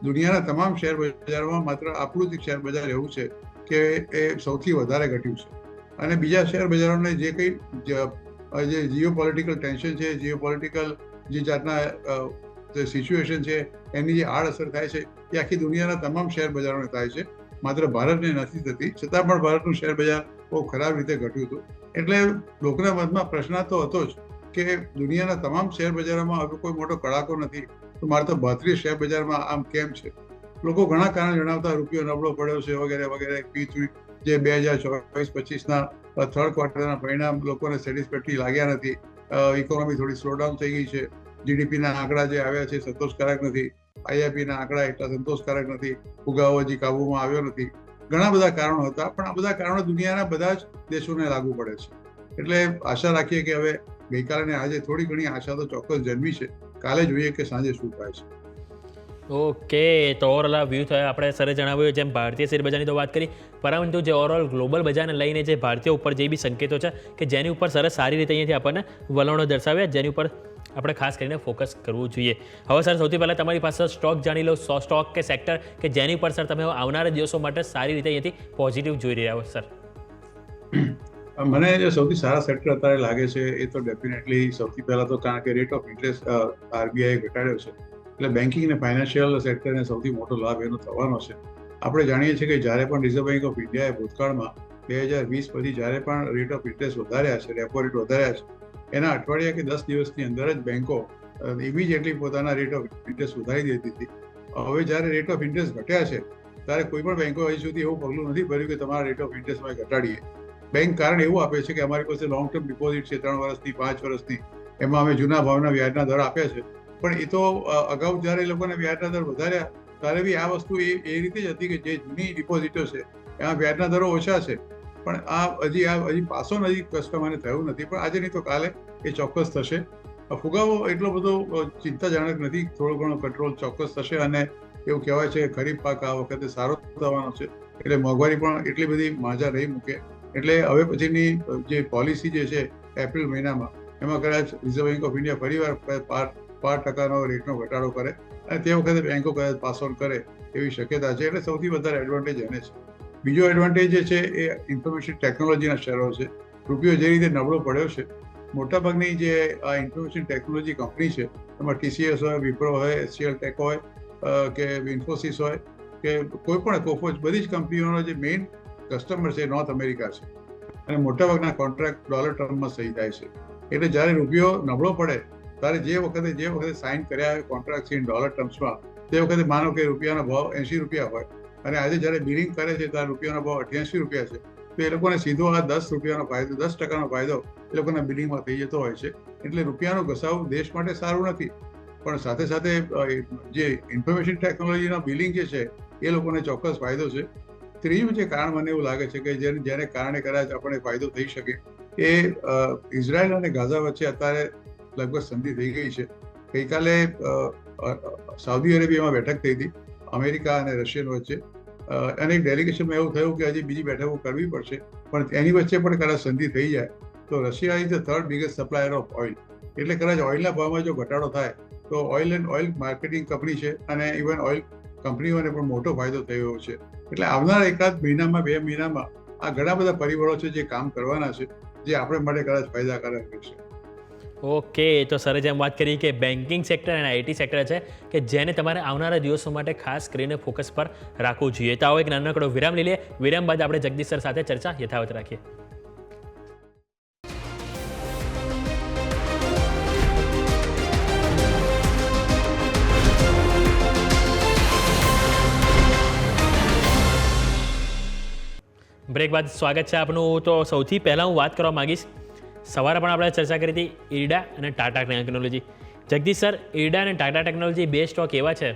S5: દુનિયાના તમામ શેર બજારમાં માત્ર આપણું જ શેર બજાર એવું છે કે એ સૌથી વધારે ઘટ્યું છે. અને બીજા શેર બજારોને જે કંઈ જે જીઓ પોલિટિકલ ટેન્શન છે, જીઓ પોલિટિકલ જે જાતના સિચ્યુએશન છે એની જે આડઅસર થાય છે એ આખી દુનિયાના તમામ શેર બજારોને થાય છે, માત્ર ભારતને નથી થતી. છતાં પણ ભારતનું શેર બજાર બહુ ખરાબ રીતે ઘટ્યું હતું. એટલે લોકોના મનમાં પ્રશ્ન તો હતો જ કે દુનિયાના તમામ શેર બજારોમાં હવે કોઈ મોટો કડાકો નથી તો મારે તો 32 શેર બજારમાં આમ કેમ છે. લોકો ઘણા કારણ જણાવતા રૂપિયો નબળો પડ્યો છે વગેરે વગેરે. જે 2024-25ના થર્ડ ક્વાર્ટરના પરિણામ લોકોને સેટિસ્ફેક્ટરી લાગ્યા નથી. ઇકોનોમી થોડી સ્લોડાઉન થઈ ગઈ છે. જીડીપીના આંકડા જે આવ્યા છે સંતોષકારક નથી. આઈઆઈપીના આંકડા એટલા સંતોષકારક નથી. ફુગાવો હજી કાબુમાં આવ્યો નથી. ઘણા બધા કારણો હતા, પણ આ બધા કારણો દુનિયાના બધા જ દેશોને લાગુ પડે છે. એટલે આશા રાખીએ કે હવે ગઈકાલે ને આજે થોડી ઘણી આશા તો ચોક્કસ જન્મી છે. કાલે જોઈએ કે સાંજે શું થાય છે.
S3: ઓકે, તો ઓવરઓલ આ વ્યૂ થયા. આપણે સરે જણાવ્યું જેમ ભારતીય શેર બજારની તો વાત કરી, પરંતુ જે ઓવરઓલ ગ્લોબલ બજારને લઈને જે ભારતીય ઉપર જે બી સંકેતો છે કે જેની ઉપર સરસ સારી રીતે અહીંયાથી આપણને વલણો દર્શાવ્યા, જેની ઉપર આપણે ખાસ કરીને ફોકસ કરવું જોઈએ. હવે સર સૌથી પહેલાં તમારી પાસે સ્ટોક જાણી લો, સ્ટોક કે સેક્ટર કે જેની ઉપર સર તમે આવનારા દિવસો માટે સારી રીતે અહીંયાથી પોઝિટિવ જોઈ રહ્યા હો સર.
S5: મને જે સૌથી સારા સેક્ટર અત્યારે લાગે છે એ તો ડેફિનેટલી સૌથી પહેલા તો કારણ કે રેટ ઓફ ઇન્ટરેસ્ટ આરબીઆઈ ઘટાડ્યો છે એટલે બેન્કિંગ અને ફાઇનાન્શિયલ સેક્ટરને સૌથી મોટો લાભ એનો થવાનો છે. આપણે જાણીએ છીએ કે જ્યારે પણ રિઝર્વ બેંક ઓફ ઇન્ડિયાએ ભૂતકાળમાં 2020 પછી જ્યારે પણ રેટ ઓફ ઇન્ટરેસ્ટ વધાર્યા છે, રેપો રેટ વધાર્યા છે, એના અઠવાડિયા કે 10 દિવસની અંદર જ બેંકો ઇમિડિયેટલી પોતાના રેટ ઓફ ઇન્ટરેસ્ટ વધારી દેતી હતી. હવે જ્યારે રેટ ઓફ ઇન્ટરેસ્ટ ઘટ્યા છે ત્યારે કોઈ પણ બેંકો હજી સુધી એવું પગલું નથી ભર્યું કે તમારા રેટ ઓફ ઇન્ટરેસ્ટ અમે ઘટાડીએ. બેંક કારણ એવું આપે છે કે અમારી પાસે લોંગ ટર્મ ડિપોઝિટ છે 3 વર્ષની, 5 વર્ષની, એમાં અમે જૂના ભાવના વ્યાજના દર આપ્યા છે. પણ એ તો અગાઉ જ્યારે એ લોકોને વ્યાજના દર વધાર્યા ત્યારે બી આ વસ્તુ એ રીતે જ હતી કે જે જૂની ડિપોઝિટો છે એમાં વ્યાજના દરો ઓછા છે. પણ હજી પાસો નથી કસ્ટમરને થયું નથી, પણ આજે નહીં તો કાલે એ ચોક્કસ થશે. ફુગાવો એટલો બધો ચિંતાજનક નથી, થોડો ઘણો કંટ્રોલ ચોક્કસ થશે. અને એવું કહેવાય છે કે ખરીફ પાક આ વખતે સારો થવાનો છે એટલે મોંઘવારી પણ એટલી બધી માજા નહીં મૂકે. એટલે હવે પછીની જે પોલિસી જે છે એપ્રિલ મહિનામાં એમાં કદાચ રિઝર્વ બેંક ઓફ ઇન્ડિયા ફરીવાર 5% રેટનો ઘટાડો કરે અને તે વખતે બેંકો કદાચ પાસ ઓન કરે એવી શક્યતા છે. એટલે સૌથી વધારે એડવાન્ટેજ એને છે. બીજો એડવાન્ટેજ જે છે એ ઇન્ફોર્મેશન ટેકનોલોજીના શેરો છે. રૂપિયો જે રીતે નબળો પડ્યો છે, મોટાભાગની જે આ ઇન્ફોર્મેશન ટેકનોલોજી કંપની છે, એમાં TCS હોય, વિપ્રો હોય, HCL ટેક હોય કે ઇન્ફોસિસ હોય કે કોઈ પણ કોફોચ, બધી જ કંપનીઓનો જે મેઇન કસ્ટમર છે નોર્થ અમેરિકા છે અને મોટાભાગના કોન્ટ્રાક્ટ ડોલર ટર્મમાં સહી થાય છે. એટલે જ્યારે રૂપિયો નબળો પડે ત્યારે જે વખતે સાઇન કર્યા હોય કોન્ટ્રાક્ટ ઇન ડોલર ટર્મ્સમાં, તે વખતે માનો કે રૂપિયાનો ભાવ 80 રૂપિયા હોય અને આજે જ્યારે બિલિંગ કરે છે ત્યારે રૂપિયાનો ભાવ 88 રૂપિયા છે, તો એ લોકોને સીધો આ 10 રૂપિયાનો ફાયદો, 10% ફાયદો એ લોકોના બિલિંગમાં થઈ જતો હોય છે. એટલે રૂપિયાનો ઘસાવ દેશ માટે સારું નથી, પણ સાથે સાથે જે ઇન્ફોર્મેશન ટેકનોલોજીનો બિલિંગ જે છે એ લોકોને ચોક્કસ ફાયદો છે. ત્રીજું જે કારણ મને એવું લાગે છે કે જેને કારણે કદાચ આપણને ફાયદો થઈ શકે એ ઇઝરાયલ અને ગાઝા વચ્ચે અત્યારે લગભગ સંધિ થઈ ગઈ છે. ગઈકાલે સાઉદી અરેબિયામાં બેઠક થઈ હતી અમેરિકા અને રશિયન વચ્ચે, અને એક ડેલિગેશનમાં એવું થયું કે હજી બીજી બેઠકો કરવી પડશે, પણ એની વચ્ચે પણ કદાચ સંધિ થઈ જાય તો Russia is the third biggest supplier of oil. એટલે કદાચ ઓઇલના ભાવમાં જો ઘટાડો થાય તો ઓઇલ માર્કેટિંગ કંપની છે અને ઇવન ઓઇલ કંપનીઓને પણ મોટો ફાયદો થયો છે. એટલે આવનાર એકાદ મહિનામાં, 2 મહિનામાં આ ઘણા બધા પરિબળો છે જે કામ કરવાના છે, જે આપણે માટે કદાચ ફાયદાકારક રહેશે.
S3: ઓકે, તો સરે જેમ વાત કરી કે બેન્કિંગ સેક્ટર અને IT સેક્ટર છે કે જેને તમારે આવનારા દિવસો માટે ખાસ કરીને ફોકસ પર રાખવું જોઈએ. તો આવો એક નાનકડો વિરામ લઈ લઈએ. વિરામ બાદ આપણે જગદીશ સર સાથે ચર્ચા યથાવત રાખીએ. બ્રેક બાદ સ્વાગત છે આપનું. તો સૌથી પહેલાં હું વાત કરવા માંગીશ, સવારે પણ આપણે ચર્ચા કરી હતી ઇરડા અને Tata technology. Jagdish sir, IRDA અને ટાટા ટેકનોલોજી બે સ્ટોક એવા છે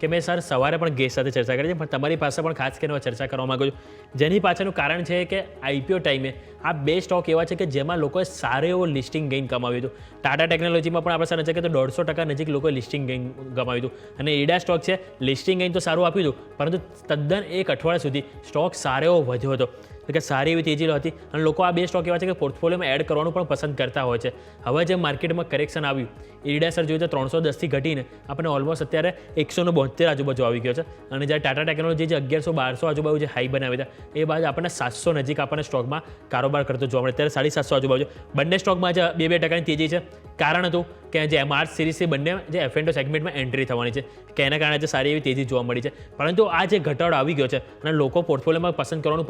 S3: કે મેં સર સવારે પણ ગેસ્ટ સાથે ચર્ચા કરી છે, પણ તમારી પાસે પણ ખાસ કરીને ચર્ચા કરવા માગું છું, જેની પાછળનું કારણ છે કે IPO ટાઈમે આ બે સ્ટોક એવા છે કે જેમાં લોકોએ સારો એવો લિસ્ટિંગ ગેઇન કમાવ્યું હતું. ટાટા ટેકનોલોજીમાં પણ આપણે સર નજર કરીએ તો 150% નજીક લોકોએ લિસ્ટિંગ ગેઇન કમાવ્યું હતું, અને ઇરડા સ્ટોક છે લિસ્ટિંગ ગેઇન તો સારું આપ્યું હતું, પરંતુ તદ્દન એક અઠવાડિયા સુધી સ્ટોક સારો એવો વધ્યો હતો, કે સારી એવી તેજી હતી. અને લોકો આ બે સ્ટોક એવા છે કે પોર્ટફોલિયોમાં એડ કરવાનું પણ પસંદ કરતા હોય છે. હવે જે માર્કેટમાં કરેક્શન આવ્યું, ઇરડા સર જોઈએ તો 310થી ઘટીને આપણે ઓલમોસ્ટ અત્યારે 172 આજુબાજુ આવી ગયો છે, અને જ્યારે ટાટા ટેકનોલોજી જે 1100-1200 આજુબાજુ જે હાઈ બનાવ્યા હતા એ બાદ આપણને 700 નજીક આપણને સ્ટોકમાં કારોબાર કરતો જોવા મળે. અત્યારે 750 આજુબાજુ બંને સ્ટોકમાં જે 2% તેજી છે. કારણ હતું કે જે માર્ચ સિરીઝથી બંને જે F&O સેગમેન્ટમાં એન્ટ્રી થવાની છે કે એના કારણે જે સારી એવી તેજી જોવા મળી છે. પરંતુ આ જે ઘટાડો આવી ગયો છે અને લોકો પોર્ટફોલિયોમાં પસંદ કરવાનું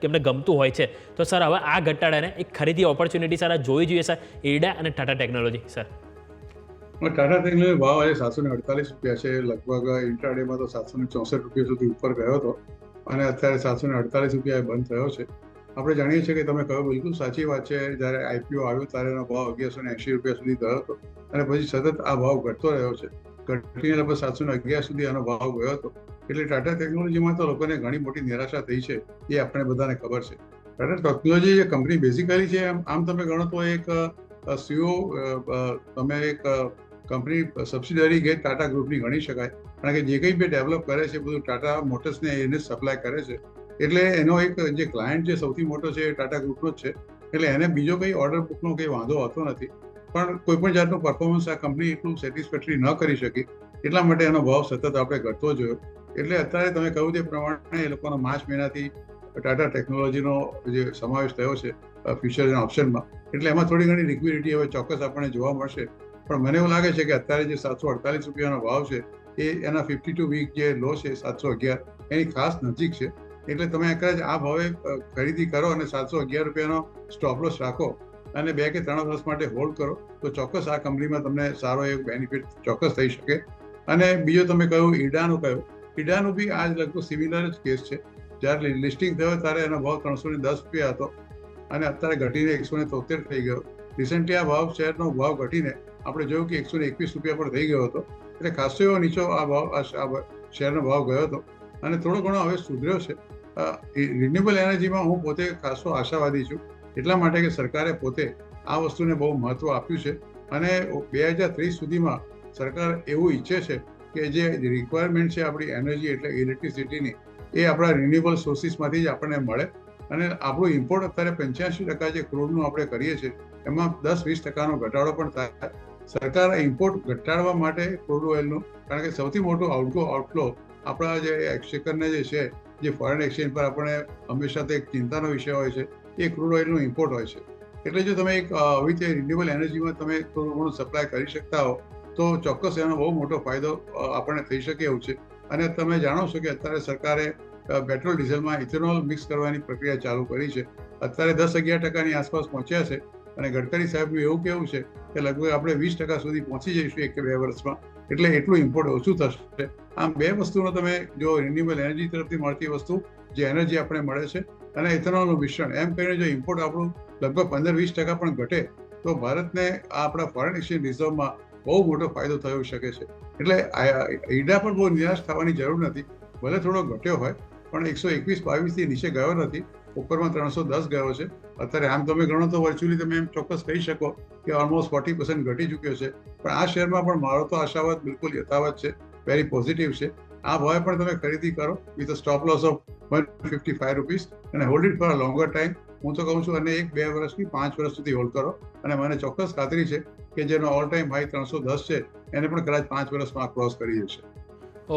S3: એમને ગમતું હોય છે, તો સર હવે આ ઘટાડાને એક ખરીદી ઓપોર્ચ્યુનિટી સર જોવી જોઈએ સર, ઇરડા અને Tata technology sir.
S5: Tata technology ભાવ આજે 748 રૂપિયા છે. લગભગ ઇન્ટ્રાડેમાં તો 764 રૂપિયા સુધી ઉપર ગયો હતો અને અત્યારે 748 રૂપિયા બંધ થયો છે. આપણે જાણીએ છીએ કે તમે કહ્યું બિલકુલ સાચી વાત છે. જ્યારે IPO આવ્યું ત્યારે એનો ભાવ 1180 રૂપિયા સુધી ગયો હતો અને પછી સતત આ ભાવ ઘટતો રહ્યો છે. ઘટીને લગભગ 711 સુધી આનો ભાવ ગયો હતો. એટલે ટાટા ટેકનોલોજીમાં તો લોકોને ઘણી મોટી નિરાશા થઈ છે, એ આપણે બધાને ખબર છે. ટાટા ટેકનોલોજી જે કંપની બેઝિકલી છે, આમ તમે ગણો તો એક CEO, તમે એક કંપની સબસિડરી ગેટ ટાટા ગ્રુપની ગણી શકાય, કારણ કે જે કંઈ બી ડેવલપ કરે છે બધું ટાટા મોટર્સને એને સપ્લાય કરે છે. એટલે એનો એક જે ક્લાયન્ટ જે સૌથી મોટો છે એ ટાટા ગ્રુપનો જ છે. એટલે એને બીજો કંઈ ઓર્ડર બુકનો કંઈ વાંધો હોતો નથી, પણ કોઈ પણ જાતનું પરફોર્મન્સ આ કંપની એટલું સેટિસ્ફેક્ટરી ન કરી શકી, એટલા માટે એનો ભાવ સતત આપણે ઘટતો જોયો. એટલે અત્યારે તમે કહ્યું તે પ્રમાણે એ લોકોનો માર્ચ મહિનાથી ટાટા ટેકનોલોજીનો જે સમાવેશ થયો છે ફ્યુચર અને ઓપ્શનમાં, એટલે એમાં થોડી ઘણી લિક્વિડિટી હવે ચોક્કસ આપણને જોવા મળશે. પણ મને એવું લાગે છે કે અત્યારે જે 748 રૂપિયાનો ભાવ છે એ એના 52 વીક જે લો છે 711 એની ખાસ નજીક છે. એટલે તમે કદાચ આ ભાવે ખરીદી કરો અને 711 રૂપિયાનો સ્ટોપ લોસ રાખો અને 2 કે 3 વર્ષ માટે હોલ્ડ કરો તો ચોક્કસ આ કંપનીમાં તમને સારો એક બેનિફિટ ચોક્કસ થઈ શકે. અને બીજો તમે કહ્યું ઈડાનું બી આજ લગભગ સિમિલર જ કેસ છે. જ્યારે લિસ્ટિંગ થયો ત્યારે એનો ભાવ 310 રૂપિયા હતો અને અત્યારે ઘટીને 173 થઈ ગયો. રિસેન્ટલી આ ભાવ શેરનો ભાવ ઘટીને આપણે જોયું કે 121 રૂપિયા પર થઈ ગયો હતો. એટલે ખાસો એવો નીચો આ ભાવ શેરનો ભાવ ગયો હતો અને થોડો ઘણો હવે સુધર્યો છે. રિન્યુએબલ એનર્જીમાં હું પોતે ખાસો આશાવાદી છું, એટલા માટે કે સરકારે પોતે આ વસ્તુને બહુ મહત્વ આપ્યું છે અને 2030 સુધીમાં સરકાર એવું ઈચ્છે છે કે જે રિક્વાયરમેન્ટ છે આપણી એનર્જી એટલે ઇલેક્ટ્રિસિટીની એ આપણા રિન્યુએબલ સોર્સિસમાંથી જ આપણને મળે. અને આપણું ઇમ્પોર્ટ અત્યારે 85% જે ક્રૂડનું આપણે કરીએ છીએ એમાં 10-20% ઘટાડો પણ થાય. સરકાર ઇમ્પોર્ટ ઘટાડવા માટે ક્રૂડ ઓઇલનું, કારણ કે સૌથી મોટું આઉટફ્લો આપણા જે એક્સચેકરને જે છે, જે ફોરેન એક્સચેન્જ પર આપણે હંમેશા તો એક ચિંતાનો વિષય હોય છે એ ક્રૂડ ઓઇલનો ઇમ્પોર્ટ હોય છે. એટલે જો તમે એક આવી રીતે રિન્યુએબલ એનર્જીમાં તમે થોડું ઘણું સપ્લાય કરી શકતા હો તો ચોક્કસ એનો બહુ મોટો ફાયદો આપણને થઈ શકે એવું છે. અને તમે જાણો છો કે અત્યારે સરકારે પેટ્રોલ ડીઝલમાં ઇથેનોલ મિક્સ કરવાની પ્રક્રિયા ચાલુ કરી છે. અત્યારે 10-11% આસપાસ પહોંચ્યા છે અને ગડકરી સાહેબનું એવું કહેવું છે કે લગભગ આપણે 20% સુધી પહોંચી જઈશું 1 કે 2 વર્ષમાં. એટલે એટલું ઇમ્પોર્ટ ઓછું થશે. આમ બે વસ્તુનો તમે જો રિન્યુએબલ એનર્જી તરફથી મળતી વસ્તુ જે એનર્જી આપણે મળે છે અને ઇથેનોલનું મિશ્રણ એમ કરીને જો ઇમ્પોર્ટ આપણું લગભગ 15-20% પણ ઘટે તો ભારતને આપણા ફોરેન એક્સચેન્જ રિઝર્વમાં બહુ મોટો ફાયદો થયો શકે છે. એટલે ઈડા પણ બહુ નિરાશ થવાની જરૂર નથી. ભલે થોડો ઘટ્યો હોય પણ 121-22 થી નીચે ગયો નથી, ઉપરમાં 310 ગયો છે. અત્યારે આમ તમે ગણો તો વર્ચ્યુઅલી તમે એમ ચોક્કસ કહી શકો કે ઓલમોસ્ટ 40% ઘટી ચૂક્યો છે. પણ આ શેરમાં પણ મારો તો આશાવાદ બિલકુલ યથાવત છે, વેરી પોઝિટિવ છે. આ ભાવે પણ તમે ખરીદી કરો વિથ સ્ટોપ લોસ ઓફ ₹155 અને hold it for a longer time. હું તો કહું છું અને 1-2 વર્ષથી 5 વર્ષ સુધી હોલ્ડ કરો અને મને ચોક્કસ ખાતરી છે કે જેનો ઓલ ટાઈમ હાઈ 310 છે એને પણ કદાચ 5 વર્ષમાં ક્રોસ કરી જશે.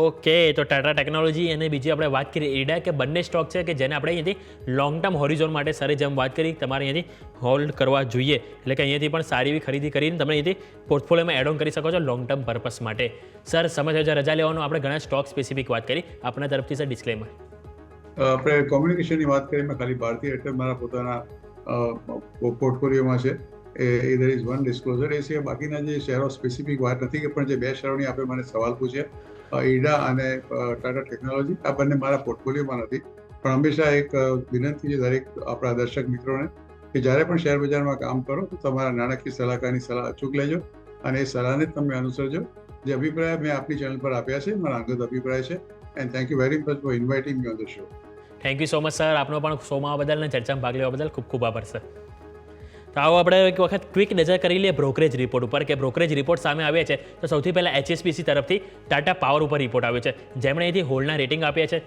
S3: ઓકે, તો ટાટા ટેકનોલોજી અને બીજી આપણે વાત કરીએ ઈડા કે બંને સ્ટોક છે કે જેને આપણે અહીંયાથી લોંગ ટર્મ હોરિઝોન માટે સરે જેમ વાત કરી તમારે અહીંયાથી હોલ્ડ કરવા જોઈએ. એટલે કે અહીંયાથી પણ સારી એવી ખરીદી કરીને તમે અહીંયાથી પોર્ટફોલિયોમાં એડ ઓન કરી શકો છો લોંગ ટર્મ પર્પસ માટે. સર સમય થયો રજા લેવાનો, આપણે ઘણા સ્ટોક સ્પેસિફિક વાત કરી, આપણા તરફથી સર ડિસ્ક્લેમર.
S5: આપણે કોમ્યુનિકેશનની વાત કરીએ, મેં ખાલી ભારતીય એટલે મારા પોતાના પોર્ટફોલિયોમાં છે એ there is one disclosure. એ સિવાય બાકીના જે શેરો સ્પેસિફિક વાત નથી કે પણ જે બે શેરોની આપણે મને સવાલ પૂછ્યા ઈડા અને ટાટા ટેકનોલોજી, આ બંને મારા પોર્ટફોલિયોમાં નથી. પણ હંમેશા એક વિનંતી છે દરેક આપણા દર્શક મિત્રોને કે જ્યારે પણ શેર બજારમાં કામ કરો તો તમારા નાણાકીય સલાહકારની સલાહ અચૂક લેજો અને એ સલાહને તમે અનુસરજો. જે અભિપ્રાય મેં આપની ચેનલ પર આપ્યા છે મારા અંગત અભિપ્રાય છે. And thank you very much for inviting me on the show.
S3: Thank you so much sir, આપનો પણ શોમાં આવવા બદલ અને ચર્ચામાં ભાગ લેવા બદલ ખૂબ ખૂબ આભાર સર. તો આવો આપણે એક વખત ક્વિક નજર કરી લઈએ બ્રોકરેજ રિપોર્ટ ઉપર કે બ્રોકરેજ રિપોર્ટ સામે આવ્યા છે. તો સૌથી પહેલાં HSBC તરફથી ટાટા પાવર ઉપર રિપોર્ટ આવ્યો છે, જેમણે અહીંથી હોલ્ડના રેટિંગ આપ્યા છે.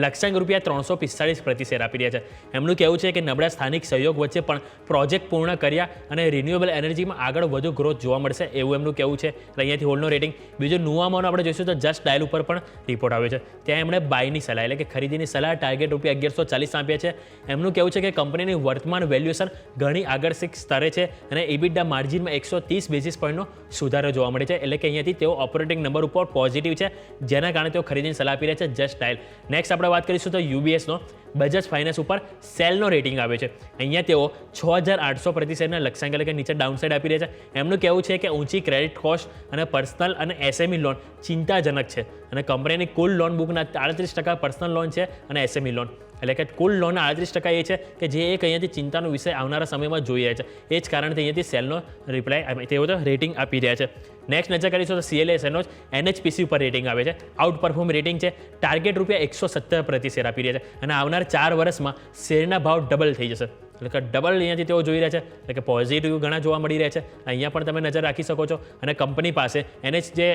S3: લક્ષ્યાંક ₹345 પ્રતિ શેર આપી રહ્યા છે. એમનું કહેવું છે કે નબળા સ્થાનિક સહયોગ વચ્ચે પણ પ્રોજેક્ટ પૂર્ણ કર્યા અને રિન્યુએબલ એનર્જીમાં આગળ વધુ ગ્રોથ જોવા મળશે એવું એમનું કહેવું છે. અહીંયાથી હોલ્ડનો રેટિંગ. બીજું નુવામાનો આપણે જોઈશું તો જસ્ટ ડાયલ ઉપર પણ રિપોર્ટ આવ્યો છે. ત્યાં એમણે બાયની સલાહ એટલે કે ખરીદીની સલાહ ટાર્ગેટ ₹1140 આપ્યા છે. એમનું કહેવું છે કે કંપનીની વર્તમાન વેલ્યુએશન ઘણી આગળ સ્તરે છે અને EBITDA માર્જિનમાં 130 બેઝિસ પોઈન્ટનો સુધારો જોવા મળે છે. એટલે કે અહીંયાથી તેઓ ઓપરેટિંગ નંબર ઉપર પોઝિટિવ છે, જેના કારણે તેઓ ખરીદીની સલાહ આપી રહ્યા છે. Just dial. નેક્સ્ટ આપણે વાત કરીશું તો UBSનો બજાજ ફાઇનાન્સ ઉપર સેલનો રેટિંગ આવે છે. અહીંયા તેઓ 6800 પ્રતિ શેરના લક્ષ્યાંક એટલે કે નીચે ડાઉનસાઇડ આપી રહ્યા છે. એમનું કહેવું છે કે ઊંચી ક્રેડિટ કોસ્ટ અને પર્સનલ અને SME લોન ચિંતાજનક છે અને કંપનીની કુલ લોન બુકના 38% પર્સનલ લોન છે અને SME લોન એટલે કે કુલ લોનના 38% એ છે કે જે એક અહીંયાથી ચિંતાનો વિષય આવનારા સમયમાં જોઈ રહ્યા છે. એ જ કારણથી અહીંયાથી સેલનો રિપ્લાય તેઓ તો રેટિંગ આપી રહ્યા છે. નેક્સ્ટ નજર કરીશું તો CLSનો જ NHPC ઉપર રેટિંગ આવે છે. આઉટ પરફોર્મ રેટિંગ છે. ટાર્ગેટ ₹117 પ્રતિ શેર આપી રહ્યા છે અને આવનાર 4 વર્ષમાં શેરના ભાવ ડબલ થઈ જશે. એટલે કે ડબલ અહીંયાથી તેઓ જોઈ રહ્યા છે. એટલે કે પોઝિટિવ ઘણા જોવા મળી રહ્યા છે. અહીંયા પણ તમે નજર રાખી શકો છો. અને કંપની પાસે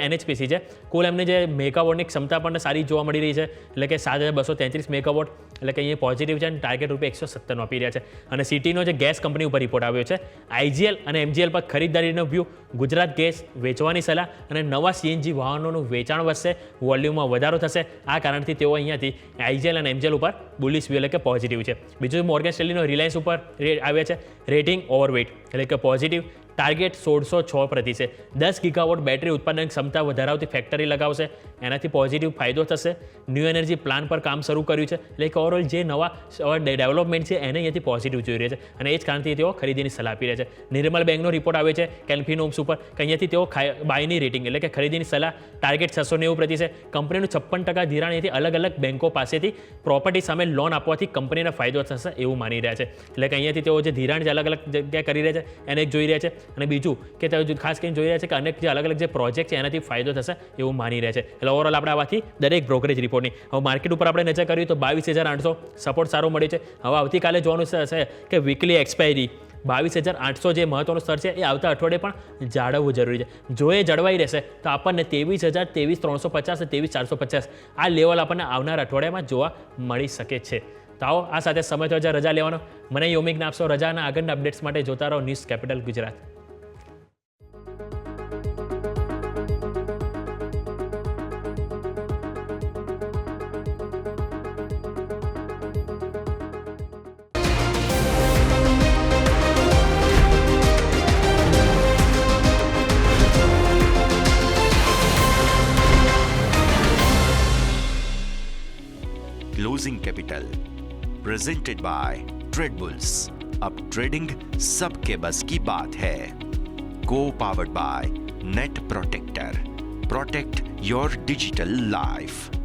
S3: NHPC છે, કુલ એમને જે મેગાવોટની ક્ષમતા પણ સારી જોવા મળી રહી છે. એટલે કે 7233 મેગાવોટ એટલે કે અહીંયા પોઝિટિવ છે અને ટાર્ગેટ ₹117 આપી રહ્યા છે. અને સિટીનો જે ગેસ કંપની ઉપર રિપોર્ટ આવ્યો છે, IGL અને MGL પર ખરીદદારીનો વ્યૂ, ગુજરાત ગેસ વેચવાની સલાહ અને નવા CNG વાહનોનું વેચાણ વધશે, વોલ્યુમમાં વધારો થશે. આ કારણથી તેઓ અહીંયાથી IGL અને MGL ઉપર બુલિશ વ્યૂ એટલે કે પોઝિટિવ છે. બીજું મોર્ગન સ્ટેનલીનો રિલાયન્સ ઉપર આવ્યા છે રેટિંગ ઓવરવેટ એટલે કે પોઝિટિવ. ટાર્ગેટ 1606 પ્રતિ છે. 10 ગીગાવોટ બેટરી ઉત્પાદન ક્ષમતા વધારાવતી ફેક્ટરી લગાવશે, એનાથી પોઝિટિવ ફાયદો થશે. ન્યૂ એનર્જી પ્લાન પર કામ શરૂ કર્યું છે. એટલે કે ઓવરઓલ જે નવા ડેવલપમેન્ટ છે એને અહીંયાથી પોઝિટિવ જોઈ રહ્યા છે અને એ જ કારણથી તેઓ ખરીદીની સલાહ આપી રહ્યા છે. નિર્મલ બેંકનો રિપોર્ટ આવે છે કેલ્ફિન હોમ્સ ઉપર કે અહીંયાથી તેઓ બાયની રેટિંગ એટલે કે ખરીદીની સલાહ ટાર્ગેટ 690 પ્રતિ છે. કંપનીનું 56% ધિરાણ અહીંથી અલગ અલગ બેંકો પાસેથી પ્રોપર્ટી સામે લોન આપવાથી કંપનીને ફાયદો થશે એવું માની રહ્યા છે. એટલે કે અહીંયાથી તેઓ જે ધિરાણ જે અલગ અલગ જગ્યાએ કરી રહ્યા છે એને એક જોઈ રહ્યા છે. અને બીજું કે તેઓ ખાસ કરીને જોઈ રહ્યા છે કે અનેક જે અલગ અલગ જે પ્રોજેક્ટ છે એનાથી ફાયદો થશે એવું માની રહ્યા છે. એટલે ઓવરઓલ આપણે આવાથી દરેક બ્રોકરેજ રિપોર્ટની હવે માર્કેટ ઉપર આપણે નજર કરીએ તો 22800 સપોર્ટ સારો મળ્યો છે. હવે આવતીકાલે જોવાનું છે કે વીકલી એક્સપાયરી 22800 જે મહત્વનું સ્તર છે એ આવતા અઠવાડિયે પણ જાળવવું જરૂરી છે. જો એ જળવાઈ રહેશે તો આપણને 23000, 23350 અને 23450 આ લેવલ આપણને આવનાર અઠવાડિયામાં જોવા મળી શકે છે. તો આવો આ સાથે સમય થયો રજા લેવાનો. મને યોમિકને આપશો રજાના આગળના અપડેટ્સ માટે જોતા રહો news capital Gujarat.
S2: Closing capital presented by Tradebulls. अब ट्रेडिंग सबके बस की बात है। Co powered by Net Protector. Protect your digital life.